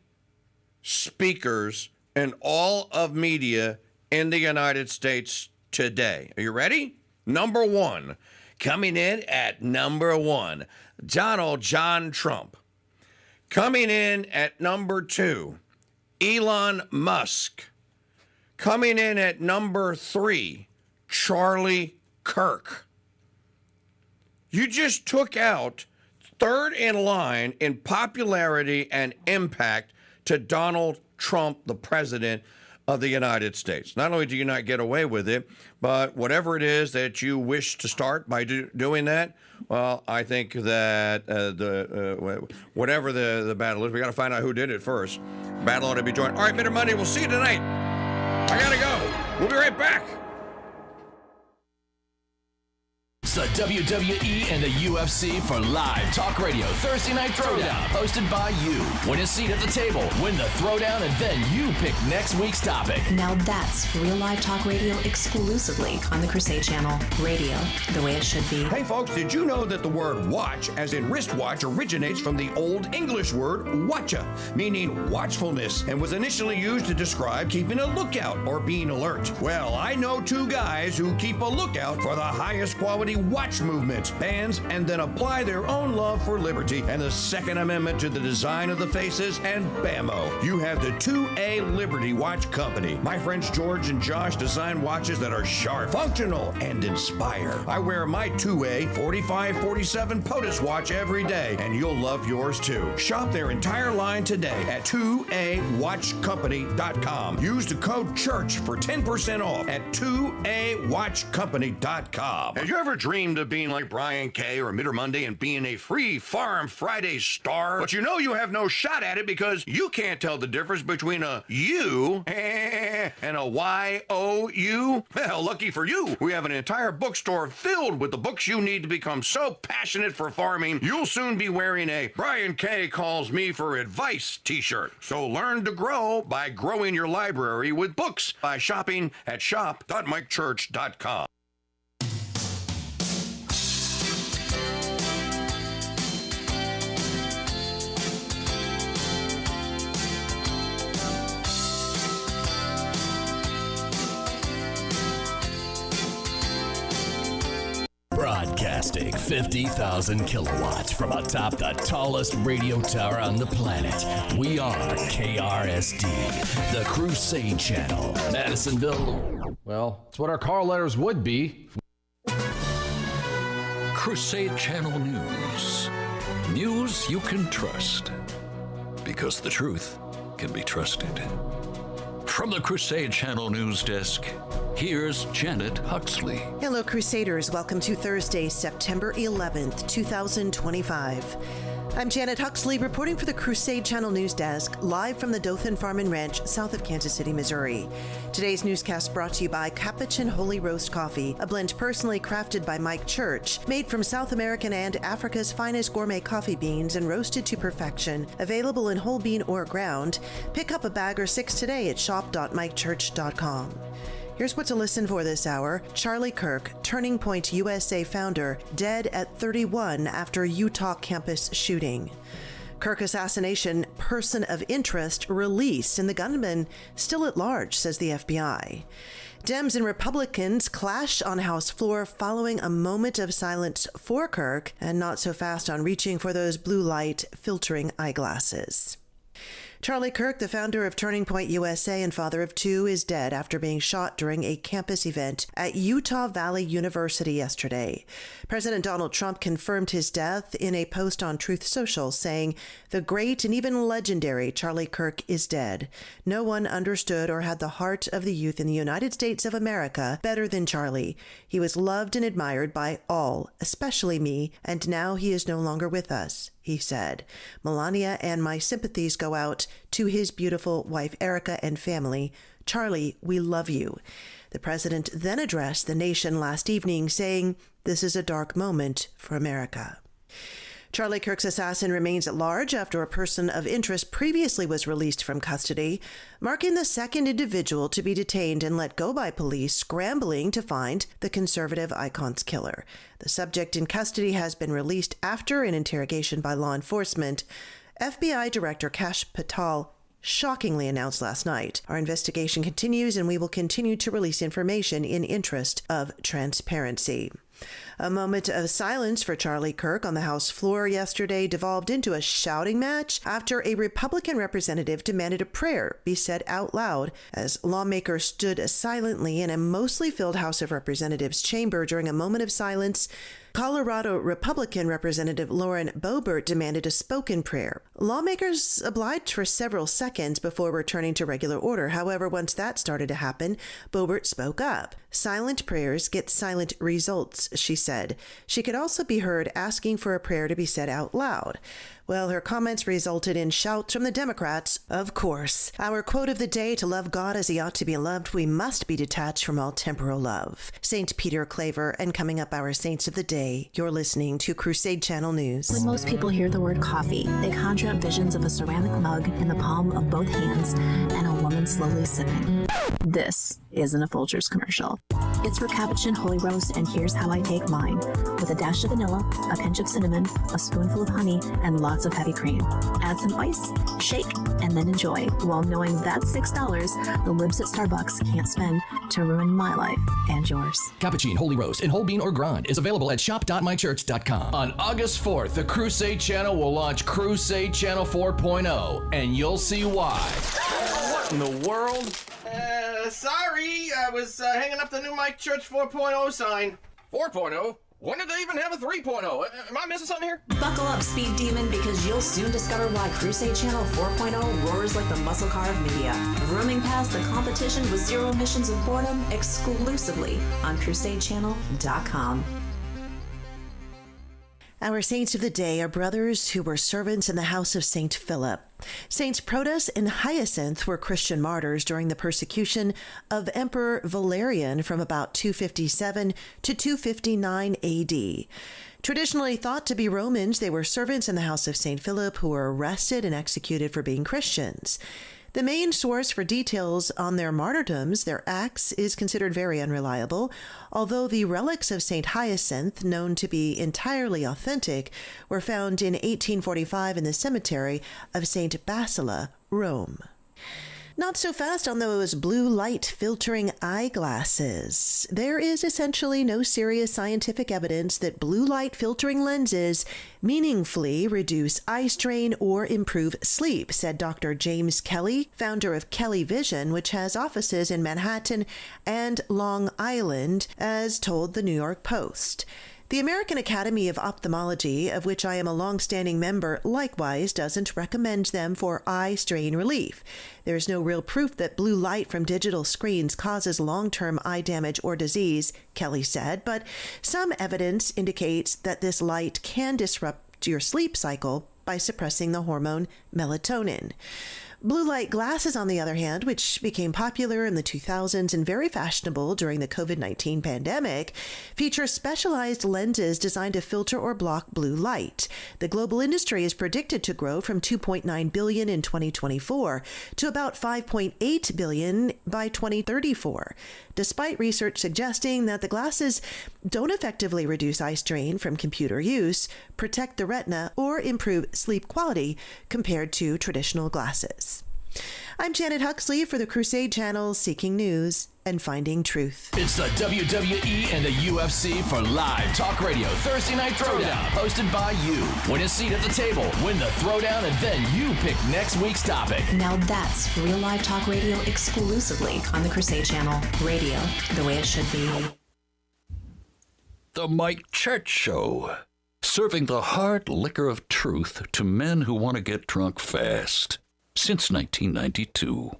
speakers in all of media in the United States today. Are you ready? Number 1, coming in at number 1, Donald John Trump. Coming in at number 2, Elon Musk. Coming in at number 3, Charlie Kirk. You just took out third in line in popularity and impact to Donald Trump, the president of the United States. Not only do you not get away with it, but whatever it is that you wish to start by doing that, well, I think that whatever the battle is, we got to find out who did it first. Battle ought to be joined. All right, Bitter Monday, we'll see you tonight. I got to go. We'll be right back. The WWE and the UFC for live talk radio Thursday Night Throwdown, hosted by you. Win a seat at the table, win the throwdown, and then you pick next week's topic. Now that's real live talk radio exclusively on the Crusade Channel. Radio, the way it should be. Hey folks, did you know that the word watch, as in wristwatch, originates from the Old English word watcha, meaning watchfulness, and was initially used to describe keeping a lookout or being alert? Well, I know 2 guys who keep a lookout for the highest quality watch movements, bands, and then apply their own love for liberty and the Second Amendment to the design of the faces, and bammo, you have the 2A Liberty Watch Company. My friends George and Josh design watches that are sharp, functional, and inspire. I wear my 2A 4547 POTUS watch every day, and you'll love yours too. Shop their entire line today at 2awatchcompany.com. Use the code CHURCH for 10% off at 2awatchcompany.com. Have you ever dreamed of being like Brian Kay or Bitter Monday and being a free Farm Friday star? But you know you have no shot at it because you can't tell the difference between a U and a Y-O-U. Well, lucky for you, we have an entire bookstore filled with the books you need to become so passionate for farming, you'll soon be wearing a Brian Kay Calls Me for Advice t-shirt. So learn to grow by growing your library with books by shopping at shop.mikechurch.com. Broadcasting 50,000 kilowatts from atop the tallest radio tower on the planet. We are KRSD, the Crusade Channel, Madisonville. Well, it's what our call letters would be. Crusade Channel News. News you can trust. because the truth can be trusted. From the Crusade Channel news desk, here's Janet Huxley. Hello, Crusaders. Welcome to Thursday, September 11th, 2025. I'm Janet Huxley, reporting for the Crusade Channel news desk, live from the Dothan Farm and Ranch, south of Kansas City, Missouri. Today's newscast brought to you by Capuchin Holy Roast Coffee, a blend personally crafted by Mike Church, made from South American and Africa's finest gourmet coffee beans and roasted to perfection. Available in whole bean or ground. Pick up a bag or 6 today at shop.mikechurch.com. Here's what to listen for this hour. Charlie Kirk, Turning Point USA founder, dead at 31 after Utah campus shooting. Kirk assassination, person of interest released, and the gunman still at large, says the FBI. Dems and Republicans clash on House floor following a moment of silence for Kirk, and not so fast on reaching for those blue light filtering eyeglasses. Charlie Kirk, the founder of Turning Point USA and father of 2, is dead after being shot during a campus event at Utah Valley University yesterday. President Donald Trump confirmed his death in a post on Truth Social, saying, "The great and even legendary Charlie Kirk is dead. No one understood or had the heart of the youth in the United States of America better than Charlie. He was loved and admired by all, especially me, and now he is no longer with us," he said. "Melania and my sympathies go out to his beautiful wife Erica and family. Charlie, we love you." The president then addressed the nation last evening, saying, "This is a dark moment for America." Charlie Kirk's assassin remains at large after a person of interest previously was released from custody, marking the second individual to be detained and let go by police scrambling to find the conservative icon's killer. The subject in custody has been released after an interrogation by law enforcement. FBI Director Kash Patel shockingly announced last night, "Our investigation continues and we will continue to release information in interest of transparency." A moment of silence for Charlie Kirk on the House floor yesterday devolved into a shouting match after a Republican representative demanded a prayer be said out loud as lawmakers stood silently in a mostly filled House of Representatives chamber during a moment of silence. Colorado Republican Representative Lauren Boebert demanded a spoken prayer. Lawmakers obliged for several seconds before returning to regular order. However, once that started to happen, Boebert spoke up. "Silent prayers get silent results," she said. She could also be heard asking for a prayer to be said out loud. Well, her comments resulted in shouts from the Democrats, of course. Our quote of the day: "To love God as he ought to be loved, we must be detached from all temporal love." St. Peter Claver, and coming up, our Saints of the Day. You're listening to Crusade Channel News. When most people hear the word coffee, they conjure up visions of a ceramic mug in the palm of both hands and a woman slowly sipping. This isn't a Folgers commercial. It's for Capuchin Holy Roast, and here's how I take mine. With a dash of vanilla, a pinch of cinnamon, a spoonful of honey, and lots of heavy cream. Add some ice, shake, and then enjoy, while knowing that's $6 the libs at Starbucks can't spend to ruin my life and yours. Cappuccino Holy Roast in whole bean or grind is available at shop.mychurch.com. On August 4th, the Crusade Channel will launch Crusade Channel 4.0, and you'll see why. What in the world? Sorry, I was hanging up the new Mike Church 4.0 sign. 4.0? When did they even have a 3.0? Am I missing something here? Buckle up, Speed Demon, because you'll soon discover why Crusade Channel 4.0 roars like the muscle car of media. Rooming past the competition with 0 emissions of boredom exclusively on CrusadeChannel.com. Our saints of the day are brothers who were servants in the house of St. Philip. Saints Protas and Hyacinth were Christian martyrs during the persecution of Emperor Valerian from about 257 to 259 AD. Traditionally thought to be Romans, they were servants in the house of St. Philip who were arrested and executed for being Christians. The main source for details on their martyrdoms, their acts, is considered very unreliable, although the relics of St. Hyacinth, known to be entirely authentic, were found in 1845 in the cemetery of St. Basila, Rome. Not so fast on those blue light filtering eyeglasses. There is essentially no serious scientific evidence that blue light filtering lenses meaningfully reduce eye strain or improve sleep, said Dr. James Kelly, founder of Kelly Vision, which has offices in Manhattan and Long Island, as told the New York Post. The American Academy of Ophthalmology, of which I am a long-standing member, likewise doesn't recommend them for eye strain relief. There is no real proof that blue light from digital screens causes long-term eye damage or disease, Kelly said, but some evidence indicates that this light can disrupt your sleep cycle by suppressing the hormone melatonin. Blue light glasses, on the other hand, which became popular in the 2000s and very fashionable during the COVID-19 pandemic, feature specialized lenses designed to filter or block blue light. The global industry is predicted to grow from $2.9 billion in 2024 to about $5.8 billion by 2034, despite research suggesting that the glasses don't effectively reduce eye strain from computer use, protect the retina, or improve sleep quality compared to traditional glasses. I'm Janet Huxley for the Crusade Channel, seeking news and finding truth. It's the WWE and the UFC for live talk radio Thursday Night Throwdown, hosted by you. Win a seat at the table, win the throwdown, and then you pick next week's topic. Now that's real live talk radio exclusively on the Crusade Channel. Radio the way it should be. The Mike Church Show, serving the hard liquor of truth to men who want to get drunk fast. Since 1992.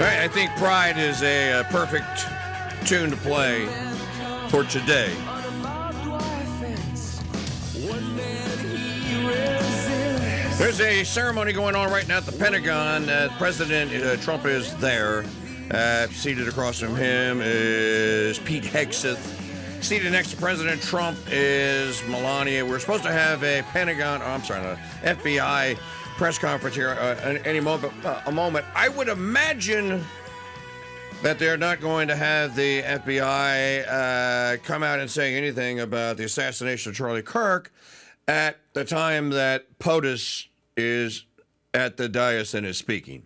I think Pride is a perfect tune to play for today. There's a ceremony going on right now at the Pentagon. President Trump is there. Seated across from him is Pete Hegseth. Seated next to President Trump is Melania. We're supposed to have a FBI press conference here any moment. I would imagine that they're not going to have the FBI come out and say anything about the assassination of Charlie Kirk at the time that POTUS is at the dais and is speaking.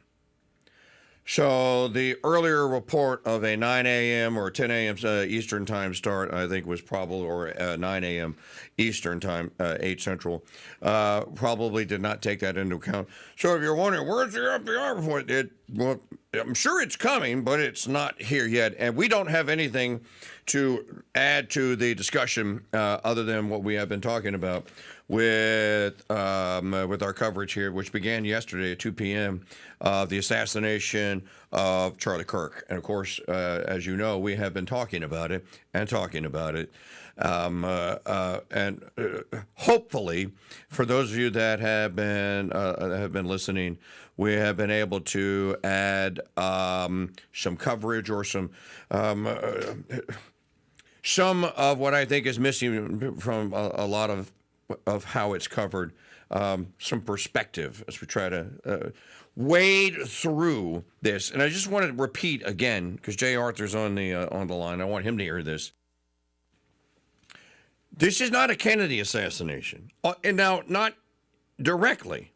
So the earlier report of a 9 a.m. or 10 a.m. Eastern time start, I think was probably, or 9 a.m. Eastern time, 8 Central, probably did not take that into account. So if you're wondering, where's the FBI report? Well, I'm sure it's coming, but it's not here yet. And we don't have anything to add to the discussion other than what we have been talking about with our coverage here, which began yesterday at 2 p.m., of the assassination of Charlie Kirk. And, of course, as you know, we have been talking about it. And hopefully, for those of you that have been listening, we have been able to add some coverage or some of what I think is missing from a lot of how it's covered, some perspective as we try to wade through this. And I just want to repeat again, because Jay Arthur's on the line. I want him to hear this. This is not a Kennedy assassination. And now, not directly.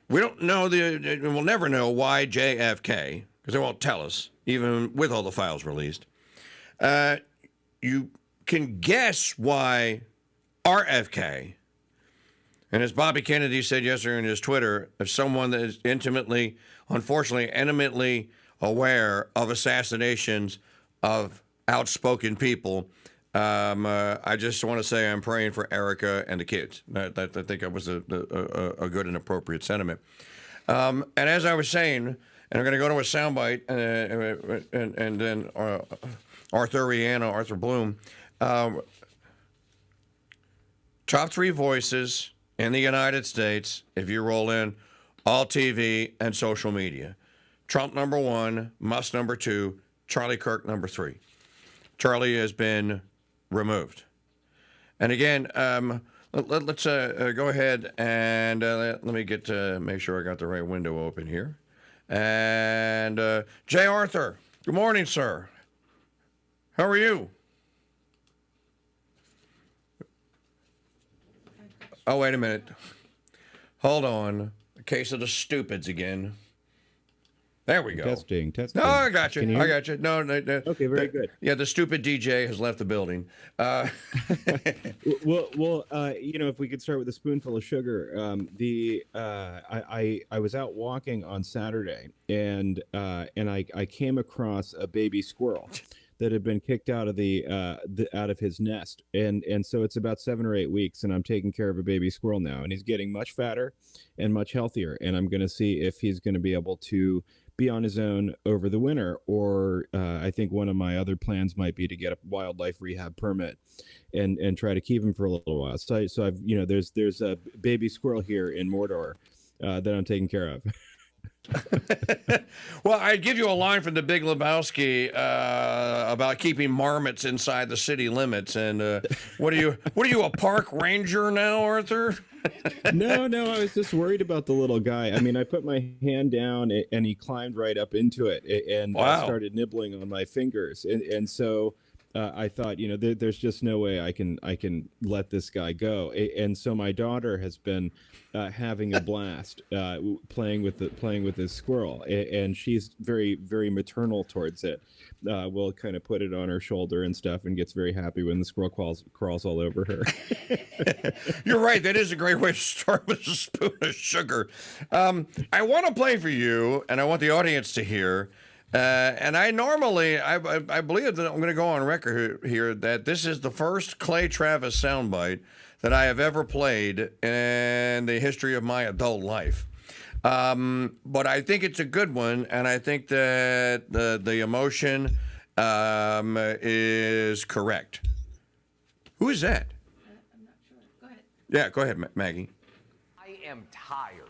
We don't know we'll never know why JFK, because they won't tell us, even with all the files released. You can guess why RFK, and as Bobby Kennedy said yesterday on his Twitter, as someone that is intimately aware of assassinations of outspoken people, I just want to say I'm praying for Erica and the kids. I think that was a good and appropriate sentiment. And as I was saying, and I'm going to go to a soundbite, and then Arthur Bloom, top 3 voices in the United States, if you roll in all TV and social media. Trump number 1, Musk number 2, Charlie Kirk number 3. Charlie has been removed. And again, let's go ahead and let me make sure I got the right window open here. And Jay Arthur, good morning, sir. How are you? Oh, wait a minute. Hold on. A case of the stupids again. There we go. Testing. No, I got you. I got you. No. Okay, very good. Yeah, the stupid DJ has left the building. Well, if we could start with a spoonful of sugar. I was out walking on Saturday, and I came across a baby squirrel that had been kicked out of out of his nest, and so it's about 7 or 8 weeks, and I'm taking care of a baby squirrel now, and he's getting much fatter and much healthier, and I'm going to see if he's going to be able to be on his own over the winter, or I think one of my other plans might be to get a wildlife rehab permit and try to keep him for a little while. So I've there's a baby squirrel here in Mordor that I'm taking care of. Well, I'd give you a line from the Big Lebowski about keeping marmots inside the city limits. And what are you, a park ranger now, Arthur? No, I was just worried about the little guy. I mean, I put my hand down and he climbed right up into it and started nibbling on my fingers. And so I thought, there's just no way I can let this guy go. And so my daughter has been having a blast playing with this squirrel, and she's very, very maternal towards it. We'll kind of put it on her shoulder and stuff, and gets very happy when the squirrel crawls all over her. You're right. That is a great way to start with a spoon of sugar. I want to play for you, and I want the audience to hear. And I believe that I'm going to go on record here that this is the first Clay Travis soundbite that I have ever played in the history of my adult life. But I think it's a good one, and I think that the emotion is correct. Who is that? I'm not sure. Go ahead. Yeah, go ahead, Maggie. I am tired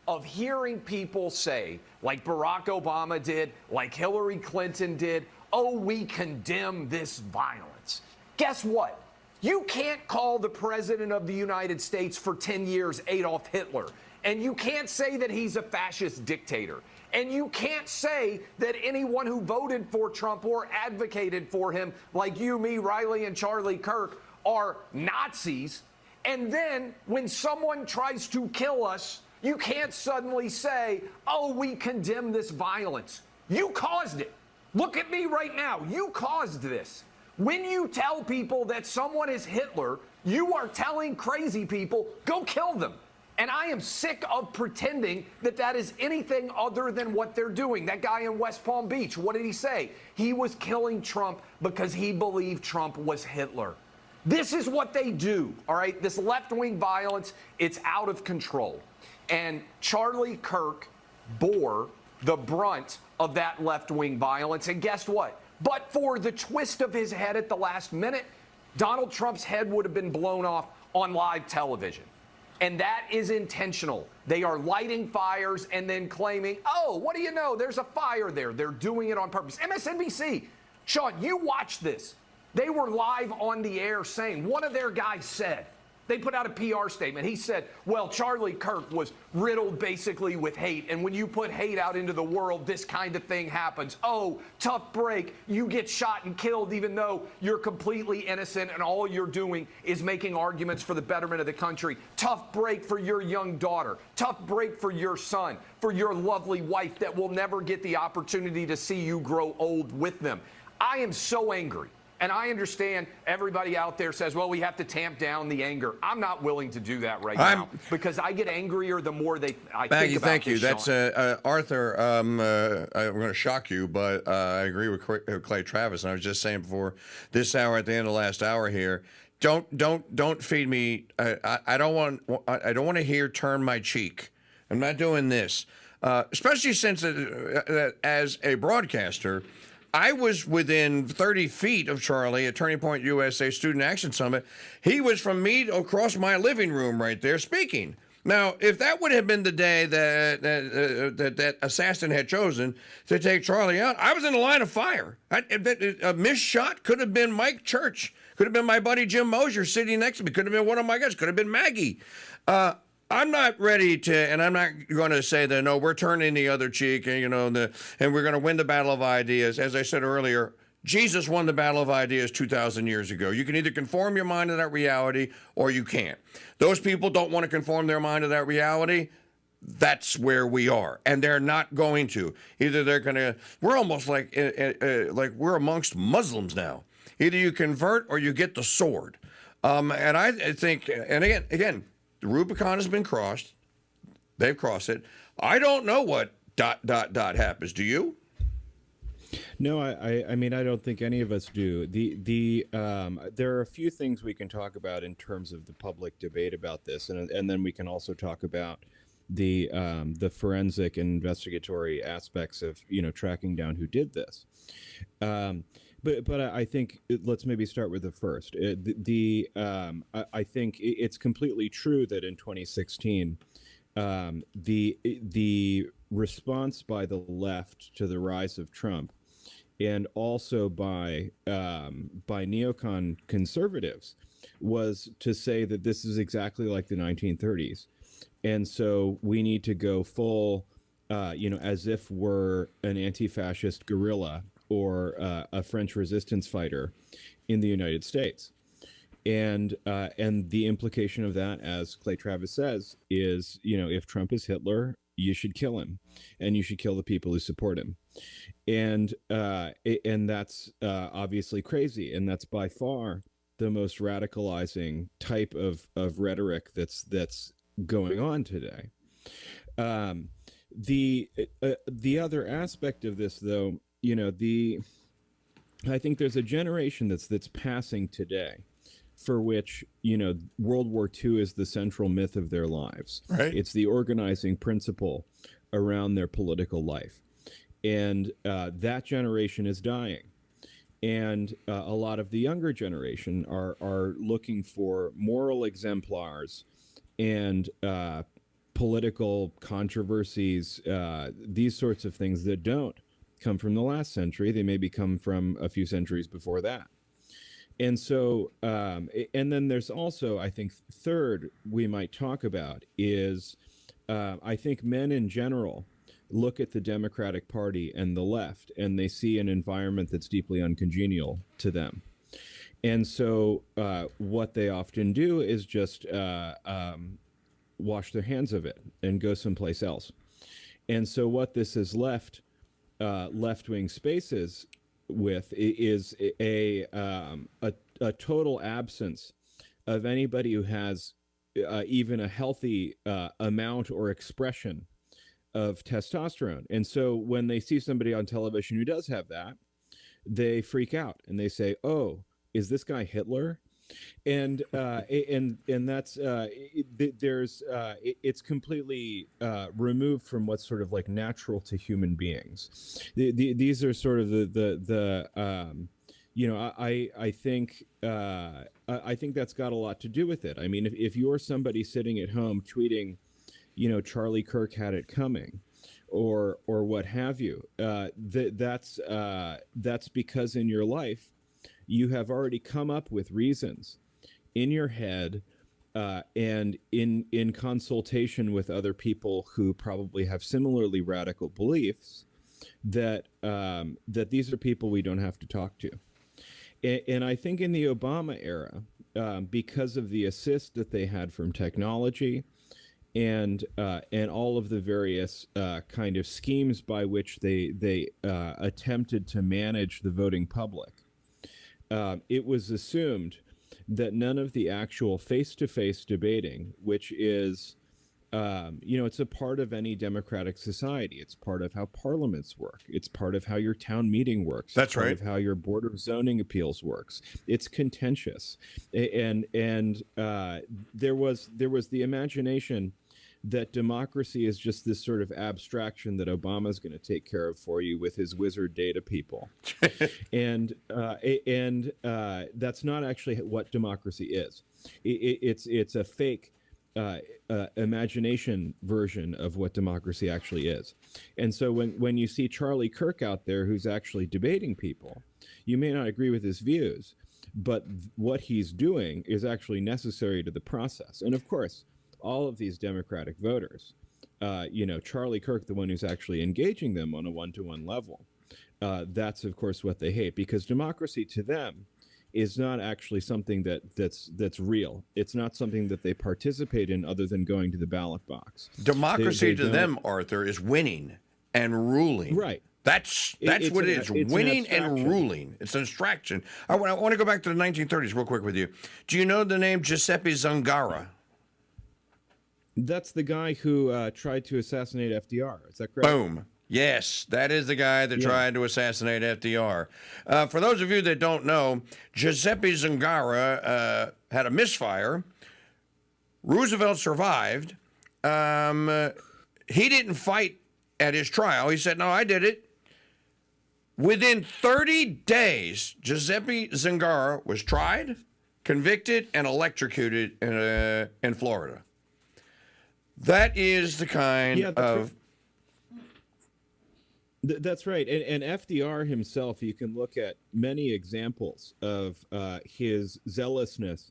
of hearing people say, like Barack Obama did, like Hillary Clinton did, oh, we condemn this violence. Guess what? You can't call the President of the United States for 10 years Adolf Hitler. And you can't say that he's a fascist dictator. And you can't say that anyone who voted for Trump or advocated for him, like you, me, Riley, and Charlie Kirk, are Nazis. And then when someone tries to kill us, you can't suddenly say, oh, we condemn this violence. You caused it. Look at me right now. You caused this. When you tell people that someone is Hitler, you are telling crazy people, go kill them. And I am sick of pretending that that is anything other than what they're doing. That guy in West Palm Beach, what did he say? He was killing Trump because he believed Trump was Hitler. This is what they do, all right? This left-wing violence, it's out of control. And Charlie Kirk bore the brunt of that left-wing violence. And guess what? But for the twist of his head at the last minute, Donald Trump's head would have been blown off on live television. And that is intentional. They are lighting fires and then claiming, oh, what do you know? There's a fire there. They're doing it on purpose. MSNBC, Sean, you watch this. They were live on the air saying, one of their guys said, they put out a PR statement. He said, well, Charlie Kirk was riddled basically with hate. And when you put hate out into the world, this kind of thing happens. Oh, tough break. You get shot and killed even though you're completely innocent and all you're doing is making arguments for the betterment of the country. Tough break for your young daughter. Tough break for your son, for your lovely wife that will never get the opportunity to see you grow old with them. I am so angry. And I understand everybody out there says, well, we have to tamp down the anger. I'm not willing to do that right now because I get angrier the more I think about Maggie, thank you. this, That's Arthur. I'm going to shock you, but I agree with Clay Travis. And I was just saying before this hour, at the end of the last hour here, don't feed me. I don't want to hear turn my cheek. I'm not doing this, especially since as a broadcaster. I was within 30 feet of Charlie at Turning Point USA Student Action Summit. He was from me across my living room right there speaking. Now, if that would have been the day that assassin had chosen to take Charlie out, I was in the line of fire. A missed shot could have been Mike Church, could have been my buddy Jim Mosier sitting next to me, could have been one of my guys, could have been Maggie. I'm not ready to, and I'm not going to say that, no, we're turning the other cheek, and, and we're going to win the battle of ideas. As I said earlier, Jesus won the battle of ideas 2,000 years ago. You can either conform your mind to that reality or you can't. Those people don't want to conform their mind to that reality. That's where we are, and they're not going to. Either they're going to, we're almost like we're amongst Muslims now. Either you convert or you get the sword. And I think, and again, the Rubicon has been crossed. They've crossed it. I don't know what ... happens. Do you? No, I mean, I don't think any of us do. There are a few things we can talk about in terms of the public debate about this, and then we can also talk about the forensic and investigatory aspects of tracking down who did this. But I think let's maybe start with the first. I think it's completely true that in 2016, the response by the left to the rise of Trump, and also by neocon conservatives, was to say that this is exactly like the 1930s, and so we need to go full, as if we're an anti-fascist guerrilla or a French resistance fighter in the United States. And the implication of that, as Clay Travis says, is, if Trump is Hitler, you should kill him, and you should kill the people who support him. And that's obviously crazy, and that's by far the most radicalizing type of rhetoric that's going on today. The other aspect of this, though, I think there's a generation that's passing today for which, World War II is the central myth of their lives. Right. It's the organizing principle around their political life. And that generation is dying. And a lot of the younger generation are looking for moral exemplars and political controversies, these sorts of things that don't come from the last century. They maybe come from a few centuries before that. And so, and then there's also, I think, third we might talk about is, I think men in general look at the Democratic Party and the left, and they see an environment that's deeply uncongenial to them. And so what they often do is just wash their hands of it and go someplace else. And so what this has left left-wing spaces with is a total absence of anybody who has even a healthy amount or expression of testosterone. And so when they see somebody on television who does have that, they freak out and they say, "Oh, is this guy Hitler?" And that's it's completely removed from what's sort of like natural to human beings. These are sort of I think that's got a lot to do with it. I mean, if you're somebody sitting at home tweeting, Charlie Kirk had it coming, or what have you, that's because in your life you have already come up with reasons in your head and in consultation with other people who probably have similarly radical beliefs that these are people we don't have to talk to. And I think in the Obama era, because of the assist that they had from technology and all of the various kind of schemes by which they attempted to manage the voting public, it was assumed that none of the actual face-to-face debating, which is, it's a part of any democratic society. It's part of how parliaments work. It's part of how your town meeting works. That's right. It's part of how your board of zoning appeals works. It's contentious, and there was the imagination that democracy is just this sort of abstraction that Obama's going to take care of for you with his wizard data people. and that's not actually what democracy is. It's a fake imagination version of what democracy actually is. And so when you see Charlie Kirk out there who's actually debating people, you may not agree with his views, but what he's doing is actually necessary to the process. And of course, all of these Democratic voters, Charlie Kirk, the one who's actually engaging them on a one-to-one level, that's of course what they hate, because democracy to them is not actually something that's real. It's not something that they participate in other than going to the ballot box. Democracy to them, Arthur, is winning and ruling. Right. That's what it is, winning and ruling. It's an abstraction. I want to go back to the 1930s real quick with you. Do you know the name Giuseppe Zangara? That's the guy who tried to assassinate FDR. Is that correct? Boom. Yes, that is the guy that tried to assassinate FDR. For those of you that don't know, Giuseppe Zangara had a misfire. Roosevelt survived. He didn't fight at his trial. He said, no, I did it. Within 30 days, Giuseppe Zangara was tried, convicted, and electrocuted in Florida. That is the kind of... That's right. And FDR himself, you can look at many examples of his zealousness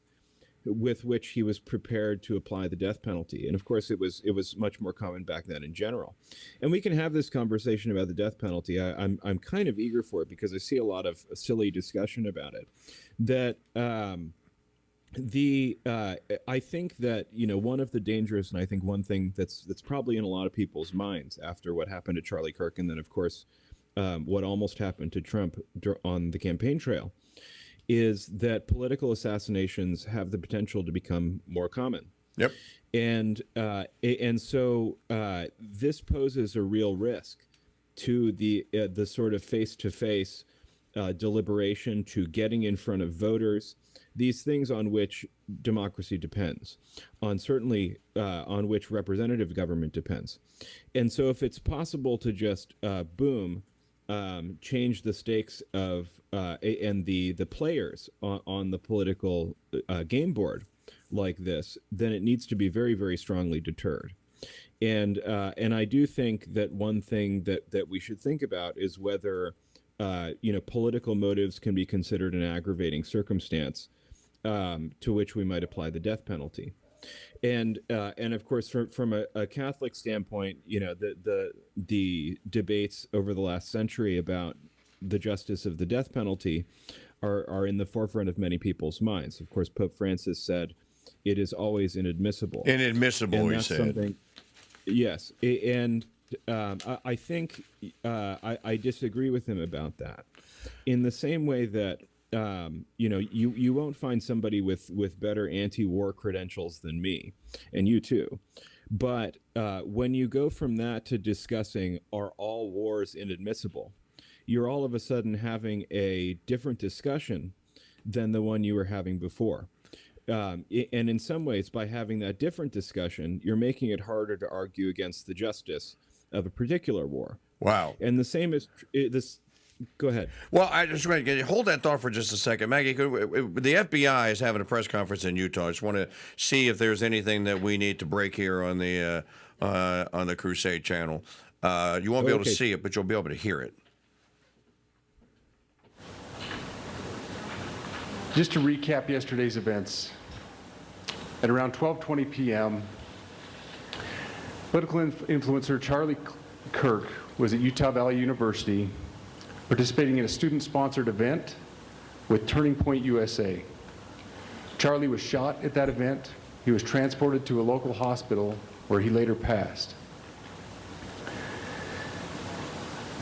with which he was prepared to apply the death penalty. And of course, it was much more common back then in general. And we can have this conversation about the death penalty. I'm kind of eager for it because I see a lot of silly discussion about it. That I think that, one of the dangers, and I think one thing that's probably in a lot of people's minds after what happened to Charlie Kirk, and then of course what almost happened to Trump on the campaign trail, is that political assassinations have the potential to become more common. Yep. And so this poses a real risk to the sort of face-to-face deliberation, to getting in front of voters, these things on which democracy depends, on which representative government depends. And so if it's possible to just change the stakes of and the players on the political game board like this, then it needs to be very, very strongly deterred. And I do think that one thing that we should think about is whether political motives can be considered an aggravating circumstance to which we might apply the death penalty. And of course, from a Catholic standpoint, the debates over the last century about the justice of the death penalty are in the forefront of many people's minds. Of course, Pope Francis said it is always inadmissible. Inadmissible, he said. Yes, and I think I disagree with him about that. In the same way that you won't find somebody with better anti-war credentials than me, and you too. But when you go from that to discussing are all wars inadmissible, you're all of a sudden having a different discussion than the one you were having before. And in some ways, by having that different discussion, you're making it harder to argue against the justice of a particular war. Wow. And the same is this. Go ahead. Well, I just want to hold that thought for just a second. Maggie, the FBI is having a press conference in Utah. I just want to see if there's anything that we need to break here on the Crusade Channel. You won't be able to see it, but you'll be able to hear it. Just to recap yesterday's events, at around 12:20 p.m., political influencer Charlie Kirk was at Utah Valley University participating in a student-sponsored event with Turning Point USA. Charlie was shot at that event. He was transported to a local hospital where he later passed.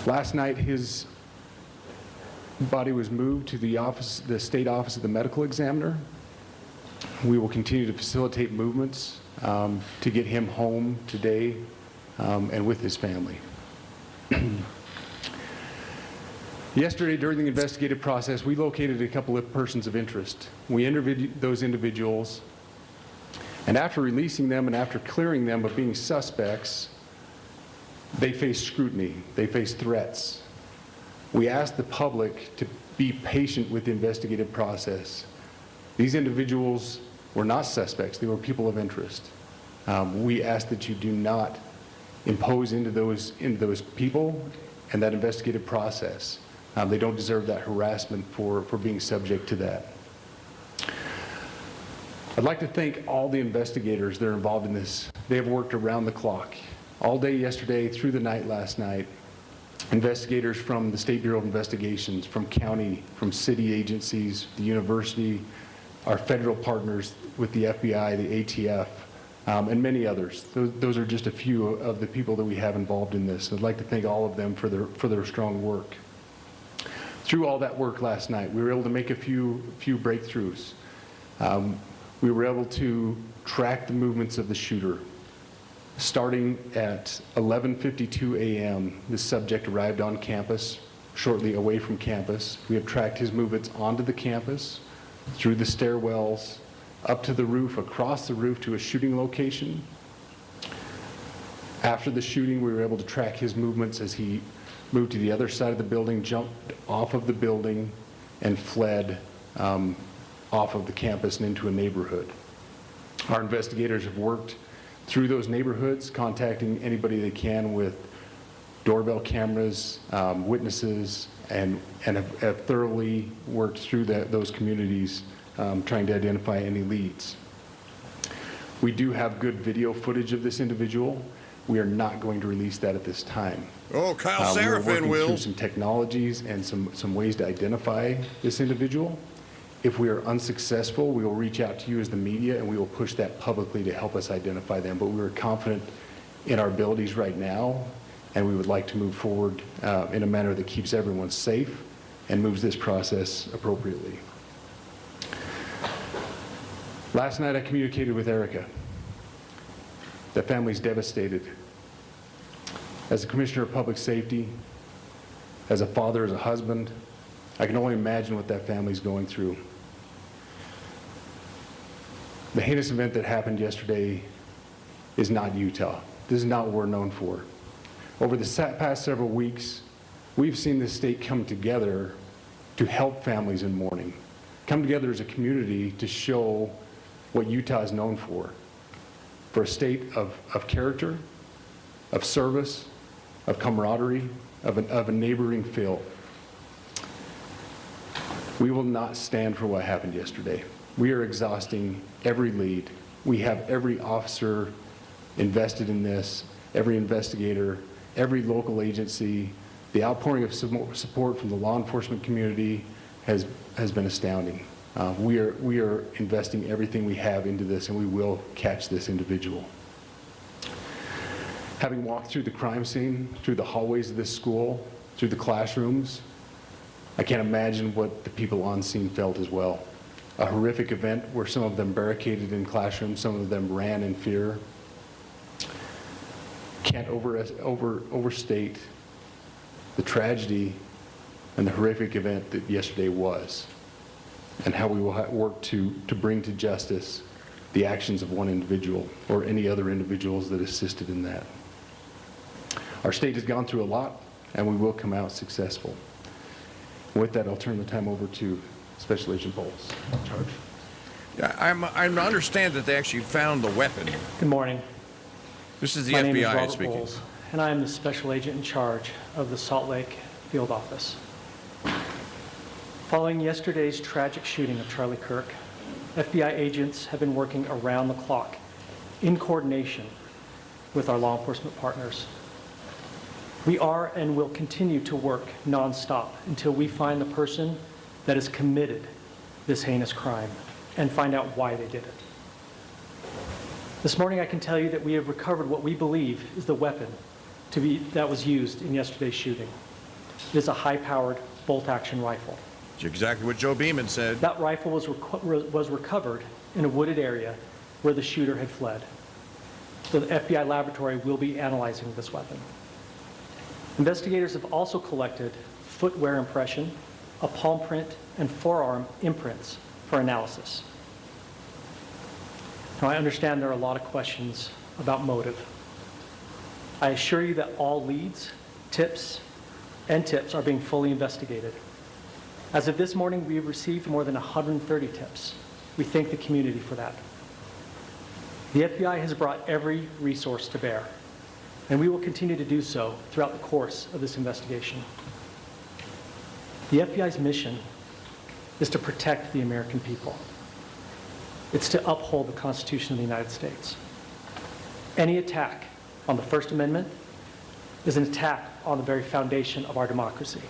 Last night, his body was moved to the state office of the medical examiner. We will continue to facilitate movements to get him home today and with his family. Yesterday, during the investigative process, we located a couple of persons of interest. We interviewed those individuals, And after releasing them and after clearing them of being suspects, they face scrutiny, they face threats. We ask the public to be patient with the investigative process. These individuals were not suspects, they were people of interest. We ask that you do not impose into those people and that investigative process. They don't deserve that harassment for being subject to that. I'd like to thank all the investigators that are involved in this. They have worked around the clock, all day yesterday, through the night last night. Investigators from the State Bureau of Investigations, from county, from city agencies, the university, our federal partners with the FBI, the ATF, and many others. Those are just a few of the people that we have involved in this. I'd like to thank all of them for their strong work. Through all that work last night, we were able to make a few breakthroughs. We were able to track the movements of the shooter. Starting at 11:52 a.m., this subject arrived on campus, shortly away from campus. We have tracked his movements onto the campus, through the stairwells, up to the roof, across the roof to a shooting location. After the shooting, we were able to track his movements as he moved to the other side of the building, jumped off of the building, and fled off of the campus and into a neighborhood. Our investigators have worked through those neighborhoods, contacting anybody they can with doorbell cameras, witnesses, and have thoroughly worked through those communities, trying to identify any leads. We do have good video footage of this individual. We are not going to release that at this time. Oh, Kyle We're Seraphin working will. through some technologies and some ways to identify this individual. If we are unsuccessful, we will reach out to you as the media and we will push that publicly to help us identify them. But we are confident in our abilities right now, and we would like to move forward in a manner that keeps everyone safe and moves this process appropriately. Last night I communicated with Erica. The family's devastated. As a commissioner of public safety, as a father, as a husband, I can only imagine what that family's going through. The heinous event that happened yesterday is not Utah. This is not what we're known for. Over the past several weeks, we've seen this state come together to help families in mourning, come together as a community to show what Utah is known for a state of character, of service, of camaraderie, of a neighboring feel. We will not stand for what happened yesterday. We are exhausting every lead. We have every officer invested in this, every investigator, every local agency. The outpouring of support from the law enforcement community has been astounding. We are investing everything we have into this, and we will catch this individual. Having walked through the crime scene, through the hallways of this school, through the classrooms, I can't imagine what the people on scene felt as well. A horrific event where some of them barricaded in classrooms, some of them ran in fear. Can't overstate the tragedy and the horrific event that yesterday was, and how we will work to bring to justice the actions of one individual or any other individuals that assisted in that. Our state has gone through a lot, and we will come out successful. With that, I'll turn the time over to Special Agent Bowles. Charge. I understand that they actually found the weapon. Good morning. This is the My name is FBI Robert speaking. Bowles, and I am the special agent in charge of the Salt Lake field office. Following yesterday's tragic shooting of Charlie Kirk, FBI agents have been working around the clock in coordination with our law enforcement partners. We are and will continue to work nonstop until we find the person that has committed this heinous crime and find out why they did it. This morning I can tell you that we have recovered what we believe is the weapon that was used in yesterday's shooting. It is a high-powered bolt-action rifle. It's exactly what Joe Beaman said. That rifle was recovered in a wooded area where the shooter had fled. So the FBI laboratory will be analyzing this weapon. Investigators have also collected footwear impression, a palm print, and forearm imprints for analysis. Now, I understand there are a lot of questions about motive. I assure you that all leads, tips are being fully investigated. As of this morning, we have received more than 130 tips. We thank the community for that. The FBI has brought every resource to bear, and we will continue to do so throughout the course of this investigation. The FBI's mission is to protect the American people. It's to uphold the Constitution of the United States. Any attack on the First Amendment is an attack on the very foundation of our democracy.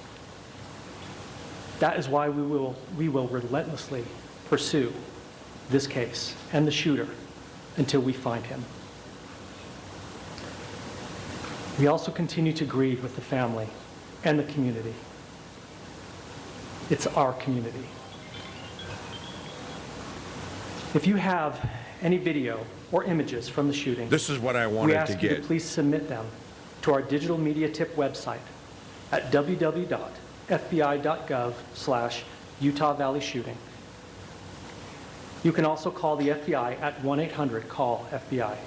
That is why we will relentlessly pursue this case and the shooter until we find him. We also continue to grieve with the family and the community. It's our community. If you have any video or images from the shooting, This is what I wanted we ask to you get. to please submit them to our digital media tip website at www.fbi.gov/Utah Valley Shooting. You can also call the FBI at 1-800-CALL-FBI.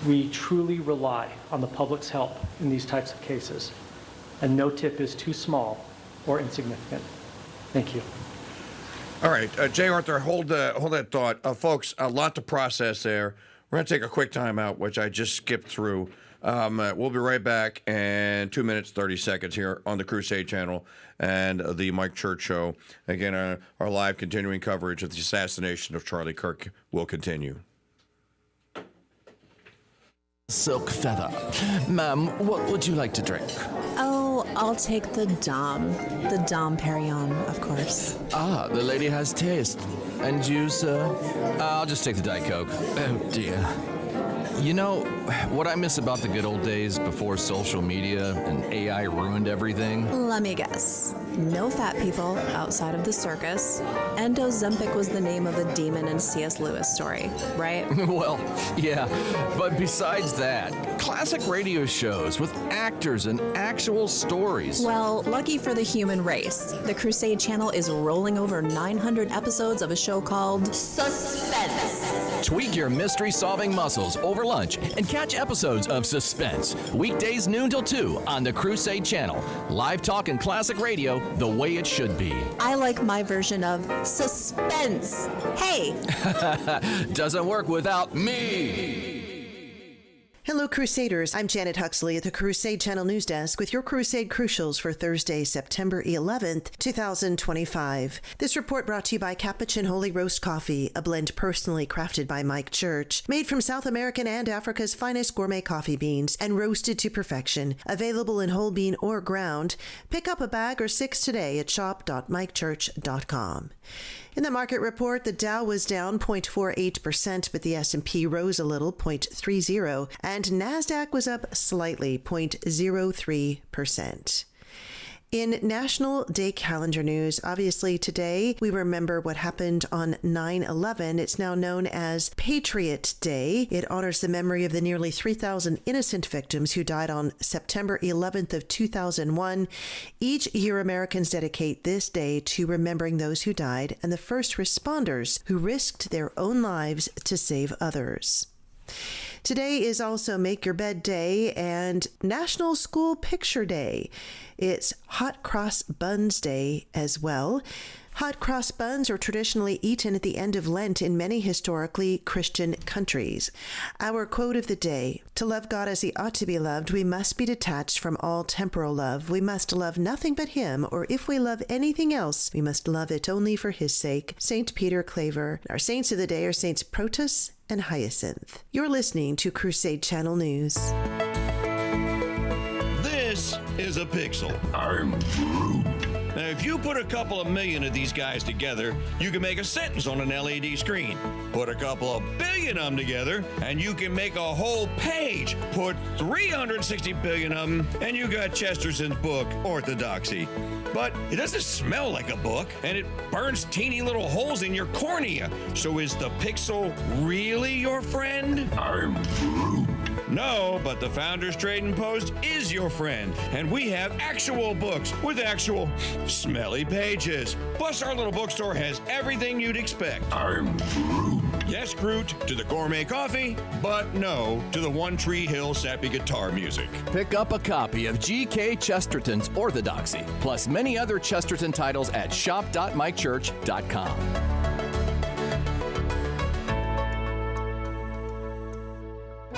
We truly rely on the public's help in these types of cases, and no tip is too small or insignificant. Thank you. All right, J. Arthur, hold that thought. Folks, a lot to process there. We're going to take a quick time out, which I just skipped through. We'll be right back in 2 minutes, 30 seconds here on the Crusade Channel and the Mike Church Show. Again, our live continuing coverage of the assassination of Charlie Kirk will continue. Silk feather. Ma'am, what would you like to drink? Oh, I'll take the Dom Perignon, of course. Ah, the lady has taste. And you, sir? I'll just take the Diet Coke. Oh, dear. You know, what I miss about the good old days before social media and AI ruined everything? Let me guess. No fat people outside of the circus, and Ozempic was the name of a demon in C.S. Lewis story, right? Well, yeah. But besides that, classic radio shows with actors and actual stories. Well, lucky for the human race, the Crusade Channel is rolling over 900 episodes of a show called Suspense. Tweak your mystery-solving muscles over lunch and catch episodes of Suspense, weekdays noon till 2 on the Crusade Channel. Live talk and classic radio the way it should be. I like my version of suspense. Hey! Doesn't work without me. Hello, Crusaders. I'm Janet Huxley at the Crusade Channel News Desk with your Crusade Crucials for Thursday, September 11th, 2025. This report brought to you by Capuchin Holy Roast Coffee, a blend personally crafted by Mike Church, made from South American and Africa's finest gourmet coffee beans and roasted to perfection. Available in whole bean or ground. Pick up a bag or 6 today at shop.mikechurch.com. In the market report, the Dow was down 0.48%, but the S&P rose a little, 0.30%, and NASDAQ was up slightly, 0.03%. In National Day Calendar news, obviously today we remember what happened on 9/11. It's now known as Patriot Day. It honors the memory of the nearly 3,000 innocent victims who died on September 11th of 2001. Each year, Americans dedicate this day to remembering those who died and the first responders who risked their own lives to save others. Today is also Make Your Bed Day and National School Picture Day. It's Hot Cross Buns Day as well. Hot cross buns are traditionally eaten at the end of Lent in many historically Christian countries. Our quote of the day: to love God as he ought to be loved, we must be detached from all temporal love. We must love nothing but him, or if we love anything else, we must love it only for his sake. St. Peter Claver. Our saints of the day are Saints Protus and Hyacinth. You're listening to Crusade Channel News. This is a pixel. I'm Groot. Now, if you put a couple of million of these guys together, you can make a sentence on an LED screen. Put a couple of billion of them together, and you can make a whole page. Put 360 billion of them, and you got Chesterton's book, Orthodoxy. But it doesn't smell like a book, and it burns teeny little holes in your cornea. So is the pixel really your friend? I'm Groot. No, but the Founders Trading Post is your friend, and we have actual books with actual smelly pages. Plus, our little bookstore has everything you'd expect. I'm Groot. Yes, Groot to the gourmet coffee, but no to the One Tree Hill sappy guitar music. Pick up a copy of G.K. Chesterton's Orthodoxy, plus many other Chesterton titles at shop.mikechurch.com.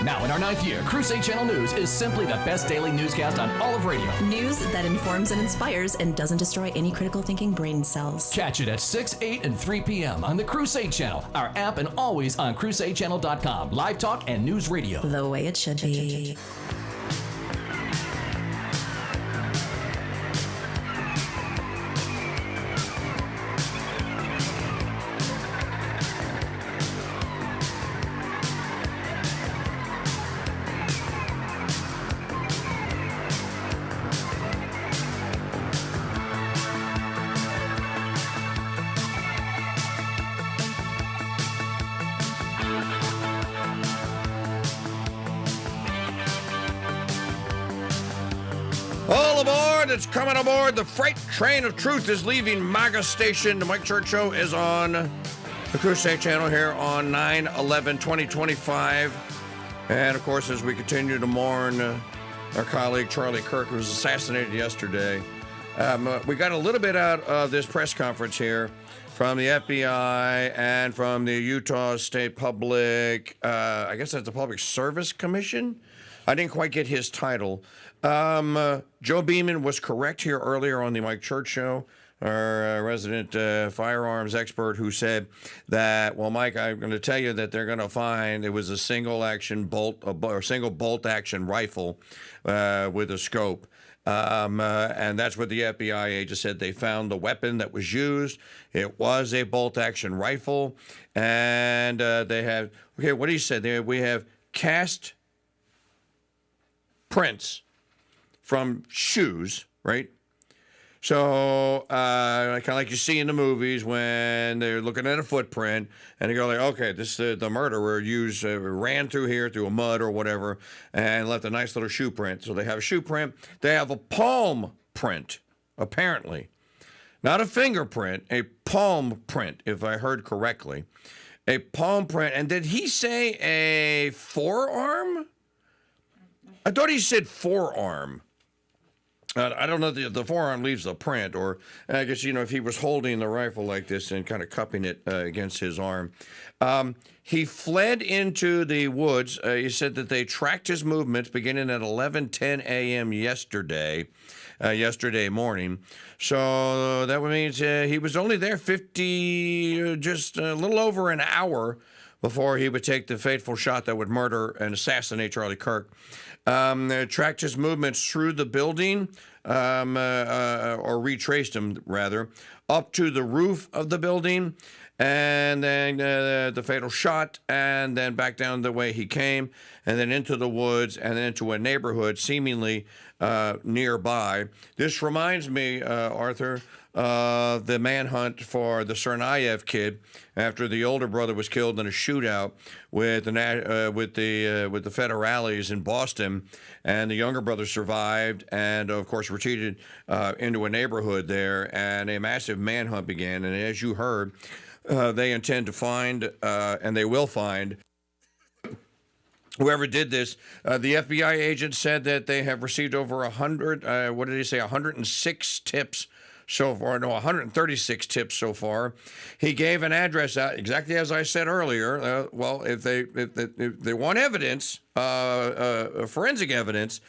Now, in our 9th year, Crusade Channel News is simply the best daily newscast on all of radio. News that informs and inspires and doesn't destroy any critical thinking brain cells. Catch it at 6, 8, and 3 p.m. on the Crusade Channel, our app, and always on crusadechannel.com. Live talk and news radio. The way it should be. All aboard! It's coming aboard. The freight train of truth is leaving MAGA station. The Mike Church Show is on the Crusade Channel here on 9/11/2025. And, of course, as we continue to mourn our colleague Charlie Kirk, who was assassinated yesterday, we got a little bit out of this press conference here from the FBI and from the Utah State Public, I guess that's the Public Service Commission. I didn't quite get his title. Joe Beaman was correct here earlier on the Mike Church Show, our resident firearms expert, who said that, well, Mike, I'm going to tell you that they're going to find it was a single action bolt action rifle with a scope. And that's what the FBI agent said. They found the weapon that was used. It was a bolt action rifle. And they have, okay, what he said, we have cast prints from shoes, right? So kind of like you see in the movies when they're looking at a footprint and they go like, okay, this the murderer ran through here through a mud or whatever and left a nice little shoe print. So they have a shoe print. They have a palm print, apparently. Not a fingerprint, a palm print, if I heard correctly. A palm print. And did he say a forearm? I thought he said forearm. I don't know if the forearm leaves the print, or I guess, if he was holding the rifle like this and kind of cupping it against his arm. He fled into the woods. He said that they tracked his movements beginning at 11:10 a.m. yesterday morning. So that means he was only there just a little over an hour before he would take the fateful shot that would murder and assassinate Charlie Kirk. Tracked his movements through the building, or retraced him, rather, up to the roof of the building, and then the fatal shot, and then back down the way he came, and then into the woods, and then into a neighborhood seemingly nearby. This reminds me, Arthur, the manhunt for the Tsarnaev kid after the older brother was killed in a shootout with the federales in Boston, and the younger brother survived and, of course, retreated into a neighborhood there, and a massive manhunt began. And as you heard, they intend to find, and they will find, whoever did this. The FBI agent said that they have received over 106 tips so far. No, 136 tips so far. He gave an address out, exactly as I said earlier. Well, if they want evidence, forensic evidence,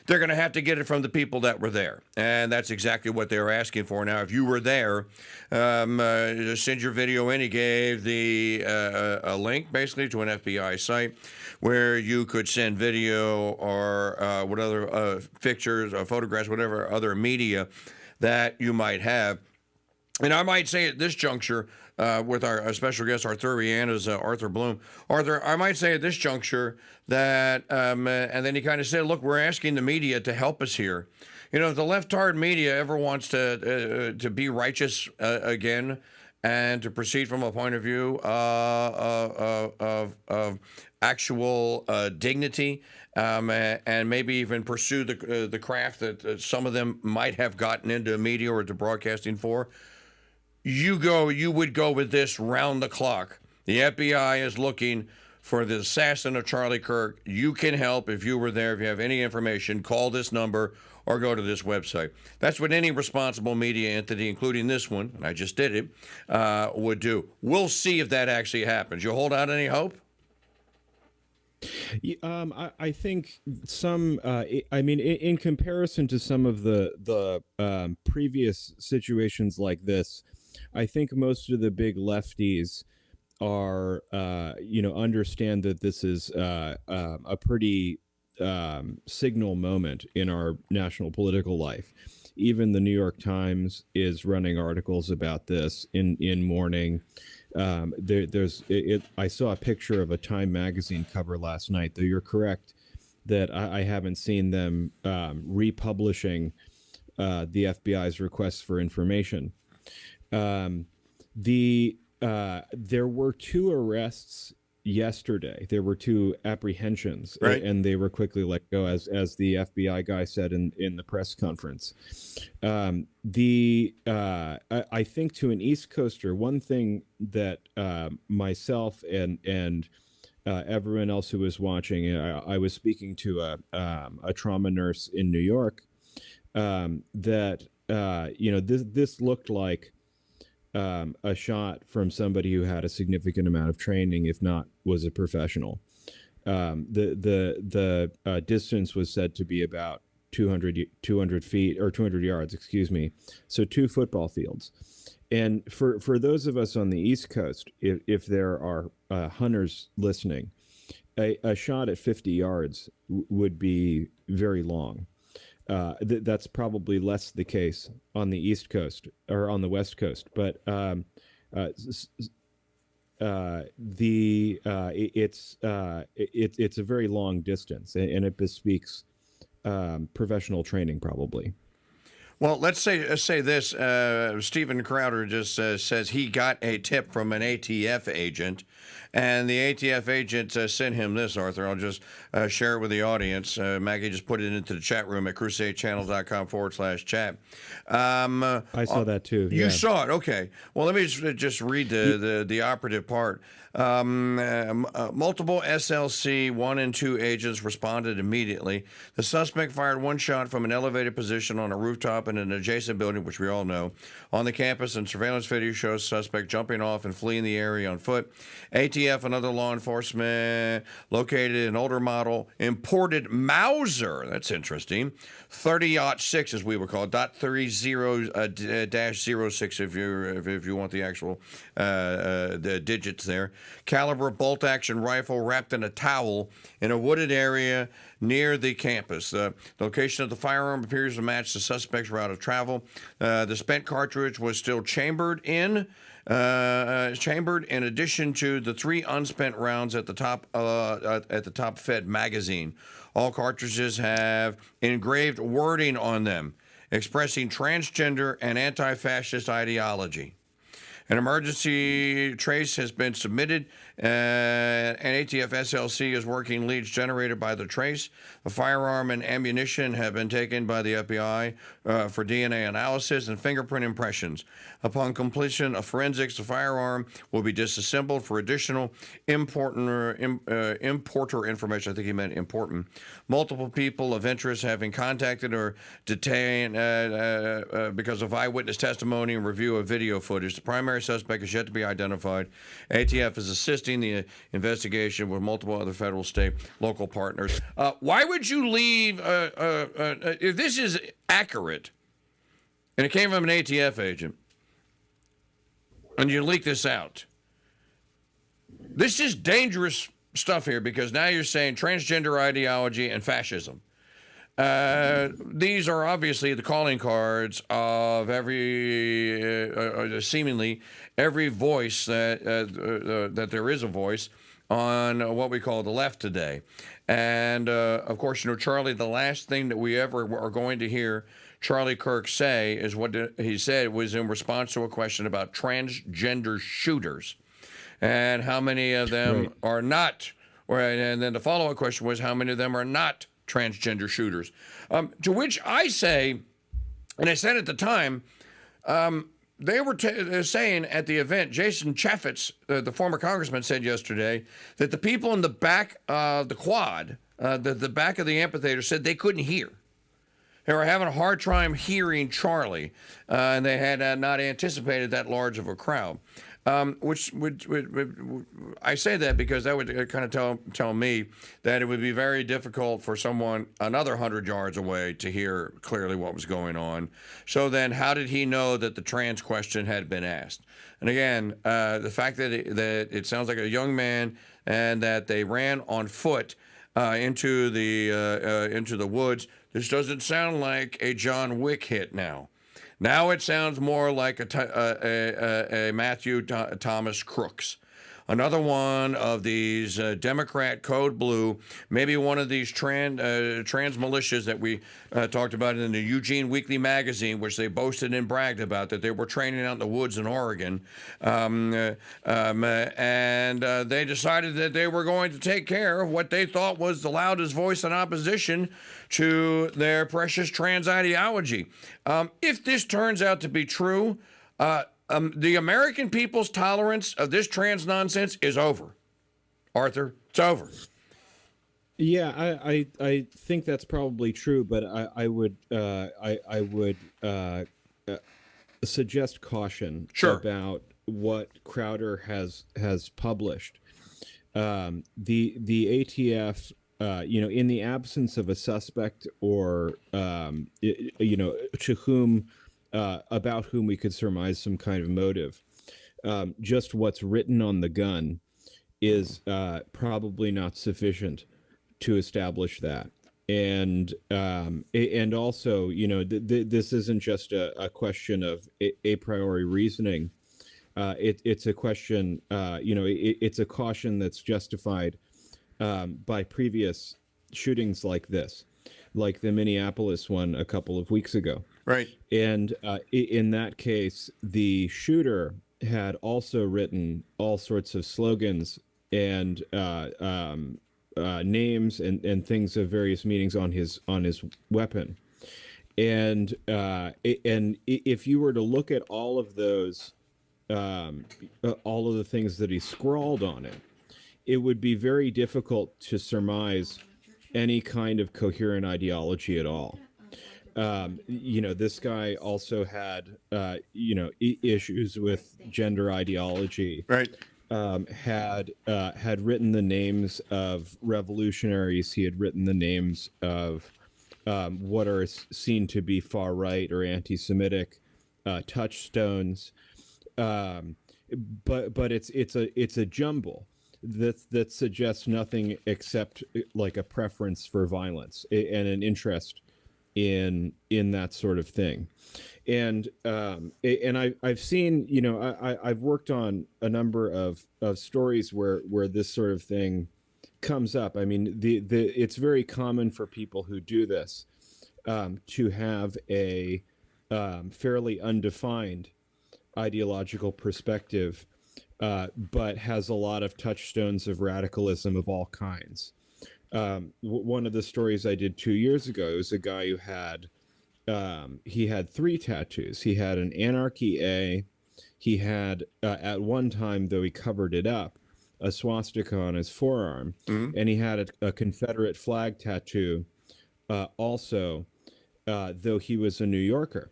they're going to have to get it from the people that were there. And that's exactly what they were asking for. Now, if you were there, just send your video in. He gave a link, basically, to an FBI site where you could send video or what other pictures or photographs, whatever other media that you might have. And I might say at this juncture, with our special guest, Arthuriana's Arthur Bloom. Arthur, I might say at this juncture that, and then he kind of said, look, we're asking the media to help us here. If the left-hard media ever wants to be righteous again and to proceed from a point of view of actual dignity, and maybe even pursue the craft that some of them might have gotten into media or to broadcasting for, you would go with this round the clock. The FBI is looking for the assassin of Charlie Kirk. You can help if you were there. If you have any information, call this number or go to this website. That's what any responsible media entity, including this one, and I just did it, would do. We'll see if that actually happens. You hold out any hope? I think some. I mean, in comparison to some of the previous situations like this, I think most of the big lefties are, understand that this is a pretty signal moment in our national political life. Even the New York Times is running articles about this in mourning. I saw a picture of a Time magazine cover last night, though you're correct that I haven't seen them republishing the FBI's requests for information. There were 2 arrests yesterday. There were 2 apprehensions, right, and they were quickly let go, as the FBI guy said in the press conference. I think to an East Coaster, one thing that myself and everyone else who was watching, I was speaking to a trauma nurse in New York, that this looked like a shot from somebody who had a significant amount of training, if not was a professional. The distance was said to be about 200 feet or 200 yards, excuse me. So 2 football fields. And for those of us on the East Coast, if there are hunters listening, a shot at 50 yards would be very long. That's probably less the case on the East Coast or on the West Coast, but it's a very long distance, and it bespeaks professional training, probably. Well, let's say this. Stephen Crowder just says he got a tip from an ATF agent, and the ATF agent sent him this, Arthur. I'll just share it with the audience. Maggie just put it into the chat room at crusadechannel.com/chat. I saw that too. You yeah. saw it. Okay. Well, let me just read the operative part. Multiple SLC 1 and 2 agents responded immediately. The suspect fired 1 shot from an elevated position on a rooftop in an adjacent building, which we all know, on the campus, and surveillance video shows suspect jumping off and fleeing the area on foot. ATF and other law enforcement located an older model imported Mauser. That's interesting. 30-06, as we would call it, .30-06 if you want the actual the digits there. Caliber bolt-action rifle wrapped in a towel in a wooded area near the campus. The location of the firearm appears to match the suspect's route of travel. The spent cartridge was still chambered in addition to the 3 unspent rounds at the top fed magazine. All cartridges have engraved wording on them expressing transgender and anti-fascist ideology. An emergency trace has been submitted. An ATF SLC is working leads generated by the trace. The firearm and ammunition have been taken by the FBI for DNA analysis and fingerprint impressions. Upon completion of forensics, the firearm will be disassembled for additional importer information. I think he meant important. Multiple people of interest have been contacted or detained because of eyewitness testimony and review of video footage. The primary suspect is yet to be identified. ATF is assisting the investigation with multiple other federal, state, local partners. Why would you leave, if this is accurate, and it came from an ATF agent, and you leak this out, this is dangerous stuff here, because now you're saying transgender ideology and fascism. These are obviously the calling cards of seemingly every voice that there is a voice on what we call the left today. And of course, Charlie, the last thing that we ever are going to hear Charlie Kirk say is what he said was in response to a question about transgender shooters and how many of them are not. And then the follow-up question was how many of them are not transgender shooters. To which I say, and I said at the time, they were saying at the event, Jason Chaffetz, the former congressman, said yesterday that the people in the back of the quad, the back of the amphitheater, said they couldn't hear. They were having a hard time hearing Charlie, and they had not anticipated that large of a crowd. Which I say that because that would kind of tell me that it would be very difficult for someone another 100 yards away to hear clearly what was going on. So then how did he know that the trans question had been asked? And again, the fact that it sounds like a young man and that they ran on foot into the woods, this doesn't sound like a John Wick hit now. Now it sounds more like a Matthew Thomas Crooks. Another one of these Democrat Code Blue, maybe one of these trans militias that we talked about in the Eugene Weekly magazine, which they boasted and bragged about, that they were training out in the woods in Oregon. And they decided that they were going to take care of what they thought was the loudest voice in opposition to their precious trans ideology. If this turns out to be true, the American people's tolerance of this trans nonsense is over. Arthur, it's over. Yeah, I think that's probably true, but I would suggest caution about what Crowder has published. The ATF, in the absence of a suspect or to whom. About whom we could surmise some kind of motive. Just what's written on the gun is probably not sufficient to establish that. And also, this isn't just a question of a priori reasoning. It's a question, it's a caution that's justified by previous shootings like this, like the Minneapolis one a couple of weeks ago. Right. And in that case, the shooter had also written all sorts of slogans and names and things of various meanings on his weapon. And if you were to look at all of those, all of the things that he scrawled on it, it would be very difficult to surmise any kind of coherent ideology at all. This guy also had, issues with gender ideology. Right. Had written the names of revolutionaries. He had written the names of what are seen to be far right or anti-Semitic touchstones. But it's a jumble that suggests nothing except like a preference for violence and an interest in that sort of thing. And I've seen, I've worked on a number of stories where this sort of thing comes up. I mean, it's very common for people who do this to have a fairly undefined ideological perspective, but has a lot of touchstones of radicalism of all kinds. One of the stories I did 2 years ago, it was a guy who had, he had 3 tattoos. He had an Anarchy A. He had, at one time, though he covered it up, a swastika on his forearm. Mm-hmm. And he had a Confederate flag tattoo also, though he was a New Yorker.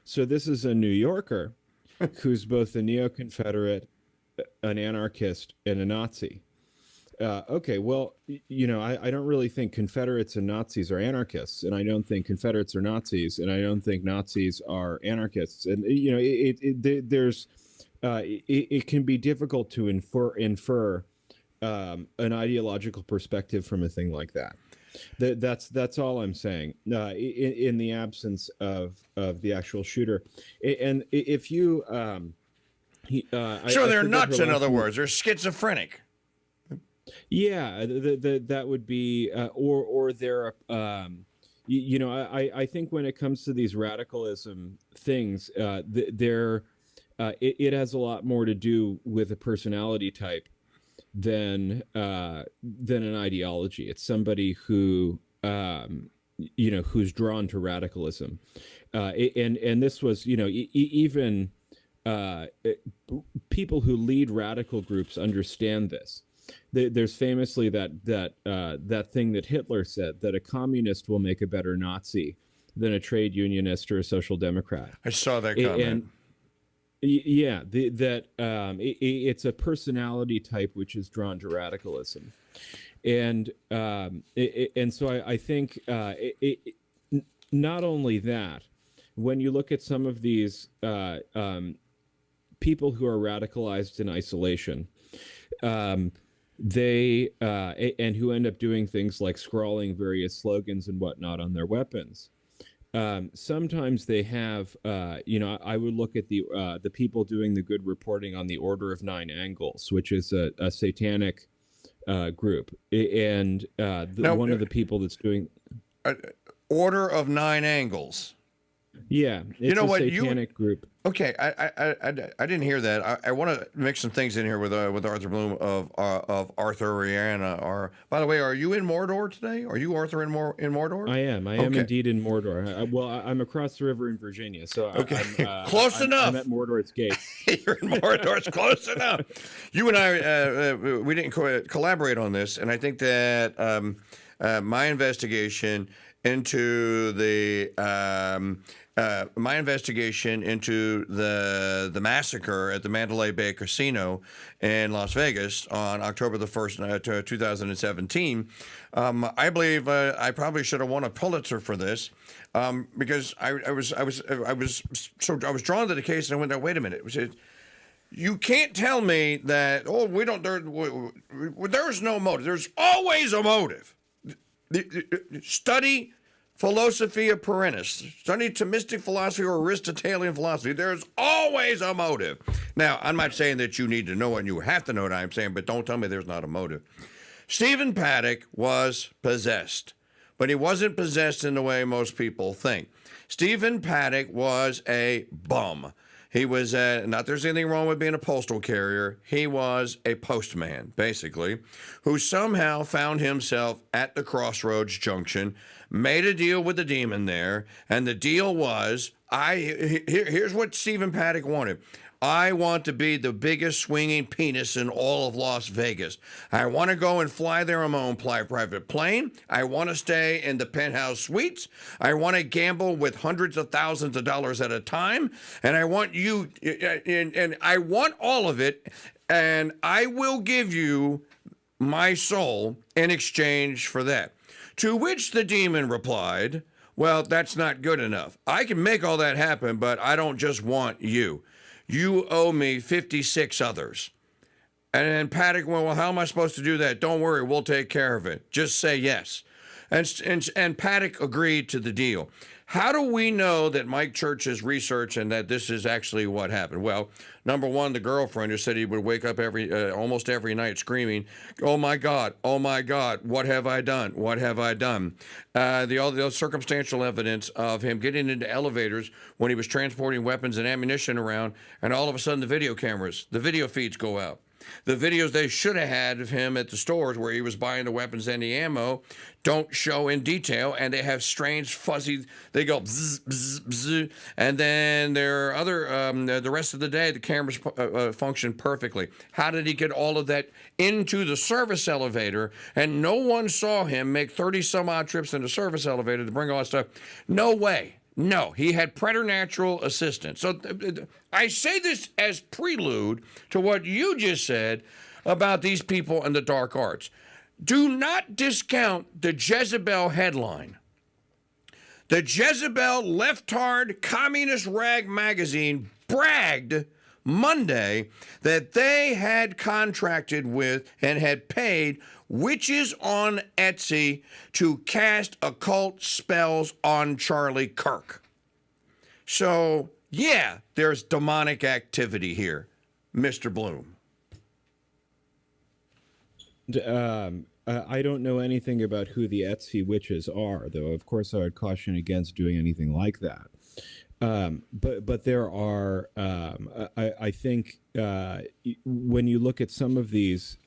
So this is a New Yorker who's both a neo-Confederate, an anarchist, and a Nazi. Okay, well, I don't really think Confederates and Nazis are anarchists, and I don't think Confederates are Nazis, and I don't think Nazis are anarchists. And it can be difficult to infer an ideological perspective from a thing like that. That's all I'm saying. In the absence of the actual shooter, and if you, they're nuts. In other words, they're schizophrenic. Yeah, that would be, or they're, I think when it comes to these radicalism things, it has a lot more to do with a personality type than an ideology. It's somebody who, who's drawn to radicalism, and this was, even people who lead radical groups understand this. There's famously that thing that Hitler said, that a communist will make a better Nazi than a trade unionist or a social democrat. I saw that comment. And yeah, it's a personality type which is drawn to radicalism, and so I think not only that, when you look at some of these people who are radicalized in isolation, they and who end up doing things like scrawling various slogans and whatnot on their weapons. Sometimes they have, I would look at the people doing the good reporting on the Order of Nine Angles, which is a satanic group, and one of the people that's doing Order of Nine Angles. Yeah, it's a satanic group. Okay, I didn't hear that. I want to mix some things in here with Arthur Bloom of Arthuriana. Or, by the way, are you in Mordor today? Are you Arthur in Mordor? I am. I am indeed in Mordor. I'm across the river in Virginia, so okay, I'm, close enough. I'm at Mordor's gates. You're in Mordor. It's close enough. You and I, we didn't collaborate on this, and I think that my investigation into the the massacre at the Mandalay Bay Casino in Las Vegas on October the 1st, 2017. I believe I probably should have won a Pulitzer for this because I was drawn to the case, and I went, wait a minute. You can't tell me that there's no motive. There's always a motive. Study Philosophia Perennis. Study Thomistic philosophy or Aristotelian philosophy. There's always a motive. Now, I'm not saying that you need to know and you have to know what I'm saying, but don't tell me there's not a motive. Stephen Paddock was possessed, but he wasn't possessed in the way most people think. Stephen Paddock was a bum. He was, not there's anything wrong with being a postal carrier. He was a postman, basically, who somehow found himself at the Crossroads Junction, made a deal with the demon there, and the deal was, here's what Stephen Paddock wanted. I want to be the biggest swinging penis in all of Las Vegas. I want to go and fly there on my own private plane. I want to stay in the penthouse suites. I want to gamble with hundreds of thousands of dollars at a time. And I want you, and I want all of it. And I will give you my soul in exchange for that. To which the demon replied, well, that's not good enough. I can make all that happen, but I don't just want you. You owe me 56 others. And then Paddock went, well, how am I supposed to do that? Don't worry, we'll take care of it. Just say yes. And Paddock agreed to the deal. How do we know that Mike Church's research and that this is actually what happened? Well, number one, the girlfriend who said he would wake up almost every night screaming, oh my God, what have I done? What have I done? The circumstantial evidence of him getting into elevators when he was transporting weapons and ammunition around, and all of a sudden the video feeds go out. The videos they should have had of him at the stores where he was buying the weapons and the ammo don't show in detail, and they have strange, fuzzy, they go bzz, bzz, bzz, and then there are other, the rest of the day, the cameras function perfectly. How did he get all of that into the service elevator, and no one saw him make 30-some-odd trips in the service elevator to bring all that stuff? No way. No, he had preternatural assistance. So I say this as prelude to what you just said about these people and the dark arts. Do not discount the Jezebel headline. The Jezebel leftard communist rag magazine bragged Monday that they had contracted with and had paid witches on Etsy to cast occult spells on Charlie Kirk. So, yeah, there's demonic activity here, Mr. Bloom. I don't know anything about who the Etsy witches are, though. Of course, I would caution against doing anything like that. But there are, I think, when you look at some of these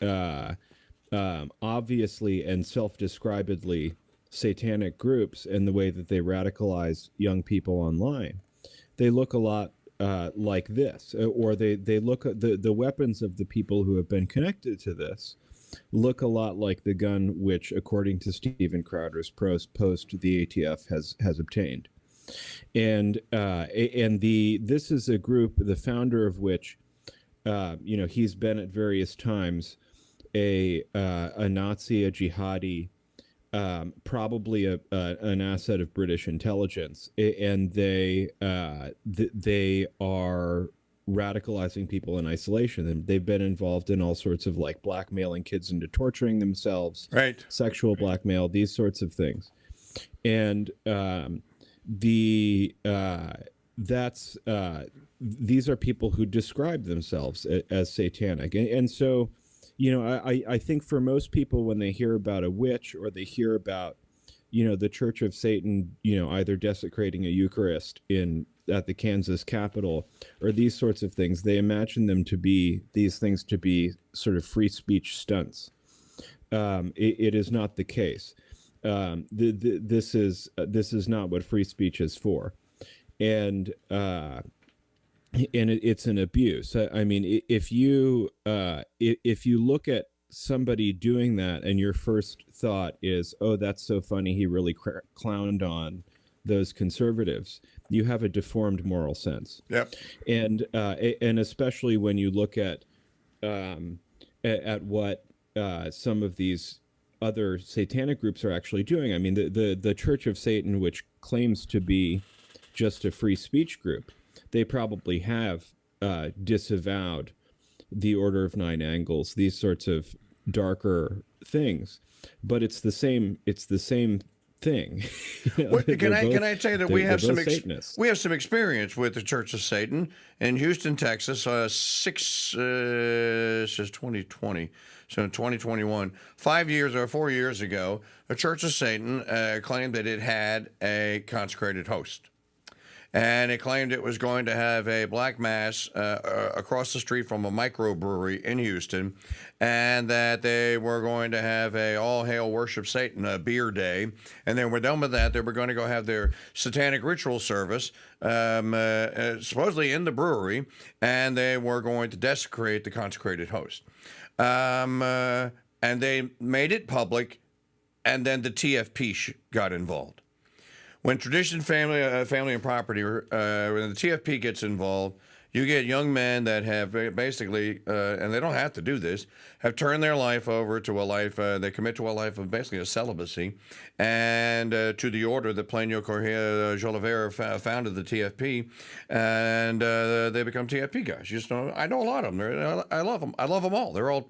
obviously and self-describedly satanic groups and the way that they radicalize young people online, they look a lot like this, or they look at the weapons of the people who have been connected to this look a lot like the gun which, according to Stephen Crowder's post, the ATF has obtained. And this is a group, the founder of which, he's been at various times a Nazi, a jihadi, probably an asset of British intelligence, and they are radicalizing people in isolation. And they've been involved in all sorts of like blackmailing kids into torturing themselves, right? Sexual blackmail, these sorts of things, and these are people who describe themselves as satanic, and so. I think for most people, when they hear about a witch or they hear about, the Church of Satan, either desecrating a Eucharist at the Kansas Capitol or these sorts of things, they imagine these things to be sort of free speech stunts. It is not the case. This is not what free speech is for, and it's an abuse. I mean, if you look at somebody doing that and your first thought is, oh, that's so funny, he really clowned on those conservatives, you have a deformed moral sense. Yep. And especially when you look at what some of these other satanic groups are actually doing. I mean, the Church of Satan, which claims to be just a free speech group, they probably have disavowed the Order of Nine Angles, these sorts of darker things, but it's the same thing. Can I say that we have some experience with the Church of Satan in Houston, Texas? Says 2020, so in 2021, 4 years ago, the Church of Satan claimed that it had a consecrated host. And it claimed it was going to have a black mass across the street from a microbrewery in Houston, and that they were going to have a all hail worship Satan, a beer day. And then we're done with that. They were going to go have their satanic ritual service, supposedly in the brewery, and they were going to desecrate the consecrated host. And they made it public, and then the TFP got involved. When tradition, family, and property, when the TFP gets involved, you get young men that have basically, and they don't have to do this, have turned their life over to a life, they commit to a life of basically a celibacy, and to the order that Plenio Correa Joliveira founded the TFP, and they become TFP guys. I know a lot of them. I love them. I love them all. They're all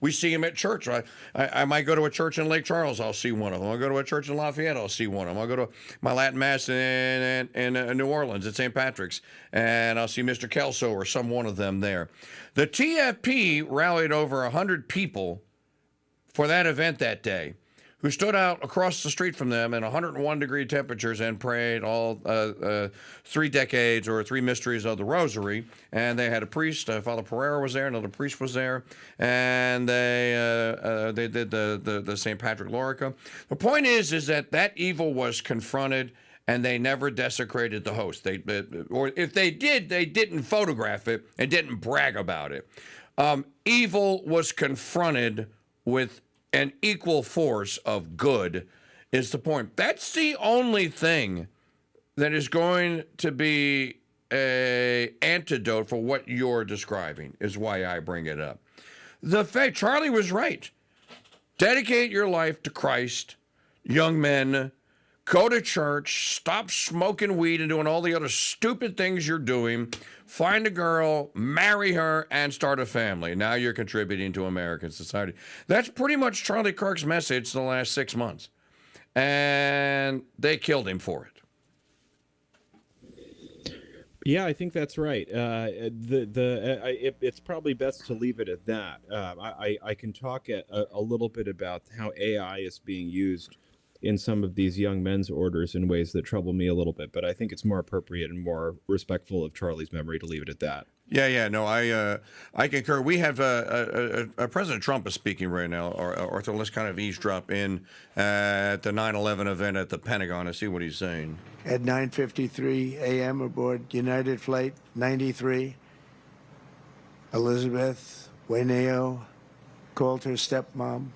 we see them at church. I might go to a church in Lake Charles, I'll see one of them. I'll go to a church in Lafayette, I'll see one of them. I'll go to my Latin Mass in New Orleans at St. Patrick's, and I'll see Mr. Kelso or some one of them there. The TFP rallied over 100 people for that event that day, who stood out across the street from them in 101-degree temperatures and prayed all 3 decades or 3 mysteries of the Rosary. And they had a priest, Father Pereira was there, another priest was there, and they did the St. Patrick Lorica. The point is that evil was confronted, and they never desecrated the host. Or if they did, they didn't photograph it and didn't brag about it. Evil was confronted with an equal force of good, is the point. That's the only thing that is going to be an antidote for what you're describing, is why I bring it up. The fact, Charlie was right. Dedicate your life to Christ, young men. Go to church, stop smoking weed and doing all the other stupid things you're doing. Find a girl, marry her, and start a family. Now you're contributing to American society. That's pretty much Charlie Kirk's message the last 6 months. And they killed him for it. Yeah, I think that's right. It's probably best to leave it at that. I can talk a little bit about how AI is being used in some of these young men's orders in ways that trouble me a little bit. But I think it's more appropriate and more respectful of Charlie's memory to leave it at that. Yeah, no, I concur. We have President Trump is speaking right now, Arthur. Let's kind of eavesdrop in at the 9/11 event at the Pentagon and see what he's saying. At 9:53 a.m. aboard United Flight 93, Elizabeth Waineo called her stepmom.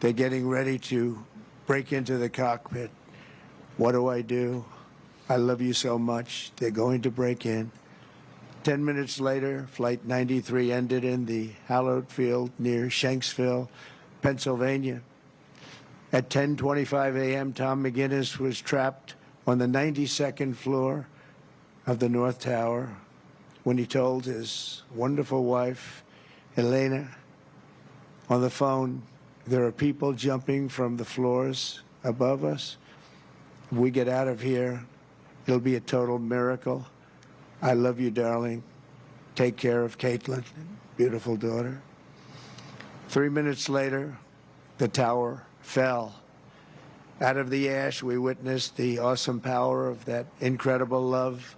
They're getting ready to break into the cockpit. What do? I love you so much. They're going to break in. 10 minutes later, Flight 93 ended in the hallowed field near Shanksville, Pennsylvania. At 10:25 a.m., Tom McGinnis was trapped on the 92nd floor of the North Tower when he told his wonderful wife, Elena, on the phone, there are people jumping from the floors above us. If we get out of here, it'll be a total miracle. I love you, darling. Take care of Caitlin, beautiful daughter. 3 minutes later, the tower fell. Out of the ash, we witnessed the awesome power of that incredible love.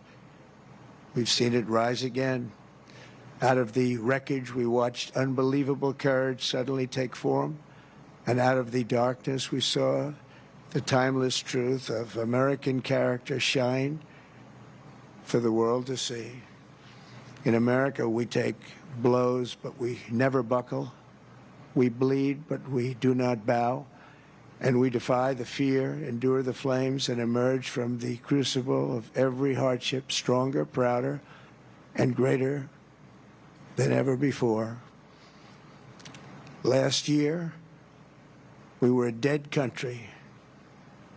We've seen it rise again. Out of the wreckage, we watched unbelievable courage suddenly take form. And out of the darkness, we saw the timeless truth of American character shine for the world to see. In America, we take blows, but we never buckle. We bleed, but we do not bow. And we defy the fear, endure the flames, and emerge from the crucible of every hardship stronger, prouder, and greater than ever before. Last year, we were a dead country.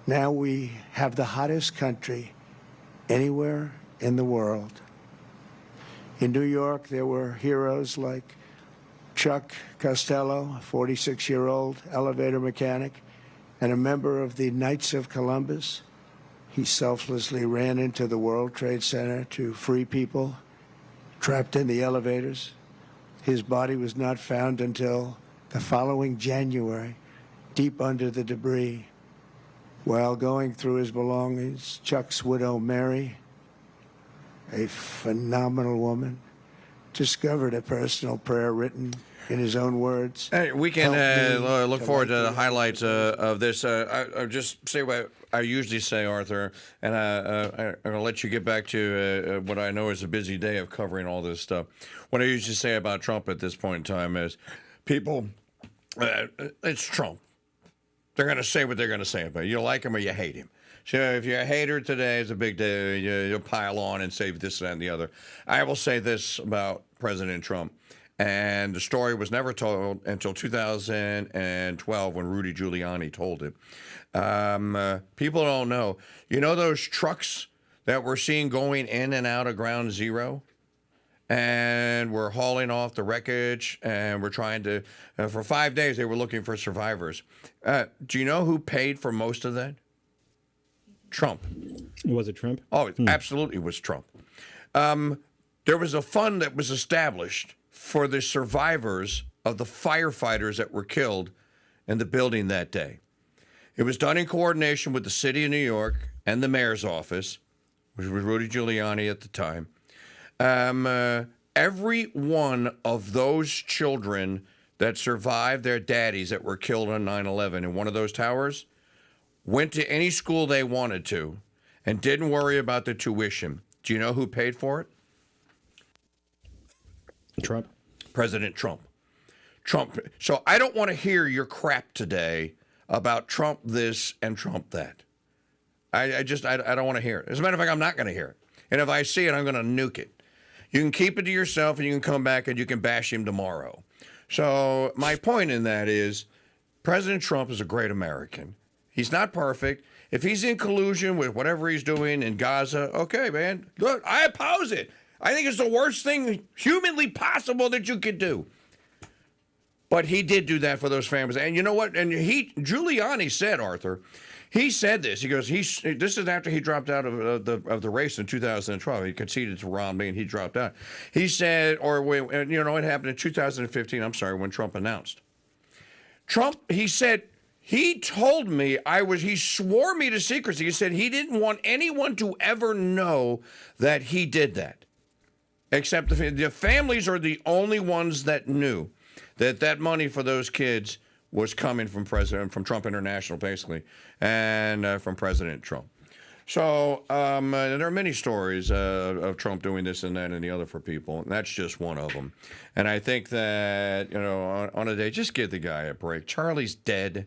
Now we have the hottest country anywhere in the world. In New York, there were heroes like Chuck Costello, a 46-year-old elevator mechanic, and a member of the Knights of Columbus. He selflessly ran into the World Trade Center to free people trapped in the elevators. His body was not found until the following January, deep under the debris. While going through his belongings, Chuck's widow, Mary, a phenomenal woman, discovered a personal prayer written in his own words. Hey, we can look forward to the highlights of this. I'll just say what I usually say, Arthur, and I'm going to let you get back to what I know is a busy day of covering all this stuff. What I usually say about Trump at this point in time is, people, it's Trump. They're going to say what they're going to say about it. You like him or you hate him. So if you're a hater today, it's a big day. You'll pile on and say this, that, and the other. I will say this about President Trump. And the story was never told until 2012 when Rudy Giuliani told it. People don't know. You know those trucks that we're seeing going in and out of Ground Zero? And we're hauling off the wreckage, and we're trying to, for 5 days, they were looking for survivors. Do you know who paid for most of that? Trump. Was it Trump? Oh, it absolutely was Trump. There was a fund that was established for the survivors of the firefighters that were killed in the building that day. It was done in coordination with the city of New York and the mayor's office, which was Rudy Giuliani at the time. Every one of those children that survived their daddies that were killed on 9/11 in one of those towers went to any school they wanted to and didn't worry about the tuition. Do you know who paid for it? Trump. President Trump. Trump. So I don't want to hear your crap today about Trump this and Trump that. I don't want to hear it. As a matter of fact, I'm not going to hear it. And if I see it, I'm going to nuke it. You can keep it to yourself, and you can come back and you can bash him tomorrow. So my point in that is President Trump is a great American. He's not perfect. If he's in collusion with whatever he's doing in Gaza, okay, man, look, I oppose it. I think it's the worst thing humanly possible that you could do. But he did do that for those families. And you know what? And Giuliani said, Arthur, he said this. He goes, this is after he dropped out of the race in 2012. He conceded to Romney and he dropped out. He said, it happened in 2015, I'm sorry, when Trump announced. He said He told me he swore me to secrecy. He said he didn't want anyone to ever know that he did that. Except the families are the only ones that knew that money for those kids was coming from Trump International, basically, and from President Trump. So there are many stories of Trump doing this and that and the other for people, and that's just one of them. And I think that, on a day, just give the guy a break. Charlie's dead.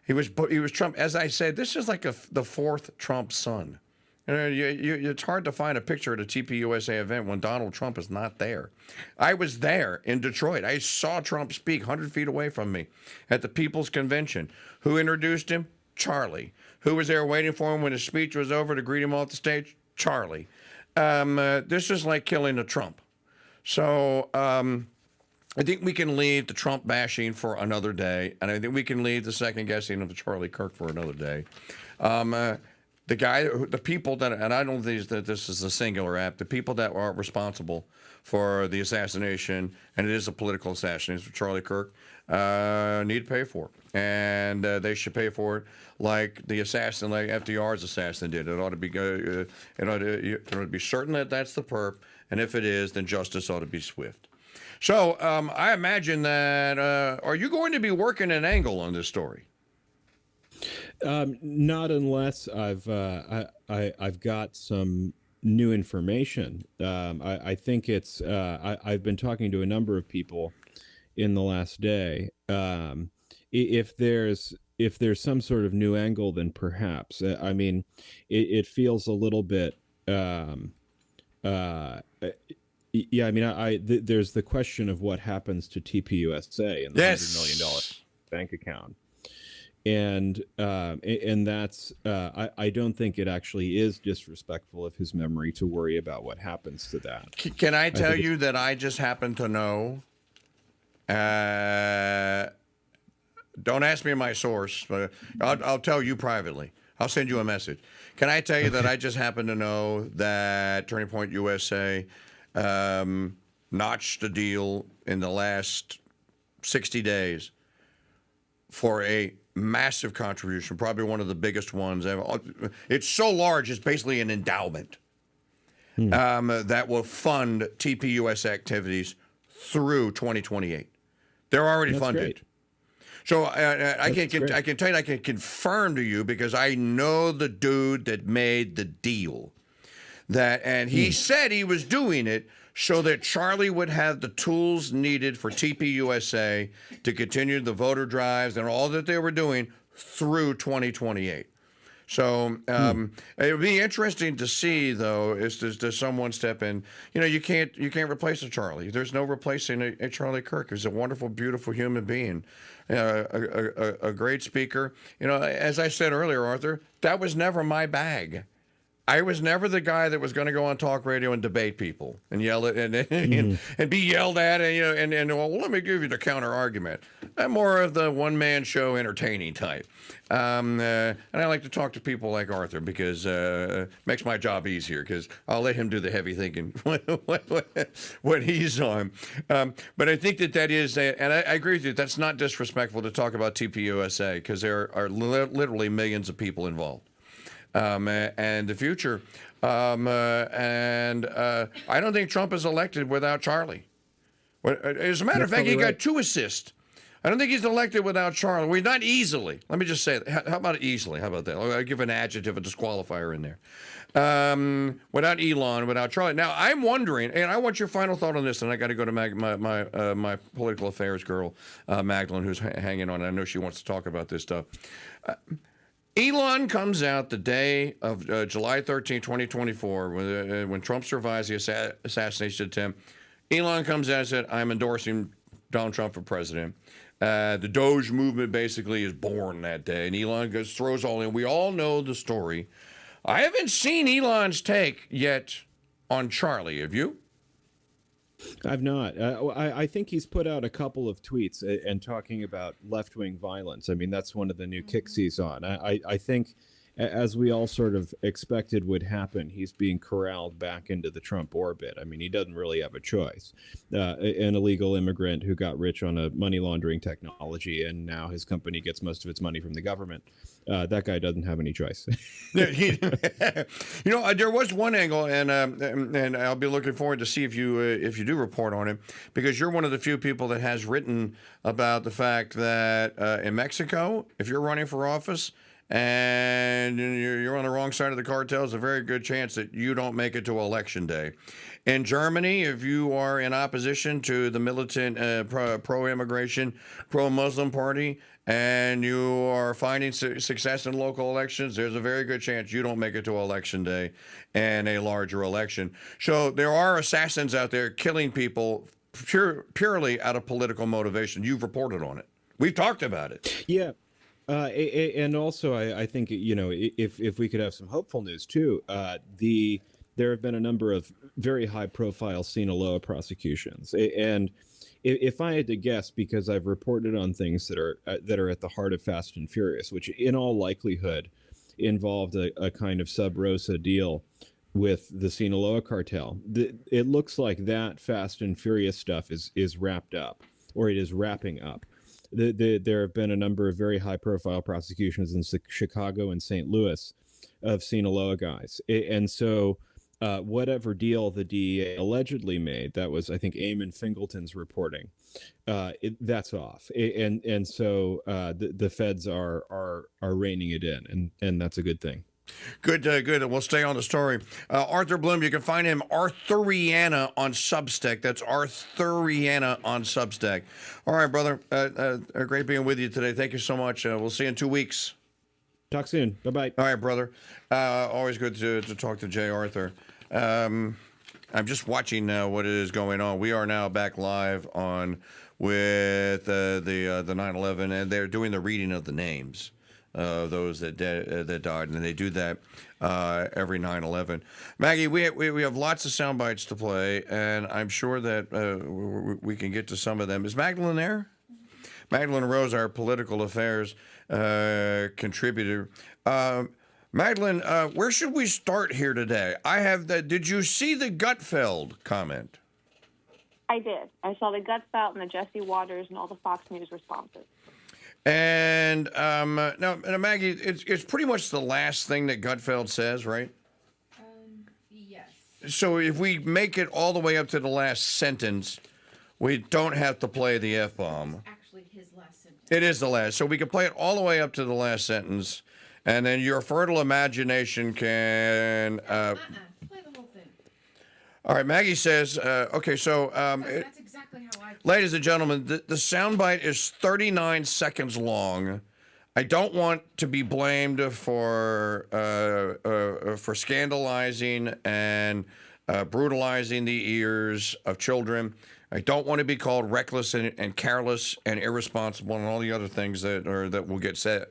He was Trump. As I said, this is like the fourth Trump son. It's hard to find a picture at a TPUSA event when Donald Trump is not there. I was there in Detroit. I saw Trump speak 100 feet away from me at the People's Convention. Who introduced him? Charlie. Who was there waiting for him when his speech was over to greet him off the stage? Charlie. This is like killing a Trump. So I think we can leave the Trump bashing for another day, and I think we can leave the second guessing of the Charlie Kirk for another day. The people that, and I don't think that this is a singular act, the people that are responsible for the assassination, and it is a political assassination for Charlie Kirk, need to pay for it. And they should pay for it like the assassin, like FDR's assassin did. It ought to be, it ought to be certain that that's the perp, and if it is, then justice ought to be swift. So I imagine that, are you going to be working an angle on this story? Not unless I've got some new information. I think it's I've been talking to a number of people in the last day. If there's some sort of new angle, then perhaps. I mean, it feels a little bit. Yeah, I mean, there's the question of what happens to TPUSA and the $100 million bank account. And that's I don't think it actually is disrespectful of his memory to worry about what happens to that. Can I tell you that I just happen to know? Don't ask me my source, but I'll tell you privately. I'll send you a message. Can I tell you that I just happen to know that Turning Point USA notched a deal in the last 60 days for a massive contribution, probably one of the biggest ones ever. It's so large, it's basically an endowment that will fund TPUSA activities through 2028. They're already funded. Great. So I can tell you, I can confirm to you, because I know the dude that made the deal, and he said he was doing it so that Charlie would have the tools needed for TPUSA to continue the voter drives and all that they were doing through 2028. So it would be interesting to see, though, does someone step in? You can't replace a Charlie. There's no replacing a Charlie Kirk. He's a wonderful, beautiful human being, a great speaker. As I said earlier, Arthur, that was never my bag. I was never the guy that was going to go on talk radio and debate people and yell at and be yelled at and well, let me give you the counter argument. I'm more of the one-man show entertaining type. And I like to talk to people like Arthur, because it makes my job easier, because I'll let him do the heavy thinking when he's on. But I think that is, and I agree with you, that's not disrespectful to talk about TPUSA, because there are literally millions of people involved. And the future. And I don't think Trump is elected without Charlie. As a matter of fact, he got 2 assists. I don't think he's elected without Charlie. Well, not easily. Let me just say that. How about easily? How about that? I'll give an adjective, a disqualifier in there. Without Elon, without Charlie. Now, I'm wondering, and I want your final thought on this, and I got to go to my political affairs girl, Magdalene, who's hanging on. I know she wants to talk about this stuff. Elon comes out the day of July 13, 2024, when Trump survives the assassination attempt. Elon comes out and said, I'm endorsing Donald Trump for president. The Doge movement basically is born that day, and Elon throws all in. We all know the story. I haven't seen Elon's take yet on Charlie. Have you? I've not. I think he's put out a couple of tweets and talking about left-wing violence. I mean, that's one of the new kicks he's on. I think as we all sort of expected would happen, he's being corralled back into the Trump orbit. I mean, he doesn't really have a choice. An illegal immigrant who got rich on a money laundering technology, and now his company gets most of its money from the government. That guy doesn't have any choice. You know, there was one angle, and I'll be looking forward to see if you do report on it, because you're one of the few people that has written about the fact that in Mexico, if you're running for office and you're on the wrong side of the cartel, there's a very good chance that you don't make it to election day. In Germany, if you are in opposition to the militant pro-immigration, pro-Muslim party, and you are finding success in local elections, there's a very good chance you don't make it to election day and a larger election. So there are assassins out there killing people purely out of political motivation. You've reported on it. We've talked about it. Yeah. And also, I think, you know, if we could have some hopeful news, too, there have been a number of very high-profile Sinaloa prosecutions. And if I had to guess, because I've reported on things that are at the heart of Fast and Furious, which in all likelihood involved a kind of sub rosa deal with the Sinaloa cartel, it looks like that Fast and Furious stuff is wrapped up, or it is wrapping up. There have been a number of very high-profile prosecutions in Chicago and St. Louis of Sinaloa guys. And so whatever deal the DEA allegedly made, that was, I think, Eamon Fingleton's reporting, that's off. And so the feds are reining it in, and that's a good thing. Good. We'll stay on the story. Arthur Bloom, you can find him Arthuriana on Substack. That's Arthuriana on Substack. All right, brother. Great being with you today. Thank you so much. We'll see you in 2 weeks. Talk soon. Bye-bye. All right, brother. Always good to talk to Jay Arthur. I'm just watching now what is going on. We are now back live on with the 9/11, and they're doing the reading of the names of those that died, and they do that every 9/11. Maggie, we have lots of sound bites to play, and I'm sure that we can get to some of them. Is Magdalene there? Magdalene Rose, our political affairs contributor. Magdalene, where should we start here today? Did you see the Gutfeld comment? I did. I saw the Gutfeld and the Jesse Waters and all the Fox News responses. And now, Maggie, it's pretty much the last thing that Gutfeld says, right? Yes. So if we make it all the way up to the last sentence, we don't have to play the F-bomb. Actually, his last sentence. It is the last. So we can play it all the way up to the last sentence, and then your fertile imagination can... Play the whole thing. All right, Maggie says, okay, so... that's exactly how I... Ladies and gentlemen, the soundbite is 39 seconds long. I don't want to be blamed for scandalizing and brutalizing the ears of children. I don't want to be called reckless and careless and irresponsible and all the other things that will get said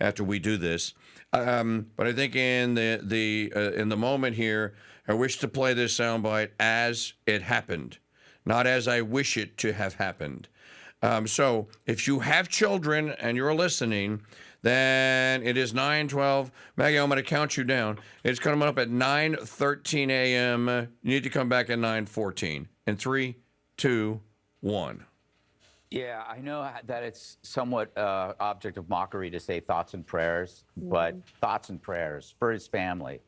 after we do this. But I think in the moment here, I wish to play this soundbite as it happened, not as I wish it to have happened. So if you have children and you're listening, then it is 9:12. Maggie, I'm going to count you down. It's coming up at 9:13 a.m. You need to come back at 9:14. In 3, 2, 1. Yeah, I know that it's somewhat object of mockery to say thoughts and prayers, but thoughts and prayers for his family.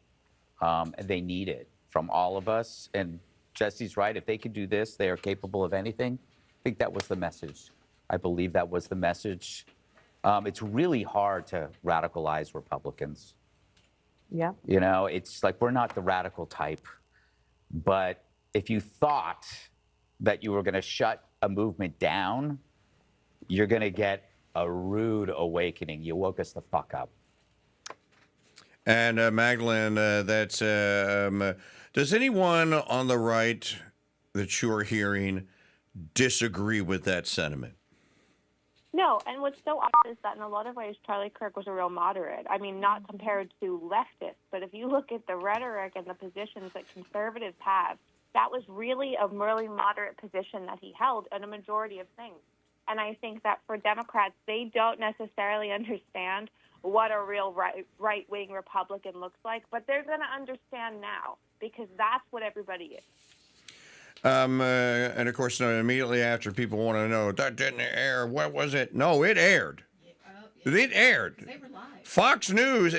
And they need it from all of us. And Jesse's right. If they could do this, they are capable of anything. I think that was the message. I believe that was the message. It's really hard to radicalize Republicans. Yeah. You know, it's like we're not the radical type. But if you thought that you were going to shut a movement down, you're going to get a rude awakening. You woke us the fuck up. And Magdalene, does anyone on the right that you're hearing disagree with that sentiment? No, and what's so odd is that in a lot of ways, Charlie Kirk was a real moderate. I mean, not compared to leftists, but if you look at the rhetoric and the positions that conservatives have, that was really a really moderate position that he held on a majority of things. And I think that for Democrats, they don't necessarily understand what a real right-wing Republican looks like, but they're going to understand now because that's what everybody is. And of course, immediately after, people want to know, that didn't air. What was it? No, it aired. It aired. They were live. Fox News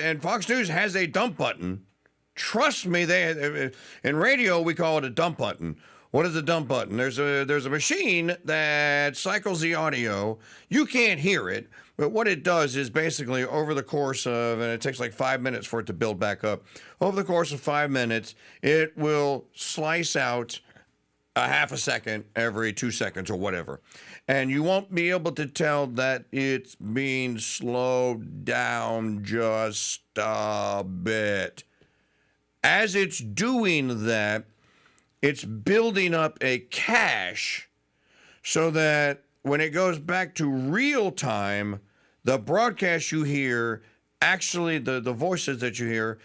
has a dump button. Trust me, in radio we call it a dump button. What is a dump button? There's a machine that cycles the audio. You can't hear it, but what it does is basically over the course of, and it takes like 5 minutes for it to build back up. Over the course of 5 minutes, it will slice out a half a second every 2 seconds or whatever. And you won't be able to tell that it's being slowed down just a bit. As it's doing that, it's building up a cache so that when it goes back to real time, the broadcast you hear, actually the voices that you hear,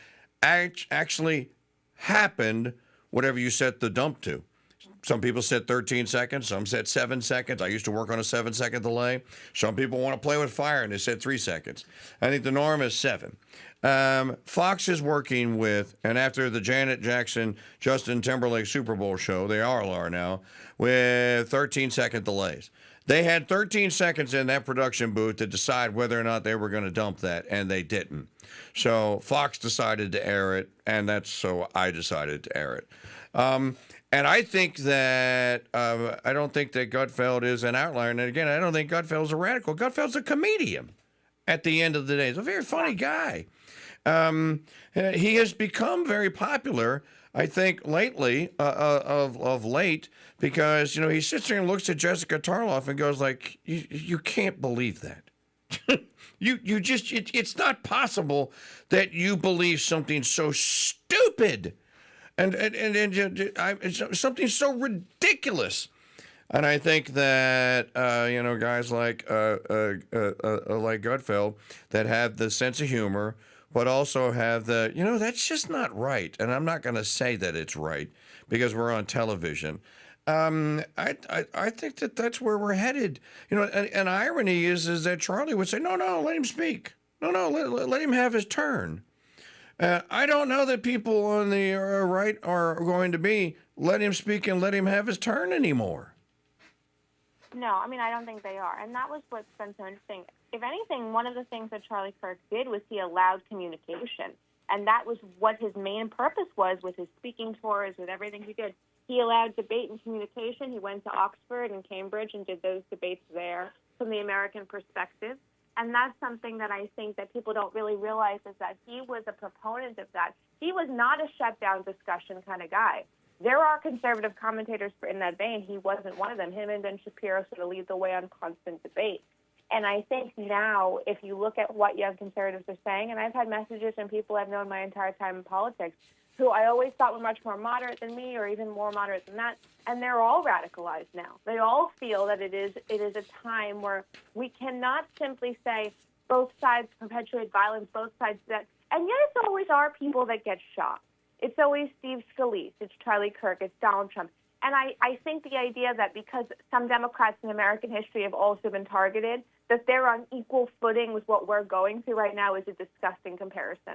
actually happened, whatever you set the dump to. Some people said 13 seconds. Some said 7 seconds. I used to work on a 7-second delay. Some people want to play with fire, and they said 3 seconds. I think the norm is 7. Fox is working with, and after the Janet Jackson, Justin Timberlake Super Bowl show, they all are now, with 13-second delays. They had 13 seconds in that production booth to decide whether or not they were going to dump that, and they didn't. So Fox decided to air it, and so I decided to air it. And I think that, I don't think that Gutfeld is an outlier. And again, I don't think Gutfeld's a radical. Gutfeld's a comedian at the end of the day. He's a very funny guy. He has become very popular, I think, lately, of late, because, he sits there and looks at Jessica Tarloff and goes like, you can't believe that. You just, it's not possible that you believe something so stupid. And it's something so ridiculous, and I think that guys like Gutfeld that have the sense of humor, but also have that's just not right. And I'm not going to say that it's right because we're on television. I think that's where we're headed. An irony is that Charlie would say, no, let him speak. No, let him have his turn. I don't know that people on the right are going to be let him speak and let him have his turn anymore. No, I don't think they are. And that was what's been so interesting. If anything, one of the things that Charlie Kirk did was he allowed communication. And that was what his main purpose was with his speaking tours, with everything he did. He allowed debate and communication. He went to Oxford and Cambridge and did those debates there from the American perspective. And that's something that I think that people don't really realize is that he was a proponent of that. He was not a shutdown discussion kind of guy. There are conservative commentators in that vein. He wasn't one of them. Him and Ben Shapiro sort of lead the way on constant debate. And I think now, if you look at what young conservatives are saying, and I've had messages from people I've known my entire time in politics who I always thought were much more moderate than me or even more moderate than that, and they're all radicalized now. They all feel that it is a time where we cannot simply say both sides perpetuate violence, both sides that, and yet it's always our people that get shot. It's always Steve Scalise, it's Charlie Kirk, it's Donald Trump. And I think the idea that because some Democrats in American history have also been targeted, that they're on equal footing with what we're going through right now is a disgusting comparison.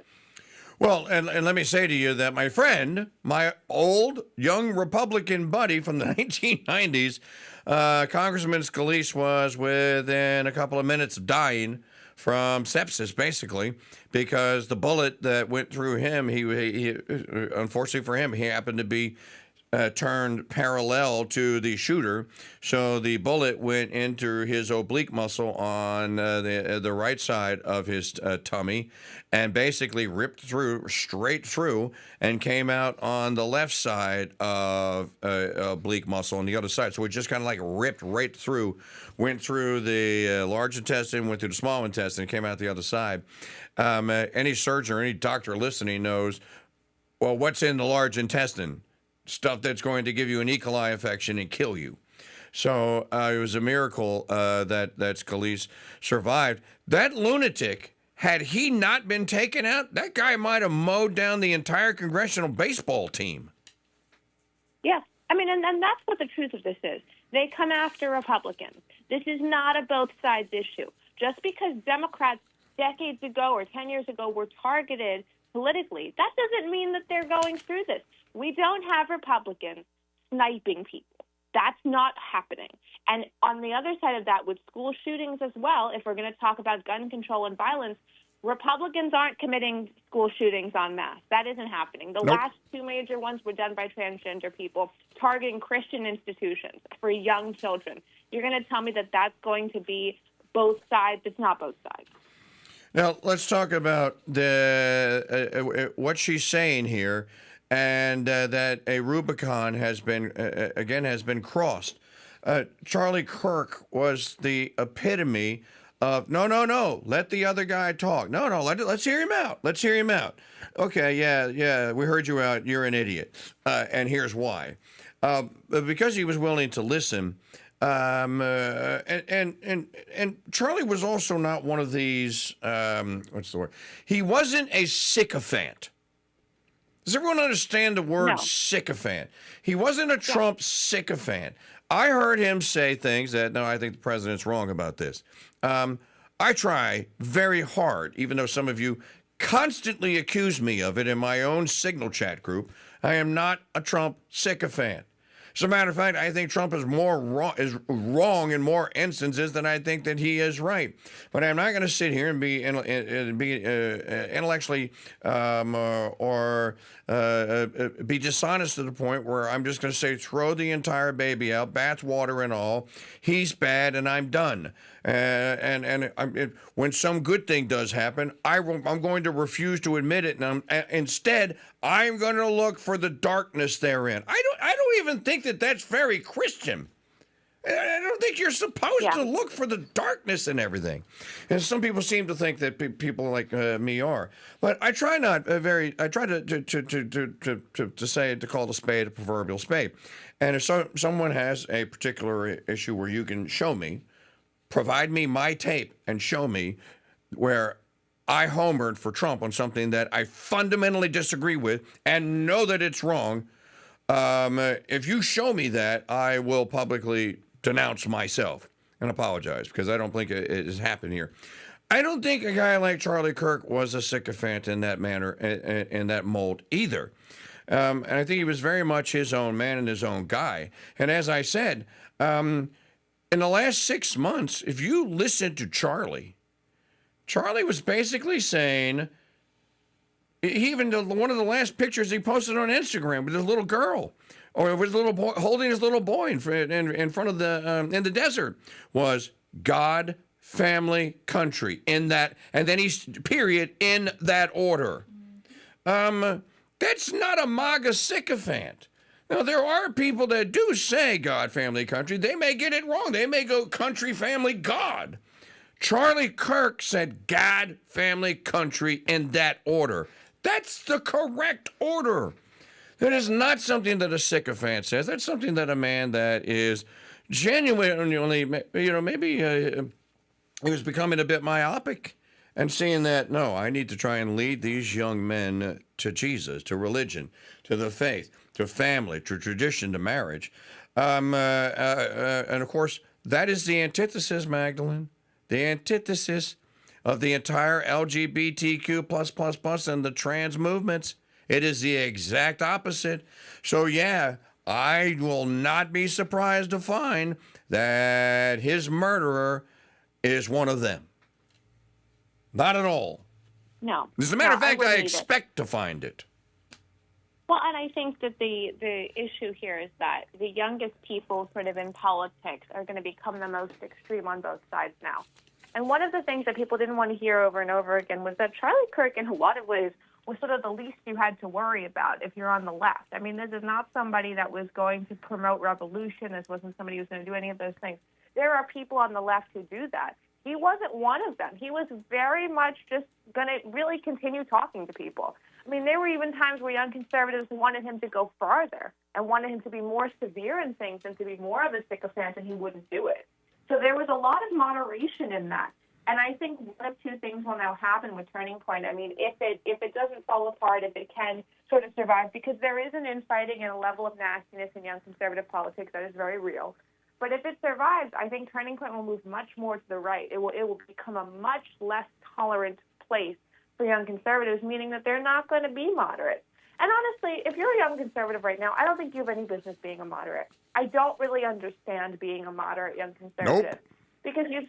Well, and let me say to you that my friend, my old young Republican buddy from the 1990s, Congressman Scalise, was within a couple of minutes of dying from sepsis, basically, because the bullet that went through him, he unfortunately for him, he happened to be turned parallel to the shooter, so the bullet went into his oblique muscle on the right side of his tummy and basically ripped straight through and came out on the left side of oblique muscle on the other side. So it just kind of like ripped right through, went through the large intestine, went through the small intestine, and came out the other side. Any surgeon or any doctor listening knows, well, what's in the large intestine? Stuff that's going to give you an E. coli infection and kill you. So it was a miracle that Scalise survived. That lunatic, had he not been taken out, that guy might have mowed down the entire congressional baseball team. Yeah. And that's what the truth of this is. They come after Republicans. This is not a both sides issue. Just because Democrats decades ago or 10 years ago were targeted politically. That doesn't mean that they're going through this. We don't have Republicans sniping people. That's not happening. And on the other side of that, with school shootings as well, if we're going to talk about gun control and violence, Republicans aren't committing school shootings en masse. That isn't happening. The last two major ones were done by transgender people targeting Christian institutions for young children. You're going to tell me that that's going to be both sides? It's not both sides. Now, let's talk about what she's saying here, and that a Rubicon has been crossed. Charlie Kirk was the epitome of, no, let the other guy talk. No, let's hear him out. Let's hear him out. Okay, yeah, we heard you out. You're an idiot. And here's why. Because he was willing to listen, and Charlie was also not one of these, what's the word? He wasn't a sycophant. Does everyone understand the word sycophant? He wasn't a Trump sycophant. I heard him say things that, no, I think the president's wrong about this. I try very hard, even though some of you constantly accuse me of it in my own Signal chat group. I am not a Trump sycophant. As a matter of fact, I think Trump is wrong in more instances than I think that he is right. But I'm not going to sit here and be intellectually or be dishonest to the point where I'm just going to say throw the entire baby out, bath water and all. He's bad, and I'm done. When some good thing does happen, I'm going to refuse to admit it, and instead I'm going to look for the darkness therein. I don't even think that that's very Christian. I don't think you're supposed to look for the darkness in everything. And some people seem to think that people like me are. But I try not I try to call the spade a proverbial spade. And if someone has a particular issue where you can show me, provide me my tape and show me where I homered for Trump on something that I fundamentally disagree with and know that it's wrong. If you show me that, I will publicly denounce myself and apologize, because I don't think it has happened here. I don't think a guy like Charlie Kirk was a sycophant in that manner, in that mold either. And I think he was very much his own man and his own guy. And as I said, in the last 6 months, if you listen to Charlie was basically saying, even one of the last pictures he posted on Instagram with his little girl, or with his little boy holding his little boy in front of in the desert, was God, family, country, in that, and then he's period in that order. That's not a MAGA sycophant. Now, there are people that do say God, family, country. They may get it wrong. They may go country, family, God. Charlie Kirk said God, family, country in that order. That's the correct order. That is not something that a sycophant says. That's something that a man that is genuinely, maybe he was becoming a bit myopic and seeing that, no, I need to try and lead these young men to Jesus, to religion, to the faith, to family, to tradition, to marriage. And of course, that is the antithesis, Magdalene, the antithesis of the entire LGBTQ++ and the trans movements. It is the exact opposite. So, yeah, I will not be surprised to find that his murderer is one of them. Not at all. No. As a matter of fact, I expect to find it. Well, and I think that the issue here is that the youngest people sort of in politics are going to become the most extreme on both sides now. And one of the things that people didn't want to hear over and over again was that Charlie Kirk, in a lot of ways, was sort of the least you had to worry about if you're on the left. I mean, this is not somebody that was going to promote revolution. This wasn't somebody who was going to do any of those things. There are people on the left who do that. He wasn't one of them. He was very much just going to really continue talking to people. I mean, there were even times where young conservatives wanted him to go farther and wanted him to be more severe in things and to be more of a sycophant, and he wouldn't do it. So there was a lot of moderation in that. And I think one of two things will now happen with Turning Point. I mean, if it doesn't fall apart, if it can sort of survive, because there is an infighting and a level of nastiness in young conservative politics that is very real. But if it survives, I think Turning Point will move much more to the right. It will become a much less tolerant place for young conservatives, meaning that they're not going to be moderate. And honestly, if you're a young conservative right now, I don't think you have any business being a moderate. I don't really understand being a moderate young conservative. Nope. Because you've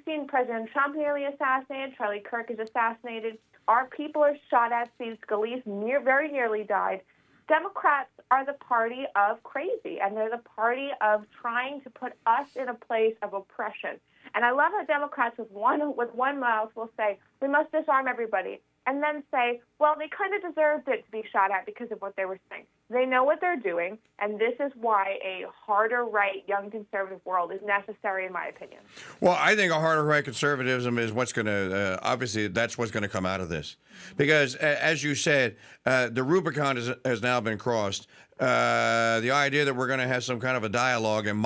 seen President Trump nearly assassinated, Charlie Kirk is assassinated, our people are shot at, Steve Scalise very nearly died. Democrats are the party of crazy, and they're the party of trying to put us in a place of oppression. And I love how Democrats with one mouth will say, we must disarm everybody, and then say, well, they kind of deserved it to be shot at because of what they were saying. They know what they're doing, and this is why a harder right young conservative world is necessary, in my opinion. Well, I think a harder right conservatism is what's going to, obviously, that's what's going to come out of this. Because, as you said, the Rubicon has now been crossed. The idea that we're going to have some kind of a dialogue and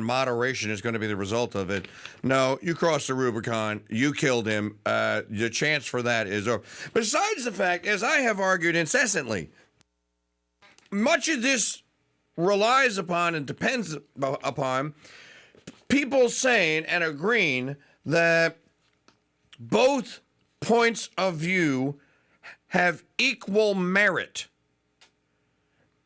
moderation is going to be the result of it. No, you crossed the Rubicon. You killed him. The chance for that is over. Besides the fact, as I have argued incessantly, much of this relies upon and depends upon people saying and agreeing that both points of view have equal merit.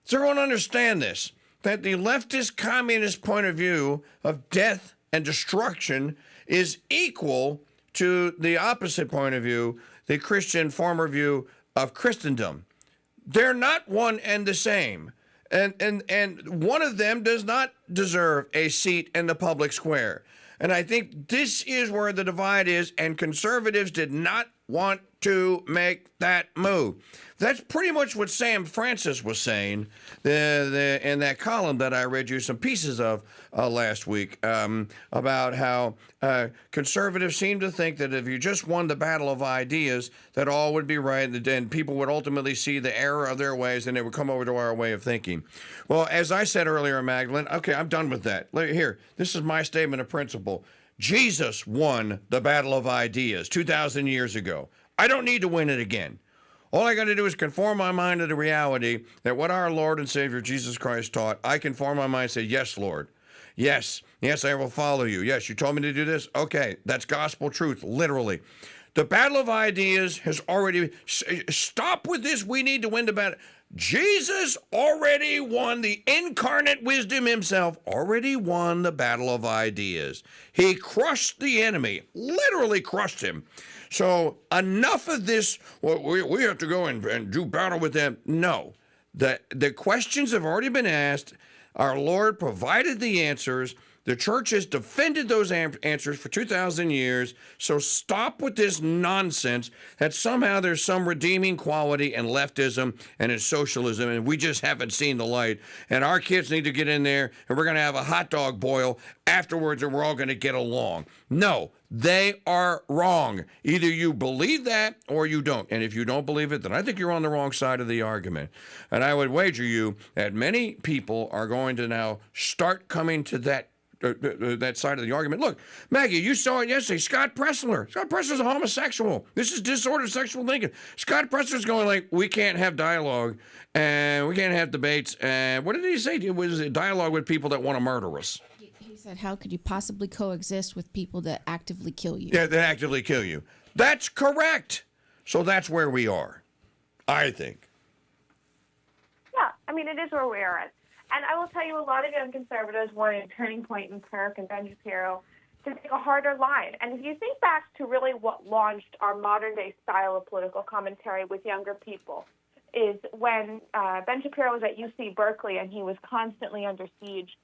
So everyone understand this, that the leftist communist point of view of death and destruction is equal to the opposite point of view, the Christian former view of Christendom. They're not one and the same. And one of them does not deserve a seat in the public square. And I think this is where the divide is, and conservatives did not want to make that move. That's pretty much what Sam Francis was saying in that column that I read you some pieces of last week about how conservatives seem to think that if you just won the battle of ideas, that all would be right, and people would ultimately see the error of their ways, and they would come over to our way of thinking. Well, as I said earlier, Magdalene, okay, I'm done with that. Here, this is my statement of principle. Jesus won the battle of ideas 2,000 years ago. I don't need to win it again. All I got to do is conform my mind to the reality that what our Lord and Savior Jesus Christ taught, I conform my mind and say, yes, Lord. Yes, I will follow you. Yes, you told me to do this? Okay, that's gospel truth, literally. The battle of ideas has already... Stop with this, we need to win the battle. Jesus already won. The incarnate wisdom himself already won the battle of ideas. He crushed the enemy, literally crushed him. So enough of this, well, we have to go and do battle with them. No, the questions have already been asked. Our Lord provided the answers. The church has defended those answers for 2,000 years. So stop with this nonsense that somehow there's some redeeming quality in leftism and in socialism, and we just haven't seen the light. And our kids need to get in there, and we're going to have a hot dog boil afterwards, and we're all going to get along. No, they are wrong. Either you believe that or you don't. And if you don't believe it, then I think you're on the wrong side of the argument. And I would wager you that many people are going to now start coming to that side of the argument. Look, Maggie, you saw it yesterday. Scott Pressler. Scott Pressler's a homosexual. This is disordered sexual thinking. Scott Pressler's going like, we can't have dialogue and we can't have debates. And what did he say? It was a dialogue with people that want to murder us. He said, how could you possibly coexist with people that actively kill you? Yeah, that actively kill you. That's correct. So that's where we are, I think. Yeah, I mean, it is where we are at. And I will tell you, a lot of young conservatives wanted Turning Point and Kirk and Ben Shapiro to take a harder line. And if you think back to really what launched our modern-day style of political commentary with younger people, is when Ben Shapiro was at UC Berkeley and he was constantly under siege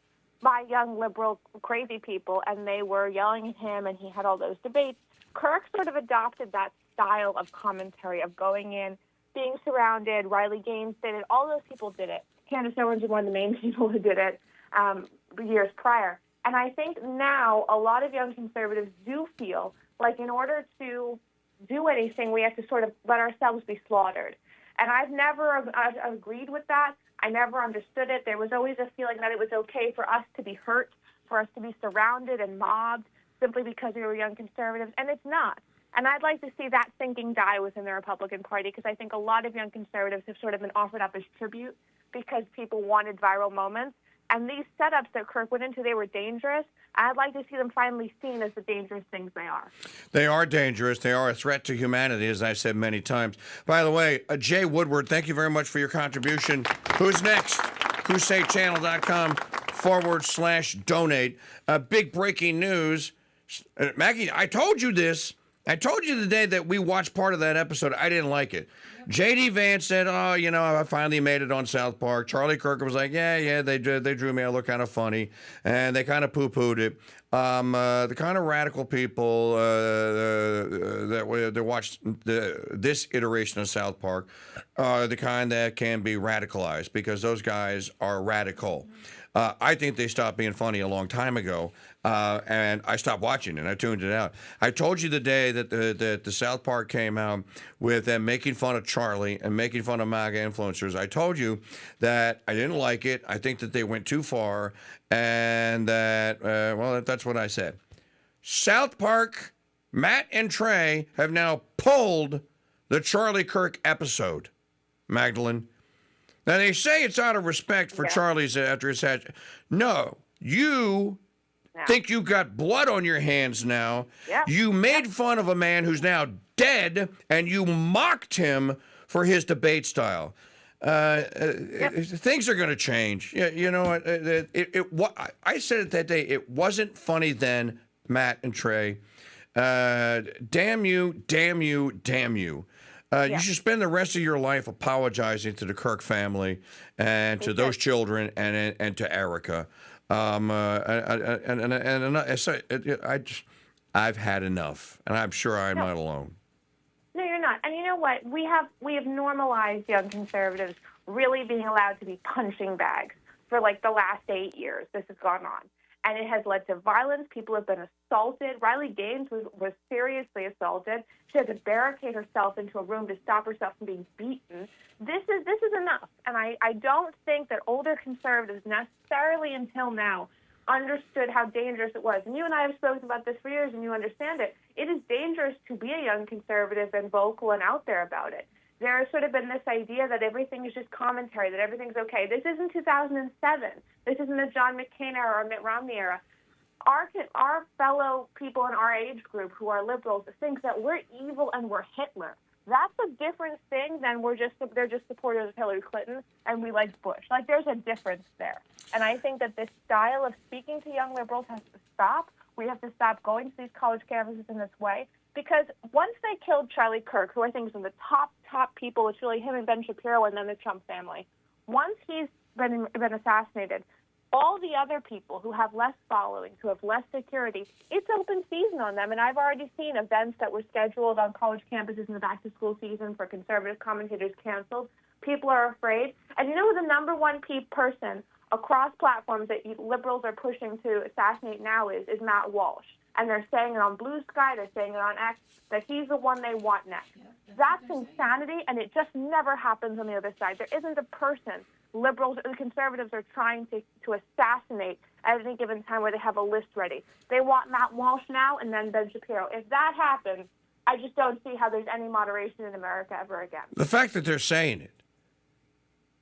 by young liberal crazy people, and they were yelling at him, and he had all those debates. Kirk sort of adopted that style of commentary of going in, being surrounded. Riley Gaines did it. All those people did it. Candace Owens was one of the main people who did it years prior. And I think now a lot of young conservatives do feel like in order to do anything, we have to sort of let ourselves be slaughtered. And I've never agreed with that. I never understood it. There was always a feeling that it was okay for us to be hurt, for us to be surrounded and mobbed simply because we were young conservatives, and it's not. And I'd like to see that thinking die within the Republican Party, because I think a lot of young conservatives have sort of been offered up as tribute because people wanted viral moments. And these setups that Kirk went into, they were dangerous. I'd like to see them finally seen as the dangerous things they are. They are dangerous. They are a threat to humanity, as I said many times. By the way, Jay Woodward, thank you very much for your contribution. Who's next? CrusadeChannel.com/donate. Big breaking news. Maggie, I told you this. I told you the day that we watched part of that episode. I didn't like it. J.D. Vance said, oh, you know, I finally made it on South Park. Charlie Kirk was like, yeah, they drew me. I look kind of funny. And they kind of poo-pooed it. The kind of radical people that watched this iteration of South Park are the kind that can be radicalized because those guys are radical. I think they stopped being funny a long time ago, and I stopped watching it. I tuned it out. I told you the day that the South Park came out with them making fun of Charlie and making fun of MAGA influencers. I told you that I didn't like it. I think that they went too far, and that, well, that's what I said. South Park, Matt and Trey have now pulled the Charlie Kirk episode, Magdalene. Now, they say it's out of respect for Charlie's after his hatch. No, you think you got blood on your hands now. Yeah. You made fun of a man who's now dead, and you mocked him for his debate style. Things are going to change. You know what? I said it that day. It wasn't funny then, Matt and Trey. Damn you, damn you, damn you. You should spend the rest of your life apologizing to the Kirk family and to those children and to Erica. I've had enough, and I'm sure I'm not alone. No, you're not. And you know what? We have normalized young conservatives really being allowed to be punching bags for like the last 8 years. This has gone on. And it has led to violence. People have been assaulted. Riley Gaines was seriously assaulted. She had to barricade herself into a room to stop herself from being beaten. This is enough. And I don't think that older conservatives necessarily until now understood how dangerous it was. And you and I have spoken about this for years, and you understand it. It is dangerous to be a young conservative and vocal and out there about it. There has sort of been this idea that everything is just commentary, that everything's okay. This isn't 2007. This isn't the John McCain era or Mitt Romney era. Our fellow people in our age group who are liberals think that we're evil and we're Hitler. That's a different thing than they're just supporters of Hillary Clinton and we like Bush. Like, there's a difference there. And I think that this style of speaking to young liberals has to stop. We have to stop going to these college campuses in this way. Because once they killed Charlie Kirk, who I think is one of the top people, it's really him and Ben Shapiro and then the Trump family. Once he's been assassinated, all the other people who have less following, who have less security, it's open season on them. And I've already seen events that were scheduled on college campuses in the back-to-school season for conservative commentators canceled. People are afraid. And you know who the number one person across platforms that liberals are pushing to assassinate now is Matt Walsh. And they're saying it on Blue Sky, they're saying it on X, that he's the one they want next. That's insanity, and it just never happens on the other side. There isn't a person liberals and conservatives are trying to assassinate at any given time where they have a list ready. They want Matt Walsh now and then Ben Shapiro. If that happens, I just don't see how there's any moderation in America ever again. The fact that they're saying it,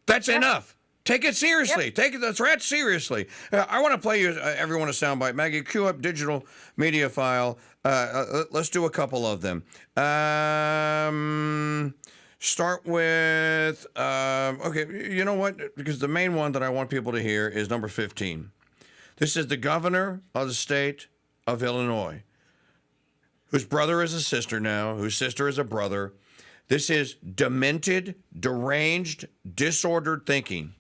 that's enough. Take it seriously. Take the threat seriously. I want to play you, everyone, a soundbite. Maggie, cue up digital media file. Let's do a couple of them. Start with, okay, you know what? Because the main one that I want people to hear is number 15. This is the governor of the state of Illinois, whose brother is a sister now, whose sister is a brother. This is demented, deranged, disordered thinking.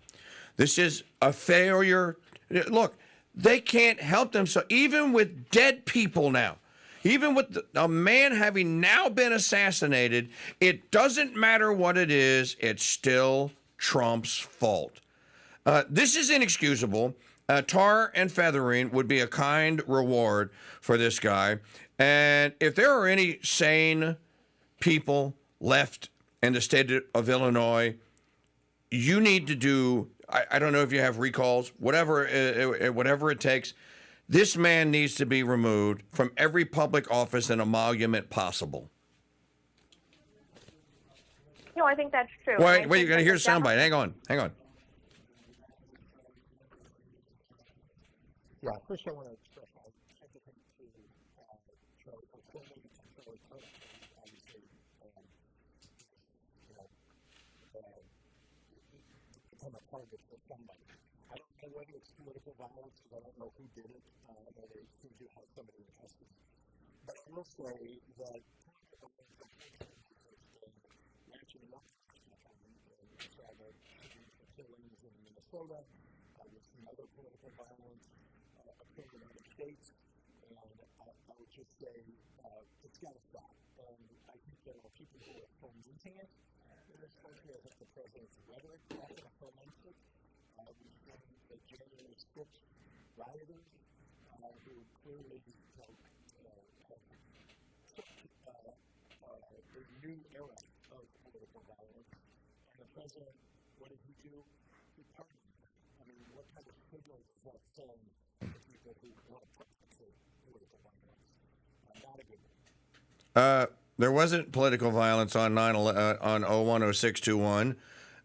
This is a failure. Look, they can't help themselves, even with dead people now. Even with a man having now been assassinated, it doesn't matter what it is, it's still Trump's fault. This is inexcusable. Tar and feathering would be a kind reward for this guy. And if there are any sane people left in the state of Illinois, you need to do, I don't know if you have recalls, whatever it takes. This man needs to be removed from every public office and emolument possible. No, I think that's true. Wait, you're going to hear a soundbite. Hang on. Yeah, first I want to express my sympathy to Charlie Kirk, Charlie Kirk, obviously, become a target for somebody. I don't know whether it's political violence, because I don't know who did it. I know they seem to have somebody in custody. But I will say that matching up we saw the killings in Minnesota, with some other political violence occurring in other states, and I would just say it's got to stop. And I think there are people who are fomenting it in this country. I think the president's rhetoric often foments it. We've seen the January 6th rioters who clearly have a new era of political violence. And the president, what did he do? He pardoned them. I mean, what kind of signal is that send to people who want to practice political violence? Not a good one. There wasn't political violence on 010621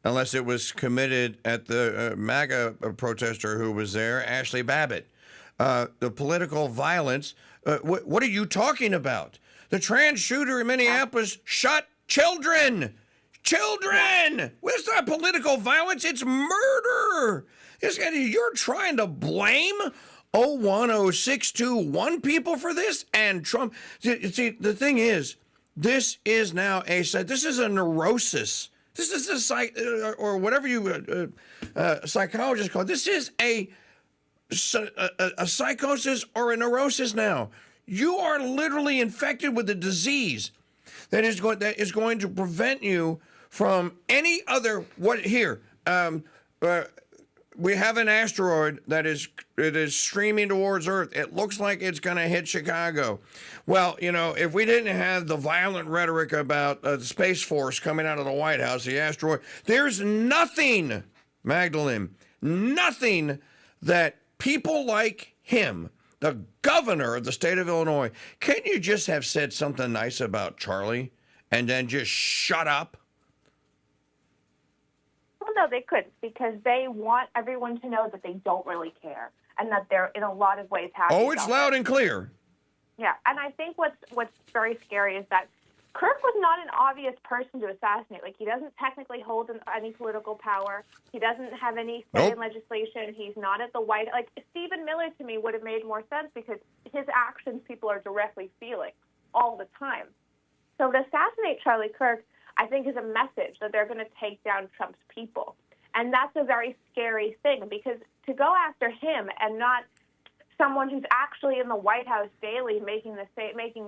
unless it was committed at the MAGA protester who was there, Ashley Babbitt. The political violence, what are you talking about? The trans shooter in Minneapolis shot children. Children! Well, it's not political violence, it's murder. You're trying to blame 010621 people for this and Trump. See, the thing is, this is now this is a neurosis. This is a or whatever you psychologists call it. This is a psychosis or a neurosis now. You are literally infected with a disease that is going to prevent you from any other we have an asteroid that is streaming towards Earth. It looks like it's going to hit Chicago. Well, if we didn't have the violent rhetoric about the Space Force coming out of the White House, the asteroid, there's nothing, Magdalene, nothing that people like him, the governor of the state of Illinois, can't you just have said something nice about Charlie and then just shut up? Well, no, they couldn't, because they want everyone to know that they don't really care and that they're in a lot of ways happy. Oh, it's loud and clear. Yeah, and I think what's very scary is that Kirk was not an obvious person to assassinate. Like, he doesn't technically hold any political power. He doesn't have any say in legislation. He's not at the White House. Like, Stephen Miller, to me, would have made more sense because his actions people are directly feeling all the time. So to assassinate Charlie Kirk, I think, is a message that they're going to take down Trump's people. And that's a very scary thing, because to go after him and not someone who's actually in the White House daily making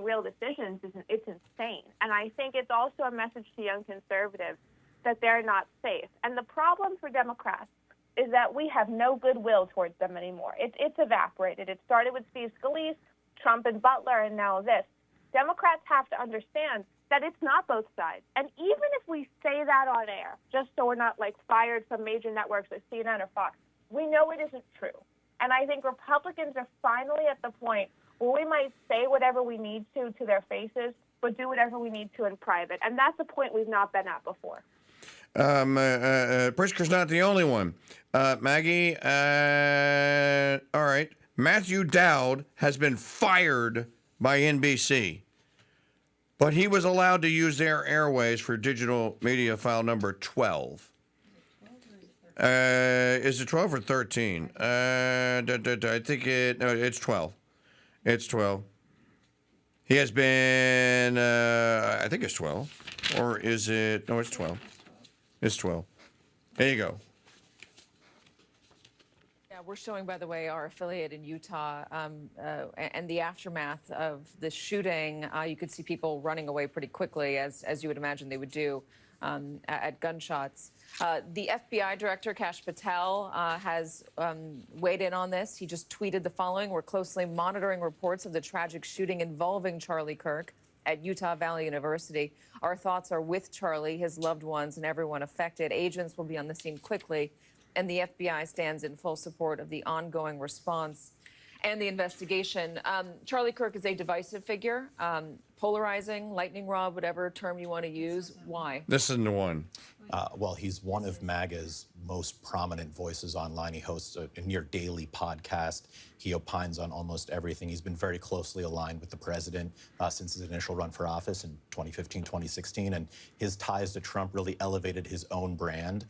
real decisions, it's insane. And I think it's also a message to young conservatives that they're not safe. And the problem for Democrats is that we have no goodwill towards them anymore. It's evaporated. It started with Steve Scalise, Trump and Butler, and now this. Democrats have to understand that it's not both sides. And even if we say that on air, just so we're not fired from major networks like CNN or Fox, we know it isn't true. And I think Republicans are finally at the point where we might say whatever we need to their faces, but do whatever we need to in private. And that's a point we've not been at before. Pritzker's not the only one. Maggie, all right. Matthew Dowd has been fired by NBC, but he was allowed to use their airways for digital media file number 12. Is it 12 or 13? I think it's 12. It's 12. He has been, I think it's 12. Or is it, no, it's 12. It's 12. There you go. Yeah, we're showing, by the way, our affiliate in Utah and the aftermath of the shooting. You could see people running away pretty quickly, as you would imagine they would do at gunshots. The FBI director, Kash Patel, has weighed in on this. He just tweeted the following: "We're closely monitoring reports of the tragic shooting involving Charlie Kirk at Utah Valley University. Our thoughts are with Charlie, his loved ones, and everyone affected. Agents will be on the scene quickly, and the FBI stands in full support of the ongoing response." and the investigation. Charlie Kirk is a divisive figure, polarizing, lightning rod, whatever term you want to use. Why? This is the one. Well, he's one of MAGA's most prominent voices online. He hosts a near daily podcast. He opines on almost everything. He's been very closely aligned with the president since his initial run for office in 2015, 2016. And his ties to Trump really elevated his own brand.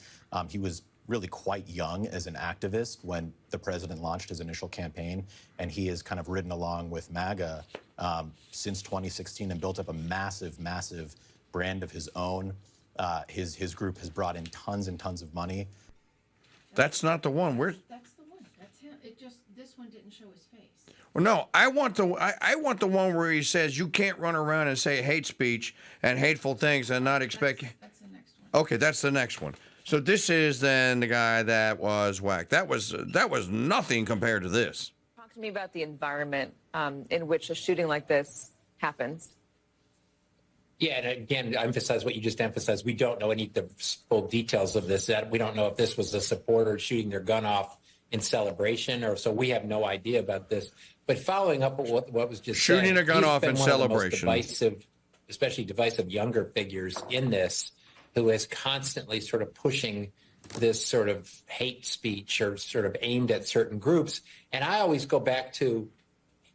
He was really quite young as an activist when the president launched his initial campaign. And he has kind of ridden along with MAGA since 2016 and built up a massive, massive brand of his own. His group has brought in tons and tons of money. That's not the one. That's the one. That's him. This one didn't show his face. Well, no, I want the one where he says you can't run around and say hate speech and hateful things and not expect. That's the next one. Okay, that's the next one. So this is then the guy that was whacked. That was nothing compared to this. Talk to me about the environment in which a shooting like this happens. Yeah, and again, I emphasize what you just emphasized. We don't know any of the full details of this. We don't know if this was a supporter shooting their gun off in celebration, or so we have no idea about this. But following up on what was just shooting said, a gun he's off been in one of the most celebration. divisive, especially divisive younger figures in this, who is constantly sort of pushing this sort of hate speech or sort of aimed at certain groups. And I always go back to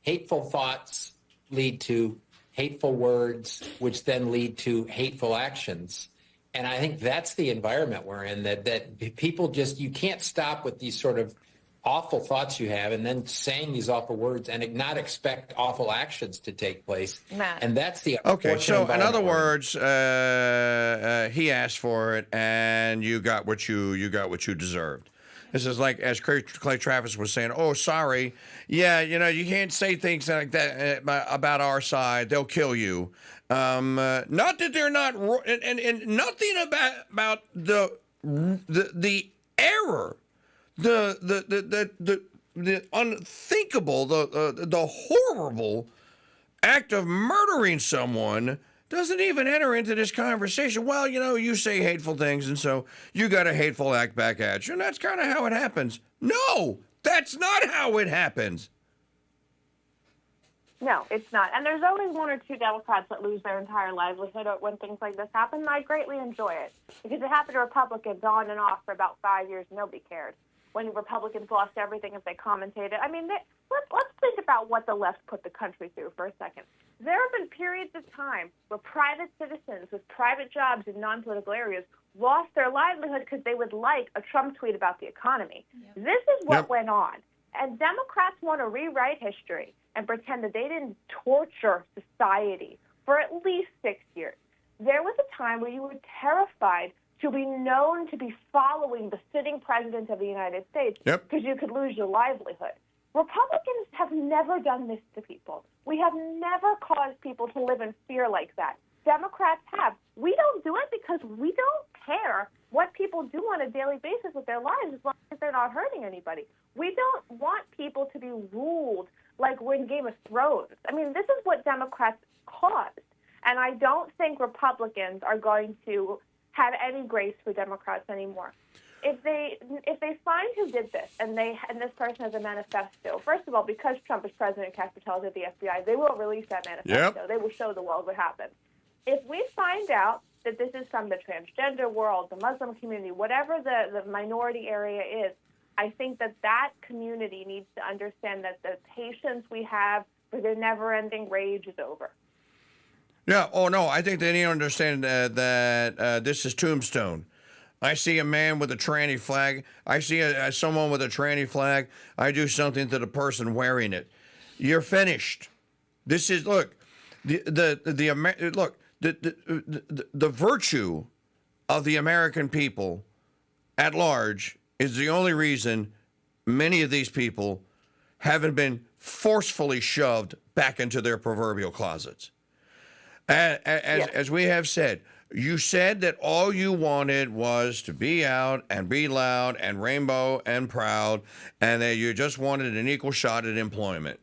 hateful thoughts lead to hateful words, which then lead to hateful actions. And I think that's the environment we're in, that people just, you can't stop with these sort of awful thoughts you have and then saying these awful words and not expect awful actions to take place. Matt. And that's the Okay, so in other environment we're in. words, he asked for it, and you got what you deserved. This is like, as Clay Travis was saying, oh, sorry. Yeah, you can't say things like that about our side. They'll kill you. Not that they're not, and nothing about the error, the unthinkable, the horrible act of murdering someone doesn't even enter into this conversation. Well, you say hateful things, and so you got a hateful act back at you, and that's kind of how it happens. No, that's not how it happens. No, it's not. And there's always one or two Democrats that lose their entire livelihood when things like this happen, and I greatly enjoy it. Because it happened to Republicans on and off for about 5 years, nobody cared. When Republicans lost everything if they commentated. I mean, let's think about what the left put the country through for a second. There have been periods of time where private citizens with private jobs in non-political areas lost their livelihood because they would like a Trump tweet about the economy. Yep. This is what went on. And Democrats want to rewrite history and pretend that they didn't torture society for at least 6 years. There was a time where you were terrified to be known to be following the sitting president of the United States because you could lose your livelihood. Republicans have never done this to people. We have never caused people to live in fear like that. Democrats have. We don't do it because we don't care what people do on a daily basis with their lives as long as they're not hurting anybody. We don't want people to be ruled like we're in Game of Thrones. I mean, this is what Democrats caused. And I don't think Republicans are going to have any grace for Democrats anymore. If they find who did this and this person has a manifesto, first of all, because Trump is president, Cash Patel's at the FBI, they will release that manifesto. They will show the world what happened. If we find out that this is from the transgender world, the Muslim community, whatever the minority area is, I think that community needs to understand that the patience we have for their never-ending rage is over. Yeah. Oh, no, I think they need to understand that this is Tombstone. I see a man with a tranny flag. I see someone with a tranny flag. I do something to the person wearing it. You're finished. This is, look, the virtue of the American people at large is the only reason many of these people haven't been forcefully shoved back into their proverbial closets. As we have said, you said that all you wanted was to be out and be loud and rainbow and proud, and that you just wanted an equal shot at employment.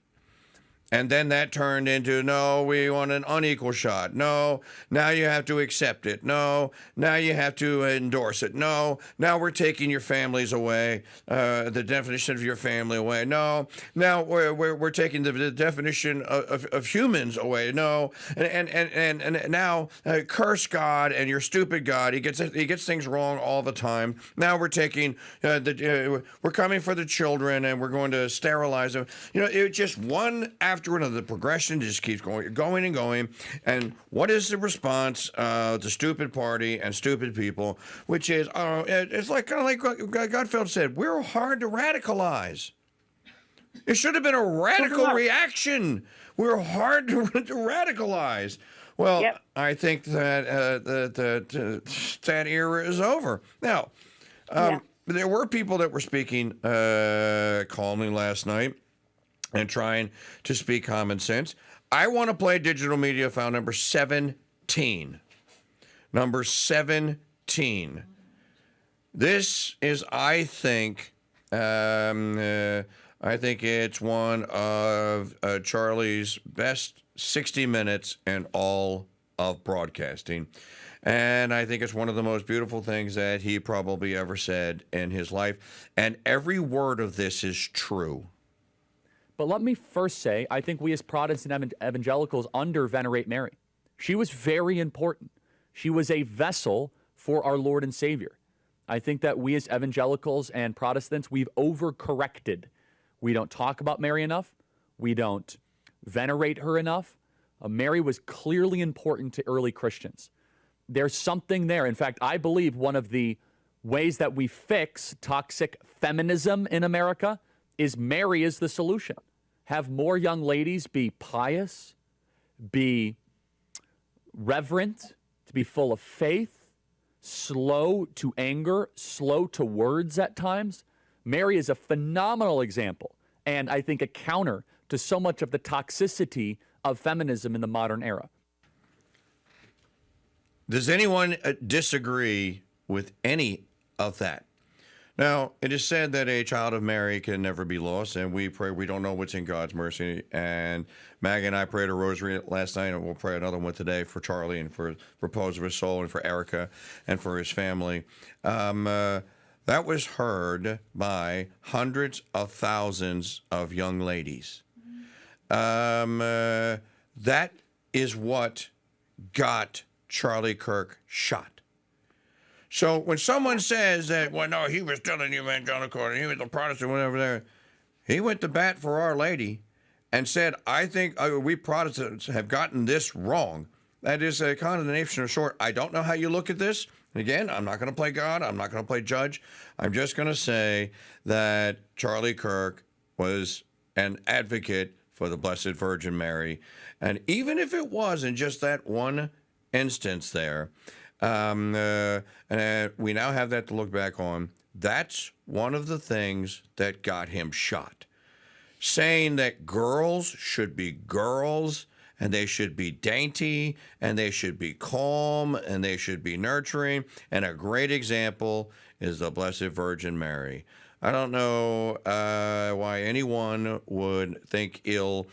And then that turned into, no, we want an unequal shot. No, now you have to accept it. No, now you have to endorse it. No, now we're taking your families away, the definition of your family away. No, now we're taking the definition of humans away. No, and now curse God and your stupid God. He gets things wrong all the time. Now we're taking we're coming for the children and we're going to sterilize them. It just one after another. The progression just keeps going and going. And what is the response of the stupid party and stupid people? Which is, it's like kind of like Gutfeld said, we're hard to radicalize. It should have been a radical reaction. We're hard to radicalize. Well, yep. I think that that era is over. Now, there were people that were speaking calmly last night and trying to speak common sense. I want to play digital media file number 17. Number 17. This is, I think it's one of Charlie's best 60 minutes in all of broadcasting. And I think it's one of the most beautiful things that he probably ever said in his life. And every word of this is true. But let me first say, I think we as Protestant evangelicals under-venerate Mary. She was very important. She was a vessel for our Lord and Savior. I think that we as evangelicals and Protestants, we've overcorrected. We don't talk about Mary enough. We don't venerate her enough. Mary was clearly important to early Christians. There's something there. In fact, I believe one of the ways that we fix toxic feminism in America is Mary is the solution. Have more young ladies be pious, be reverent, to be full of faith, slow to anger, slow to words at times. Mary is a phenomenal example, and I think a counter to so much of the toxicity of feminism in the modern era. Does anyone disagree with any of that? Now, it is said that a child of Mary can never be lost, and we pray. We don't know what's in God's mercy. And Maggie and I prayed a rosary last night, and we'll pray another one today for Charlie and for repose of his soul and for Erica and for his family. That was heard by hundreds of thousands of young ladies. That is what got Charlie Kirk shot. So when someone says that, well, no, he was still an evangelical and he was a Protestant, whatever there, he went to bat for Our Lady and said, I think we Protestants have gotten this wrong. That is a condemnation of sort. I don't know how you look at this. Again, I'm not going to play God. I'm not going to play judge. I'm just going to say that Charlie Kirk was an advocate for the Blessed Virgin Mary. And even if it was in just that one instance there, and we now have that to look back on. That's one of the things that got him shot. Saying that girls should be girls, and they should be dainty, and they should be calm, and they should be nurturing. And a great example is the Blessed Virgin Mary. I don't know why anyone would think ill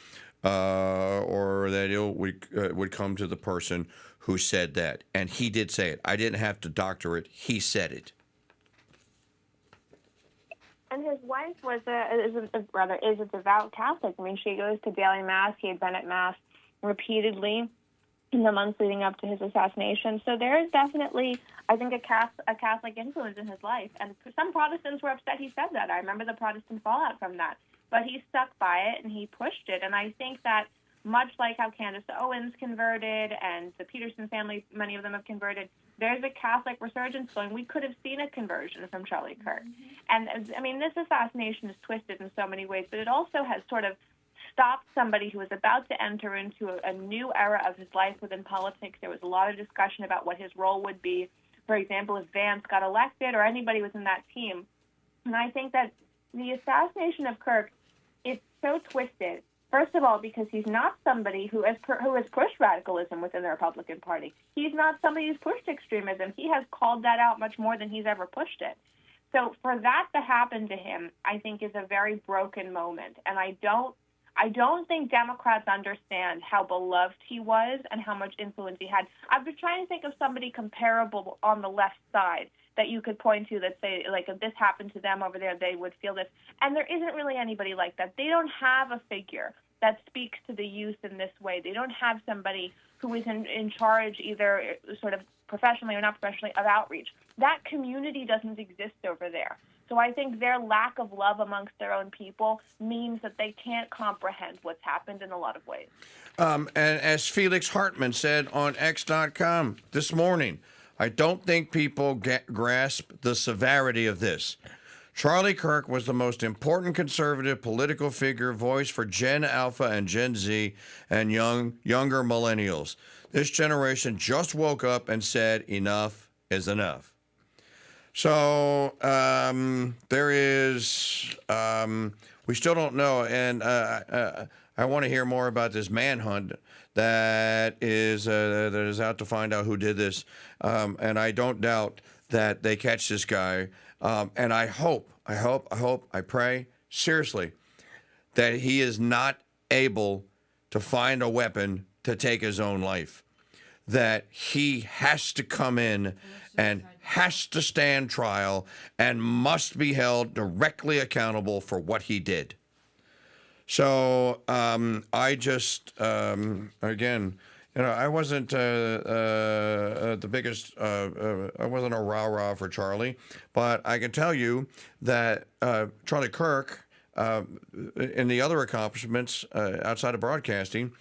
or that ill would come to the person who said that. And he did say it. I didn't have to doctor it. He said it. And his wife is a devout Catholic. I mean, she goes to daily Mass. He had been at Mass repeatedly in the months leading up to his assassination. So there is definitely, I think, a Catholic influence in his life. And some Protestants were upset he said that. I remember the Protestant fallout from that. But he stuck by it, and he pushed it. And I think that much like how Candace Owens converted and the Peterson family, many of them have converted, there's a Catholic resurgence going. We could have seen a conversion from Charlie Kirk. And, I mean, this assassination is twisted in so many ways, but it also has sort of stopped somebody who was about to enter into a new era of his life within politics. There was a lot of discussion about what his role would be, for example, if Vance got elected or anybody within that team. And I think that the assassination of Kirk is so twisted. First of all, because he's not somebody who has pushed radicalism within the Republican Party. He's not somebody who's pushed extremism. He has called that out much more than he's ever pushed it. So for that to happen to him, I think is a very broken moment. And I I don't think Democrats understand how beloved he was and how much influence he had. I've been trying to think of somebody comparable on the left side that you could point to that say, like, if this happened to them over there, they would feel this. And there isn't really anybody like that. They don't have a figure that speaks to the youth in this way. They don't have somebody who is in charge, either sort of professionally or not professionally, of outreach. That community doesn't exist over there. So I think their lack of love amongst their own people means that they can't comprehend what's happened in a lot of ways. And as Felix Hartman said on X.com this morning, I don't think people grasp the severity of this. Charlie Kirk was the most important conservative political figure, voice for Gen Alpha and Gen Z and younger millennials. This generation just woke up and said enough is enough. So there is, we still don't know, and I want to hear more about this manhunt that is out to find out who did this, and I don't doubt that they catch this guy, and I hope, I pray, seriously, that he is not able to find a weapon to take his own life, that he has to come in and has to stand trial and must be held directly accountable for what he did. So I just, again, I wasn't the biggest, I wasn't a rah-rah for Charlie, but I can tell you that Charlie Kirk, in the other accomplishments outside of broadcasting,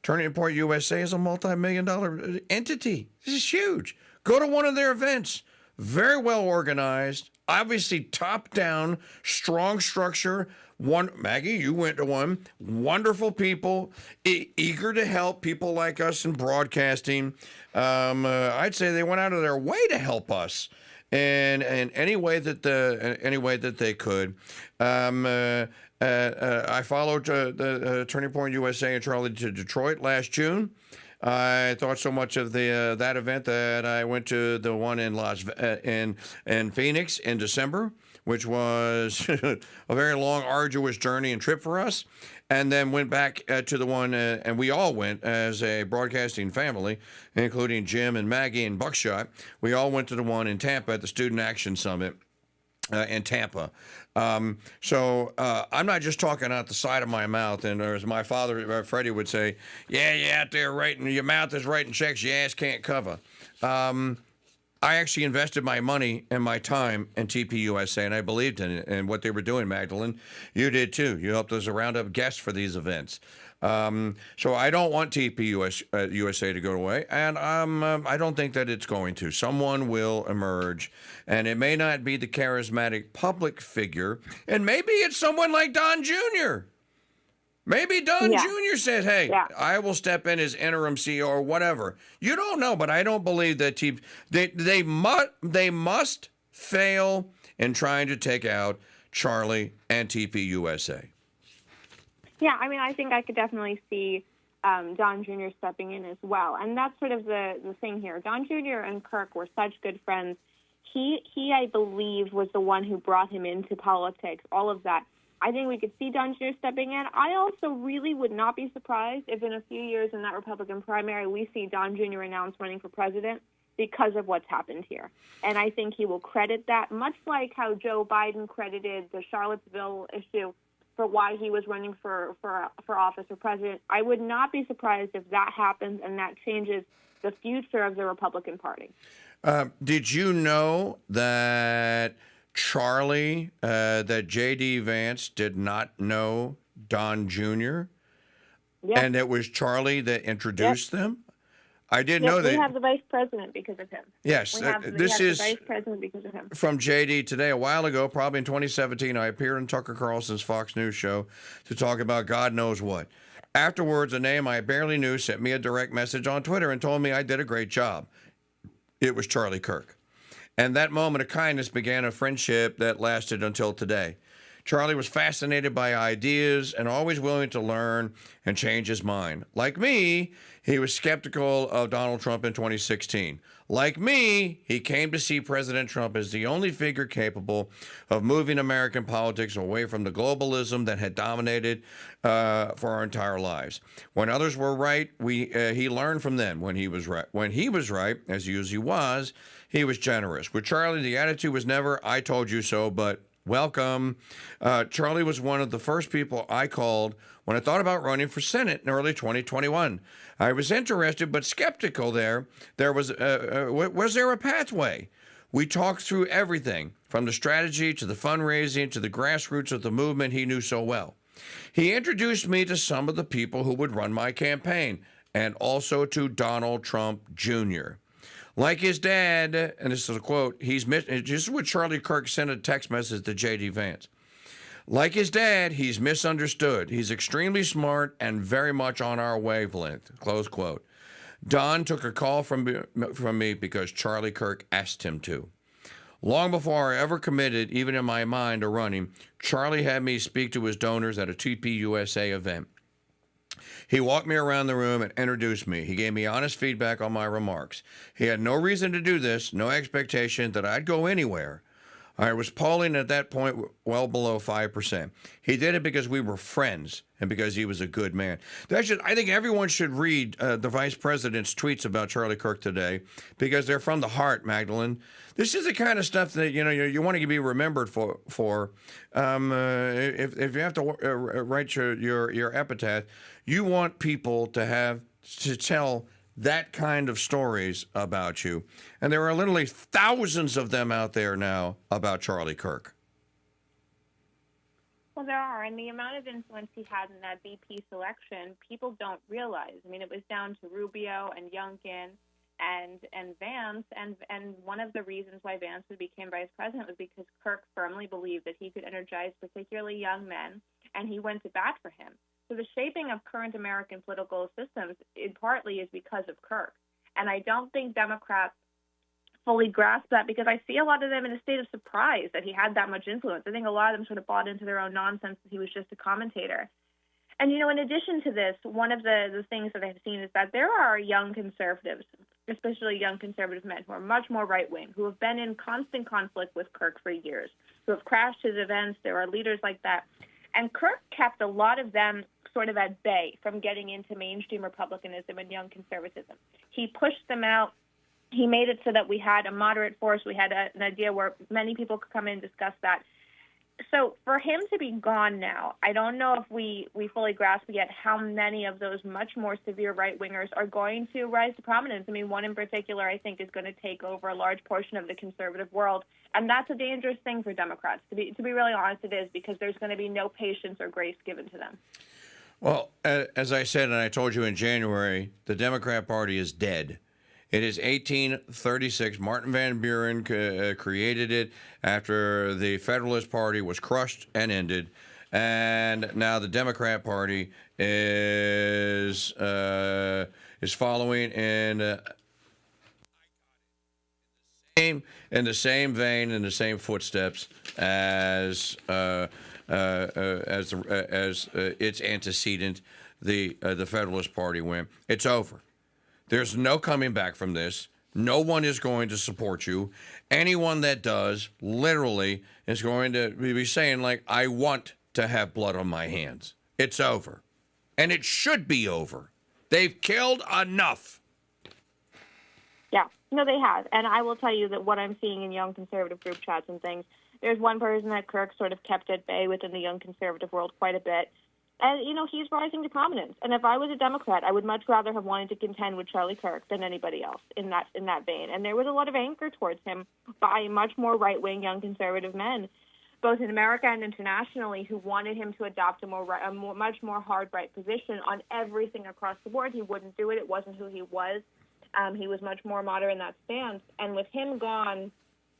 Turning Point USA is a multi-million-dollar entity. This is huge. Go to one of their events. Very well organized, obviously top-down, strong structure. Maggie, you went to one. Wonderful people, eager to help people like us in broadcasting. I'd say they went out of their way to help us in any way that they could. I followed the Turning Point USA and Charlie to Detroit last June. I thought so much of that event that I went to the one in Phoenix in December, which was a very long, arduous journey and trip for us, and then went back to the one, and we all went as a broadcasting family, including Jim and Maggie and Buckshot. We all went to the one in Tampa at the Student Action Summit in Tampa. So I'm not just talking out the side of my mouth, and as my father, Freddie, would say, yeah, you're out there writing, your mouth is writing checks your ass can't cover. I actually invested my money and my time in TPUSA, and I believed in it and what they were doing, Magdalene. You did too. You helped us round up guests for these events. So I don't want TPUSA to go away, and I don't think that it's going to. Someone will emerge, and it may not be the charismatic public figure, and maybe it's someone like Don Jr. Maybe Don Jr. said, hey, I will step in as interim CEO or whatever. You don't know, but I don't believe that they must fail in trying to take out Charlie and TPUSA. Yeah, I mean, I think I could definitely see Don Jr. stepping in as well. And that's sort of the thing here. Don Jr. and Kirk were such good friends. He, I believe, was the one who brought him into politics, all of that. I think we could see Don Jr. stepping in. I also really would not be surprised if in a few years in that Republican primary we see Don Jr. announce running for president because of what's happened here. And I think he will credit that, much like how Joe Biden credited the Charlottesville issue for why he was running for office or president. I would not be surprised if that happens and that changes the future of the Republican Party. Did you know that Charlie, that J.D. Vance did not know Don Jr.? Yep. And it was Charlie that introduced them? I didn't know that. We have the vice president because of him. Yes, this is the vice president because of him. From JD today. A while ago, probably in 2017, I appeared on Tucker Carlson's Fox News show to talk about God knows what. Afterwards, a name I barely knew sent me a direct message on Twitter and told me I did a great job. It was Charlie Kirk. And that moment of kindness began a friendship that lasted until today. Charlie was fascinated by ideas and always willing to learn and change his mind. Like me, he was skeptical of Donald Trump in 2016. Like me, he came to see President Trump as the only figure capable of moving American politics away from the globalism that had dominated for our entire lives. When others were right, he learned from them. When he was right, as he usually was, he was generous. With Charlie, the attitude was never, I told you so, but welcome. Charlie was one of the first people I called when I thought about running for Senate in early 2021. I was interested but skeptical there. Was there a pathway? We talked through everything, from the strategy to the fundraising to the grassroots of the movement he knew so well. He introduced me to some of the people who would run my campaign, and also to Donald Trump Jr. Like his dad, and this is a quote, this is what Charlie Kirk sent a text message to J.D. Vance. Like his dad, he's misunderstood. He's extremely smart and very much on our wavelength, close quote. Don took a call from me because Charlie Kirk asked him to. Long before I ever committed, even in my mind, to running, Charlie had me speak to his donors at a TPUSA event. He walked me around the room and introduced me. He gave me honest feedback on my remarks. He had no reason to do this, no expectation that I'd go anywhere. I was polling at that point well below 5%. He did it because we were friends and because he was a good man. I think everyone should read the vice president's tweets about Charlie Kirk today because they're from the heart, Magdalene. This is the kind of stuff that you want to be remembered for. If you have to write your epitaph, you want people to tell that kind of stories about you. And there are literally thousands of them out there now about Charlie Kirk. Well, there are, and the amount of influence he had in that VP selection, people don't realize. I mean, it was down to Rubio and Youngkin and Vance, and one of the reasons why Vance became vice president was because Kirk firmly believed that he could energize particularly young men, and he went to bat for him. So the shaping of current American political systems, it partly is because of Kirk. And I don't think Democrats fully grasp that because I see a lot of them in a state of surprise that he had that much influence. I think a lot of them sort of bought into their own nonsense that he was just a commentator. And, in addition to this, one of the things that I've seen is that there are young conservatives, especially young conservative men who are much more right-wing, who have been in constant conflict with Kirk for years, who have crashed his events. There are leaders like that. And Kirk kept a lot of them sort of at bay from getting into mainstream Republicanism and young conservatism. He pushed them out. He made it so that we had a moderate force. We had an idea where many people could come in and discuss that. So for him to be gone now, I don't know if we fully grasp yet how many of those much more severe right-wingers are going to rise to prominence. I mean, one in particular I think is going to take over a large portion of the conservative world, and that's a dangerous thing for Democrats. To be really honest, it is, because there's going to be no patience or grace given to them. Well, as I said, and I told you in January, the Democrat Party is dead. It is 1836. Martin Van Buren created it after the Federalist Party was crushed and ended. And now the Democrat Party is following in the same vein, in the same footsteps as its antecedent, the Federalist Party went. It's over. There's no coming back from this. No one is going to support you. Anyone that does, literally, is going to be saying, like, I want to have blood on my hands. It's over. And it should be over. They've killed enough. Yeah, no, they have. And I will tell you that what I'm seeing in young conservative group chats and things, there's one person that Kirk sort of kept at bay within the young conservative world quite a bit. And, he's rising to prominence. And if I was a Democrat, I would much rather have wanted to contend with Charlie Kirk than anybody else in that vein. And there was a lot of anger towards him by much more right-wing young conservative men, both in America and internationally, who wanted him to adopt a much more hard right position on everything across the board. He wouldn't do it. It wasn't who he was. He was much more moderate in that stance. And with him gone,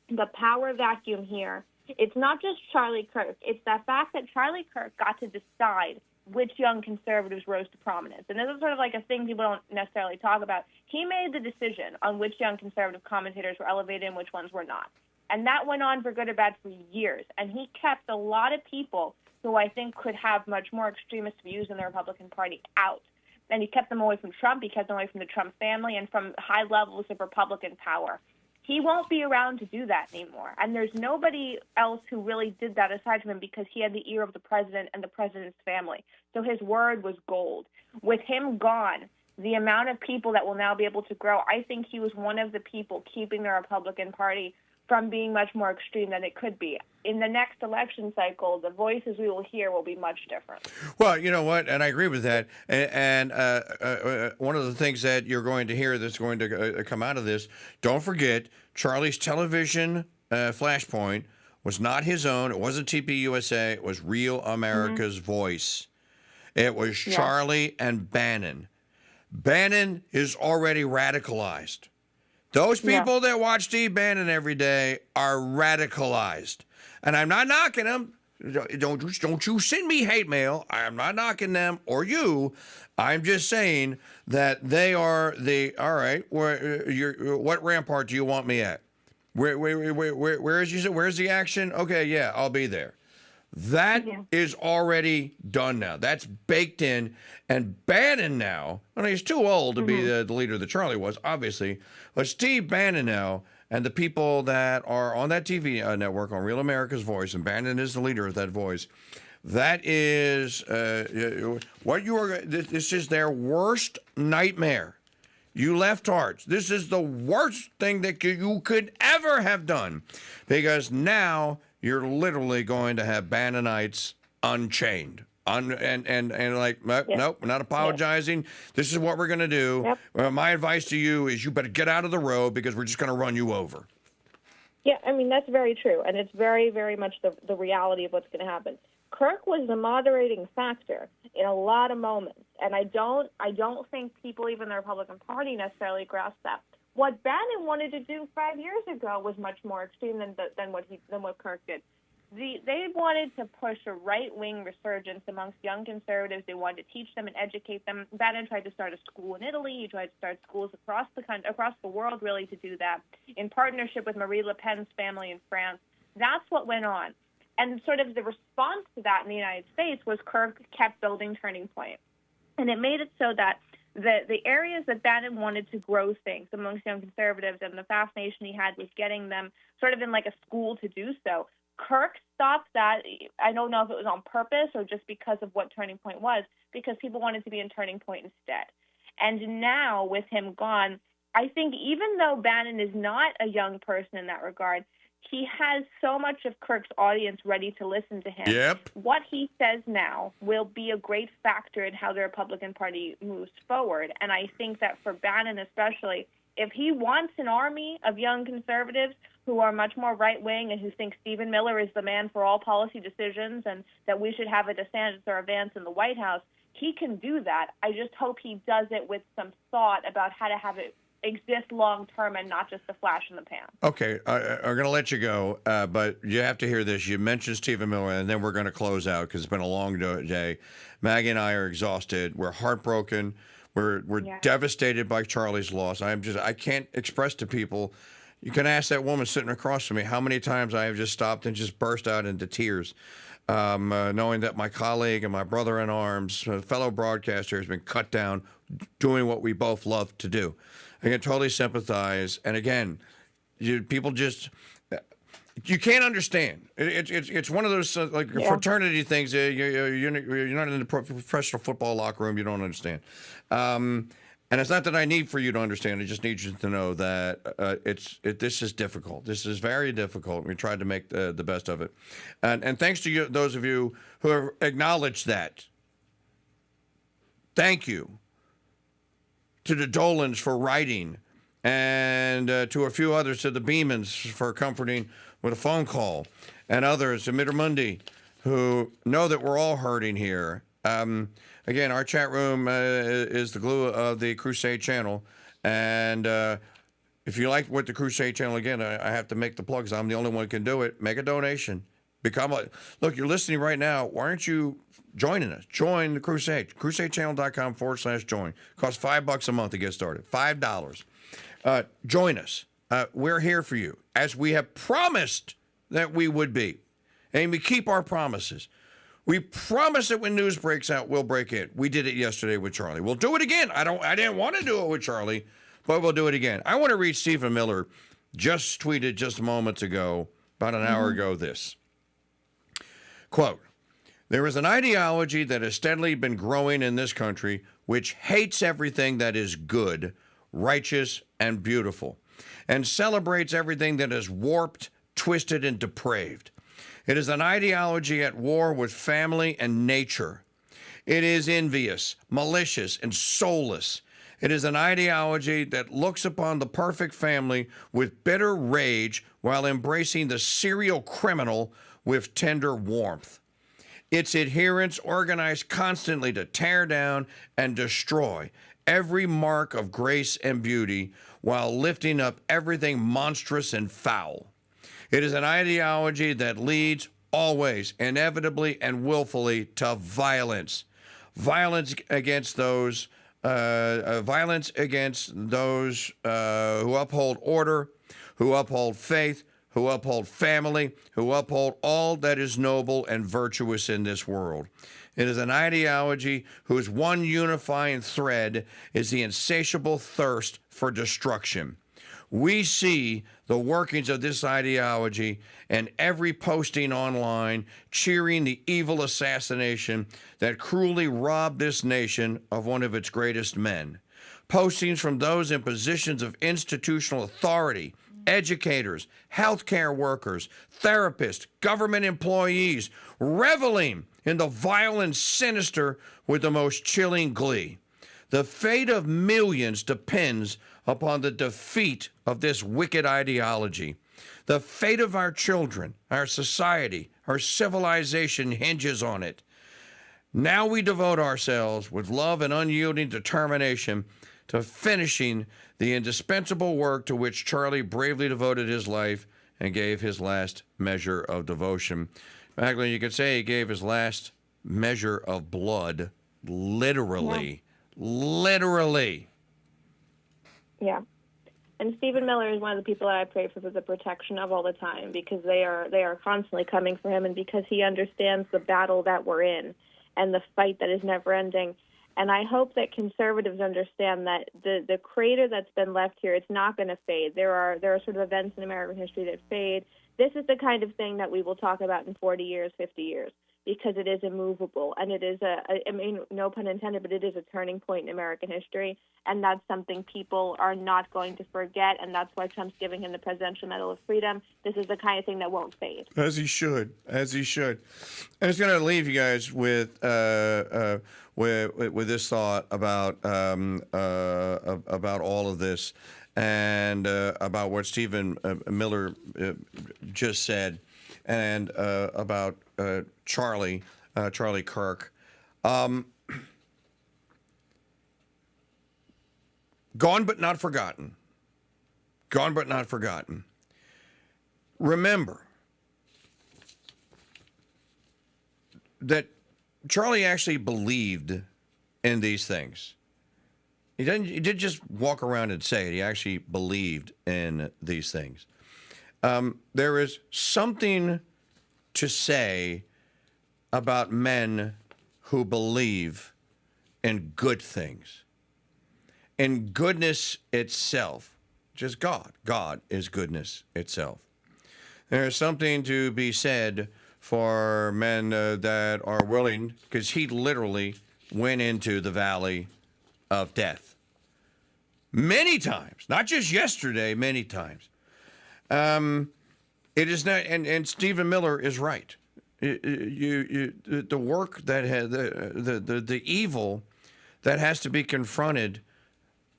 the power vacuum here, it's not just Charlie Kirk. It's the fact that Charlie Kirk got to decide which young conservatives rose to prominence. And this is sort of like a thing people don't necessarily talk about. He made the decision on which young conservative commentators were elevated and which ones were not. And that went on for good or bad for years. And he kept a lot of people who I think could have much more extremist views in the Republican Party out. And he kept them away from Trump. He kept them away from the Trump family and from high levels of Republican power. He won't be around to do that anymore. And there's nobody else who really did that aside from him, because he had the ear of the president and the president's family. So his word was gold. With him gone, the amount of people that will now be able to grow, I think he was one of the people keeping the Republican Party from being much more extreme than it could be. In the next election cycle, the voices we will hear will be much different. Well, you know what, and I agree with that. And one of the things that you're going to hear that's going to come out of this, don't forget, Charlie's television flashpoint was not his own. It wasn't TPUSA. It was Real America's Voice. It was Charlie and Bannon. Bannon is already radicalized. Those people that watch Steve Bannon every day are radicalized. And I'm not knocking them. Don't you send me hate mail. I'm not knocking them or you. I'm just saying that they are all right, what rampart do you want me at? Where is you? Where's the action? Okay, yeah, I'll be there. That is already done now. That's baked in. And Bannon now, he's too old to be the leader that Charlie was, obviously. But Steve Bannon now, and the people that are on that TV network, on Real America's Voice, and Bannon is the leader of that voice, that is what you are. This is their worst nightmare. You leftards, this is the worst thing that you could ever have done, because now you're literally going to have Bannonites unchained. Nope, we're not apologizing. This is what we're going to do. My advice to you is you better get out of the road, because we're just going to run you over. Yeah, I mean, that's very true. And it's very, very much the reality of what's going to happen. Kirk was the moderating factor in a lot of moments. And I don't think people, even the Republican Party, necessarily grasp that. What Bannon wanted to do 5 years ago was much more extreme than what Kirk did. They wanted to push a right-wing resurgence amongst young conservatives. They wanted to teach them and educate them. Bannon tried to start a school in Italy. He tried to start schools across the world, really, to do that, in partnership with Marie Le Pen's family in France. That's what went on. And sort of the response to that in the United States was Kirk kept building Turning Point. And it made it so that the areas that Bannon wanted to grow things amongst young conservatives, and the fascination he had with getting them sort of in like a school to do so, Kirk stopped that. I don't know if it was on purpose or just because of what Turning Point was, because people wanted to be in Turning Point instead. And now, with him gone, I think even though Bannon is not a young person in that regard, he has so much of Kirk's audience ready to listen to him. Yep. What he says now will be a great factor in how the Republican Party moves forward. And I think that for Bannon especially, if he wants an army of young conservatives who are much more right-wing and who think Stephen Miller is the man for all policy decisions and that we should have a DeSantis or a Vance in the White House, he can do that. I just hope he does it with some thought about how to have it exist long-term and not just a flash in the pan. Okay, I'm going to let you go, but you have to hear this. You mentioned Stephen Miller, and then we're going to close out because it's been a long day. Maggie and I are exhausted. We're heartbroken. We're devastated by Charlie's loss. I can't express to people. You can ask that woman sitting across from me how many times I have just stopped and just burst out into tears, knowing that my colleague and my brother in arms, fellow broadcaster, has been cut down doing what we both love to do. I can totally sympathize. And again, people just, you can't understand. It's one of those fraternity things. You're not in the professional football locker room. You don't understand. And it's not that I need for you to understand. I just need you to know that this is difficult. This is very difficult. We tried to make the best of it. And thanks to you, those of you who have acknowledged that. Thank you to the Dolans for writing, and to a few others, to the Beamans for comforting with a phone call, and others, to Mittermundi, who know that we're all hurting here. Again, our chat room is the glue of the Crusade Channel, and if you like what the Crusade Channel, again, I have to make the plugs. I'm the only one who can do it. Make a donation. Look, you're listening right now. Why aren't you joining us? Join the Crusade. CrusadeChannel.com/join. Costs $5 a month to get started. $5. Join us. we're here for you, as we have promised that we would be. And we keep our promises. We promise that when news breaks out, we'll break in. We did it yesterday with Charlie. We'll do it again. I didn't want to do it with Charlie, but we'll do it again. I want to read Stephen Miller just tweeted just moments ago, about an hour ago, this. Quote, "There is an ideology that has steadily been growing in this country which hates everything that is good, righteous, and beautiful, and celebrates everything that is warped, twisted, and depraved. It is an ideology at war with family and nature. It is envious, malicious, and soulless. It is an ideology that looks upon the perfect family with bitter rage while embracing the serial criminal with tender warmth. Its adherents organize constantly to tear down and destroy every mark of grace and beauty while lifting up everything monstrous and foul. It is an ideology that leads always, inevitably, and willfully to violence. Violence against those who uphold order, who uphold faith, who uphold family, who uphold all that is noble and virtuous in this world. It is an ideology whose one unifying thread is the insatiable thirst for destruction. We see the workings of this ideology and every posting online cheering the evil assassination that cruelly robbed this nation of one of its greatest men. Postings from those in positions of institutional authority, educators, healthcare workers, therapists, government employees, reveling in the vile and sinister with the most chilling glee. The fate of millions depends upon the defeat of this wicked ideology. The fate of our children, our society, our civilization hinges on it. Now we devote ourselves with love and unyielding determination to finishing the indispensable work to which Charlie bravely devoted his life and gave his last measure of devotion. Actually, you could say he gave his last measure of blood, literally. Yeah. Literally. Yeah. And Stephen Miller is one of the people that I pray for the protection of all the time, because they are constantly coming for him, and because he understands the battle that we're in and the fight that is never ending. And I hope that conservatives understand that the crater that's been left here, it's not going to fade. There are sort of events in American history that fade. This is the kind of thing that we will talk about in 40 years, 50 years, because it is immovable, and it is I mean, no pun intended, but it is a turning point in American history, and that's something people are not going to forget, and that's why Trump's giving him the Presidential Medal of Freedom. This is the kind of thing that won't fade. As he should. And it's going to leave you guys with this thought about all of this, and about what Stephen Miller just said, and about Charlie Kirk. Gone but not forgotten. Gone but not forgotten. Remember that Charlie actually believed in these things. He didn't just walk around and say it. He actually believed in these things. There is something to say about men who believe in good things, in goodness itself, just God. God is goodness itself. There is something to be said for men that are willing, because he literally went into the valley of death many times, not just yesterday, many times. It is not, and Stephen Miller is right. The work that has the evil that has to be confronted,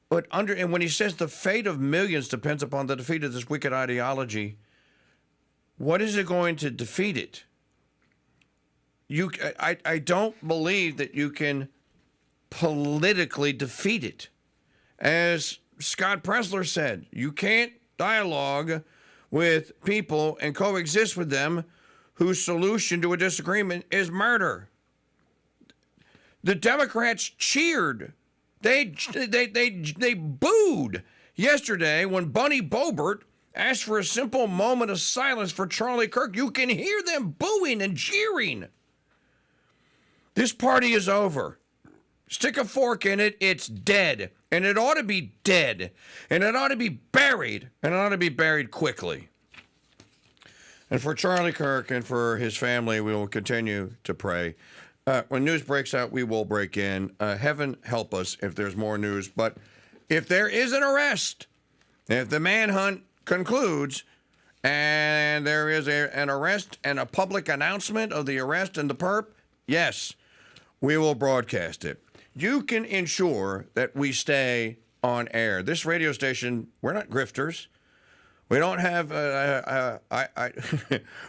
but and when he says the fate of millions depends upon the defeat of this wicked ideology, what is it going to defeat it? I don't believe that you can politically defeat it. As Scott Presler said, you can't dialogue with people and coexist with them whose solution to a disagreement is murder. The Democrats cheered. They booed Yesterday, when Bunny Bobert asked for a simple moment of silence for Charlie Kirk, you can hear them booing and jeering. This party is over. Stick a fork in it, it's dead. And it ought to be dead. And it ought to be buried. And it ought to be buried quickly. And for Charlie Kirk and for his family, we will continue to pray. When news breaks out, we will break in. Heaven help us if there's more news. But if there is an arrest, if the manhunt concludes, and there is an arrest and a public announcement of the arrest and the perp, yes, we will broadcast it. You can ensure that we stay on air. This radio station, we're not grifters. We don't have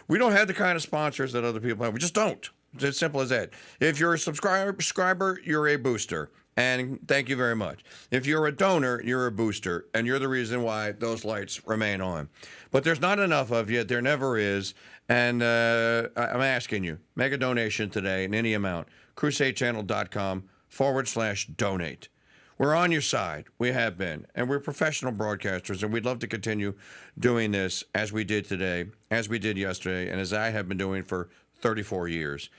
we don't have the kind of sponsors that other people have. We just don't. It's as simple as that. If you're a subscriber, you're a booster. And thank you very much. If you're a donor, you're a booster. And you're the reason why those lights remain on. But there's not enough of you. There never is. And I'm asking you, make a donation today in any amount. CrusadeChannel.com/donate. We're on your side. We have been. And we're professional broadcasters, and we'd love to continue doing this as we did today, as we did yesterday, and as I have been doing for 34 years.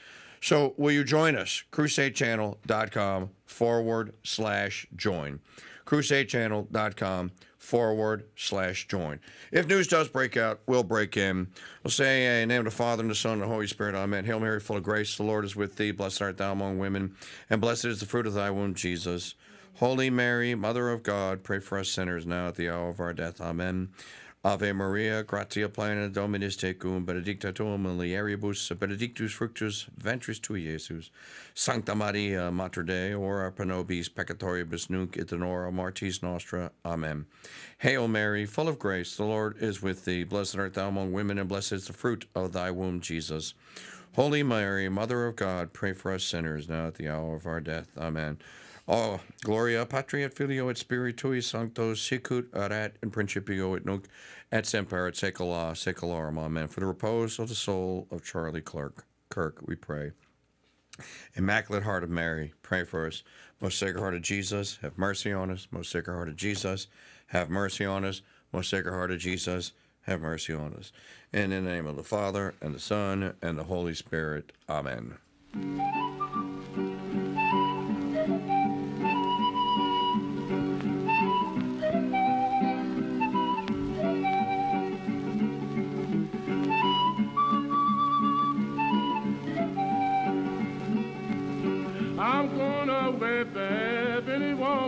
So will you join us? CrusadeChannel.com/join. CrusadeChannel.com/join. If news does break out, we'll break in. We'll say, in the name of the Father, and the Son, and the Holy Spirit, amen. Hail Mary, full of grace, the Lord is with thee. Blessed art thou among women, and blessed is the fruit of thy womb, Jesus. Holy Mary, Mother of God, pray for us sinners now at the hour of our death. Amen. Ave Maria, gratia plena, Dominus tecum, benedicta tu in mulieribus, benedictus fructus ventris tui, Iesus. Sancta Maria, Mater Dei, ora pro nobis peccatoribus nunc et in hora mortis nostra. Amen. Hail Mary, full of grace, the Lord is with thee. Blessed art thou among women, and blessed is the fruit of thy womb, Jesus. Holy Mary, Mother of God, pray for us sinners now at the hour of our death. Amen. Oh, Gloria Patri et Filio et Spiritui Sancto, sicut erat in principio et nunc et semper et saecula saeculorum. Amen. For the repose of the soul of Charlie Kirk, we pray. Immaculate Heart of Mary, pray for us. Most Sacred Heart of Jesus, have mercy on us. Most Sacred Heart of Jesus, have mercy on us. Most Sacred Heart of Jesus, have mercy on us. And in the name of the Father, and the Son, and the Holy Spirit. Amen. I'm gonna way back anyone.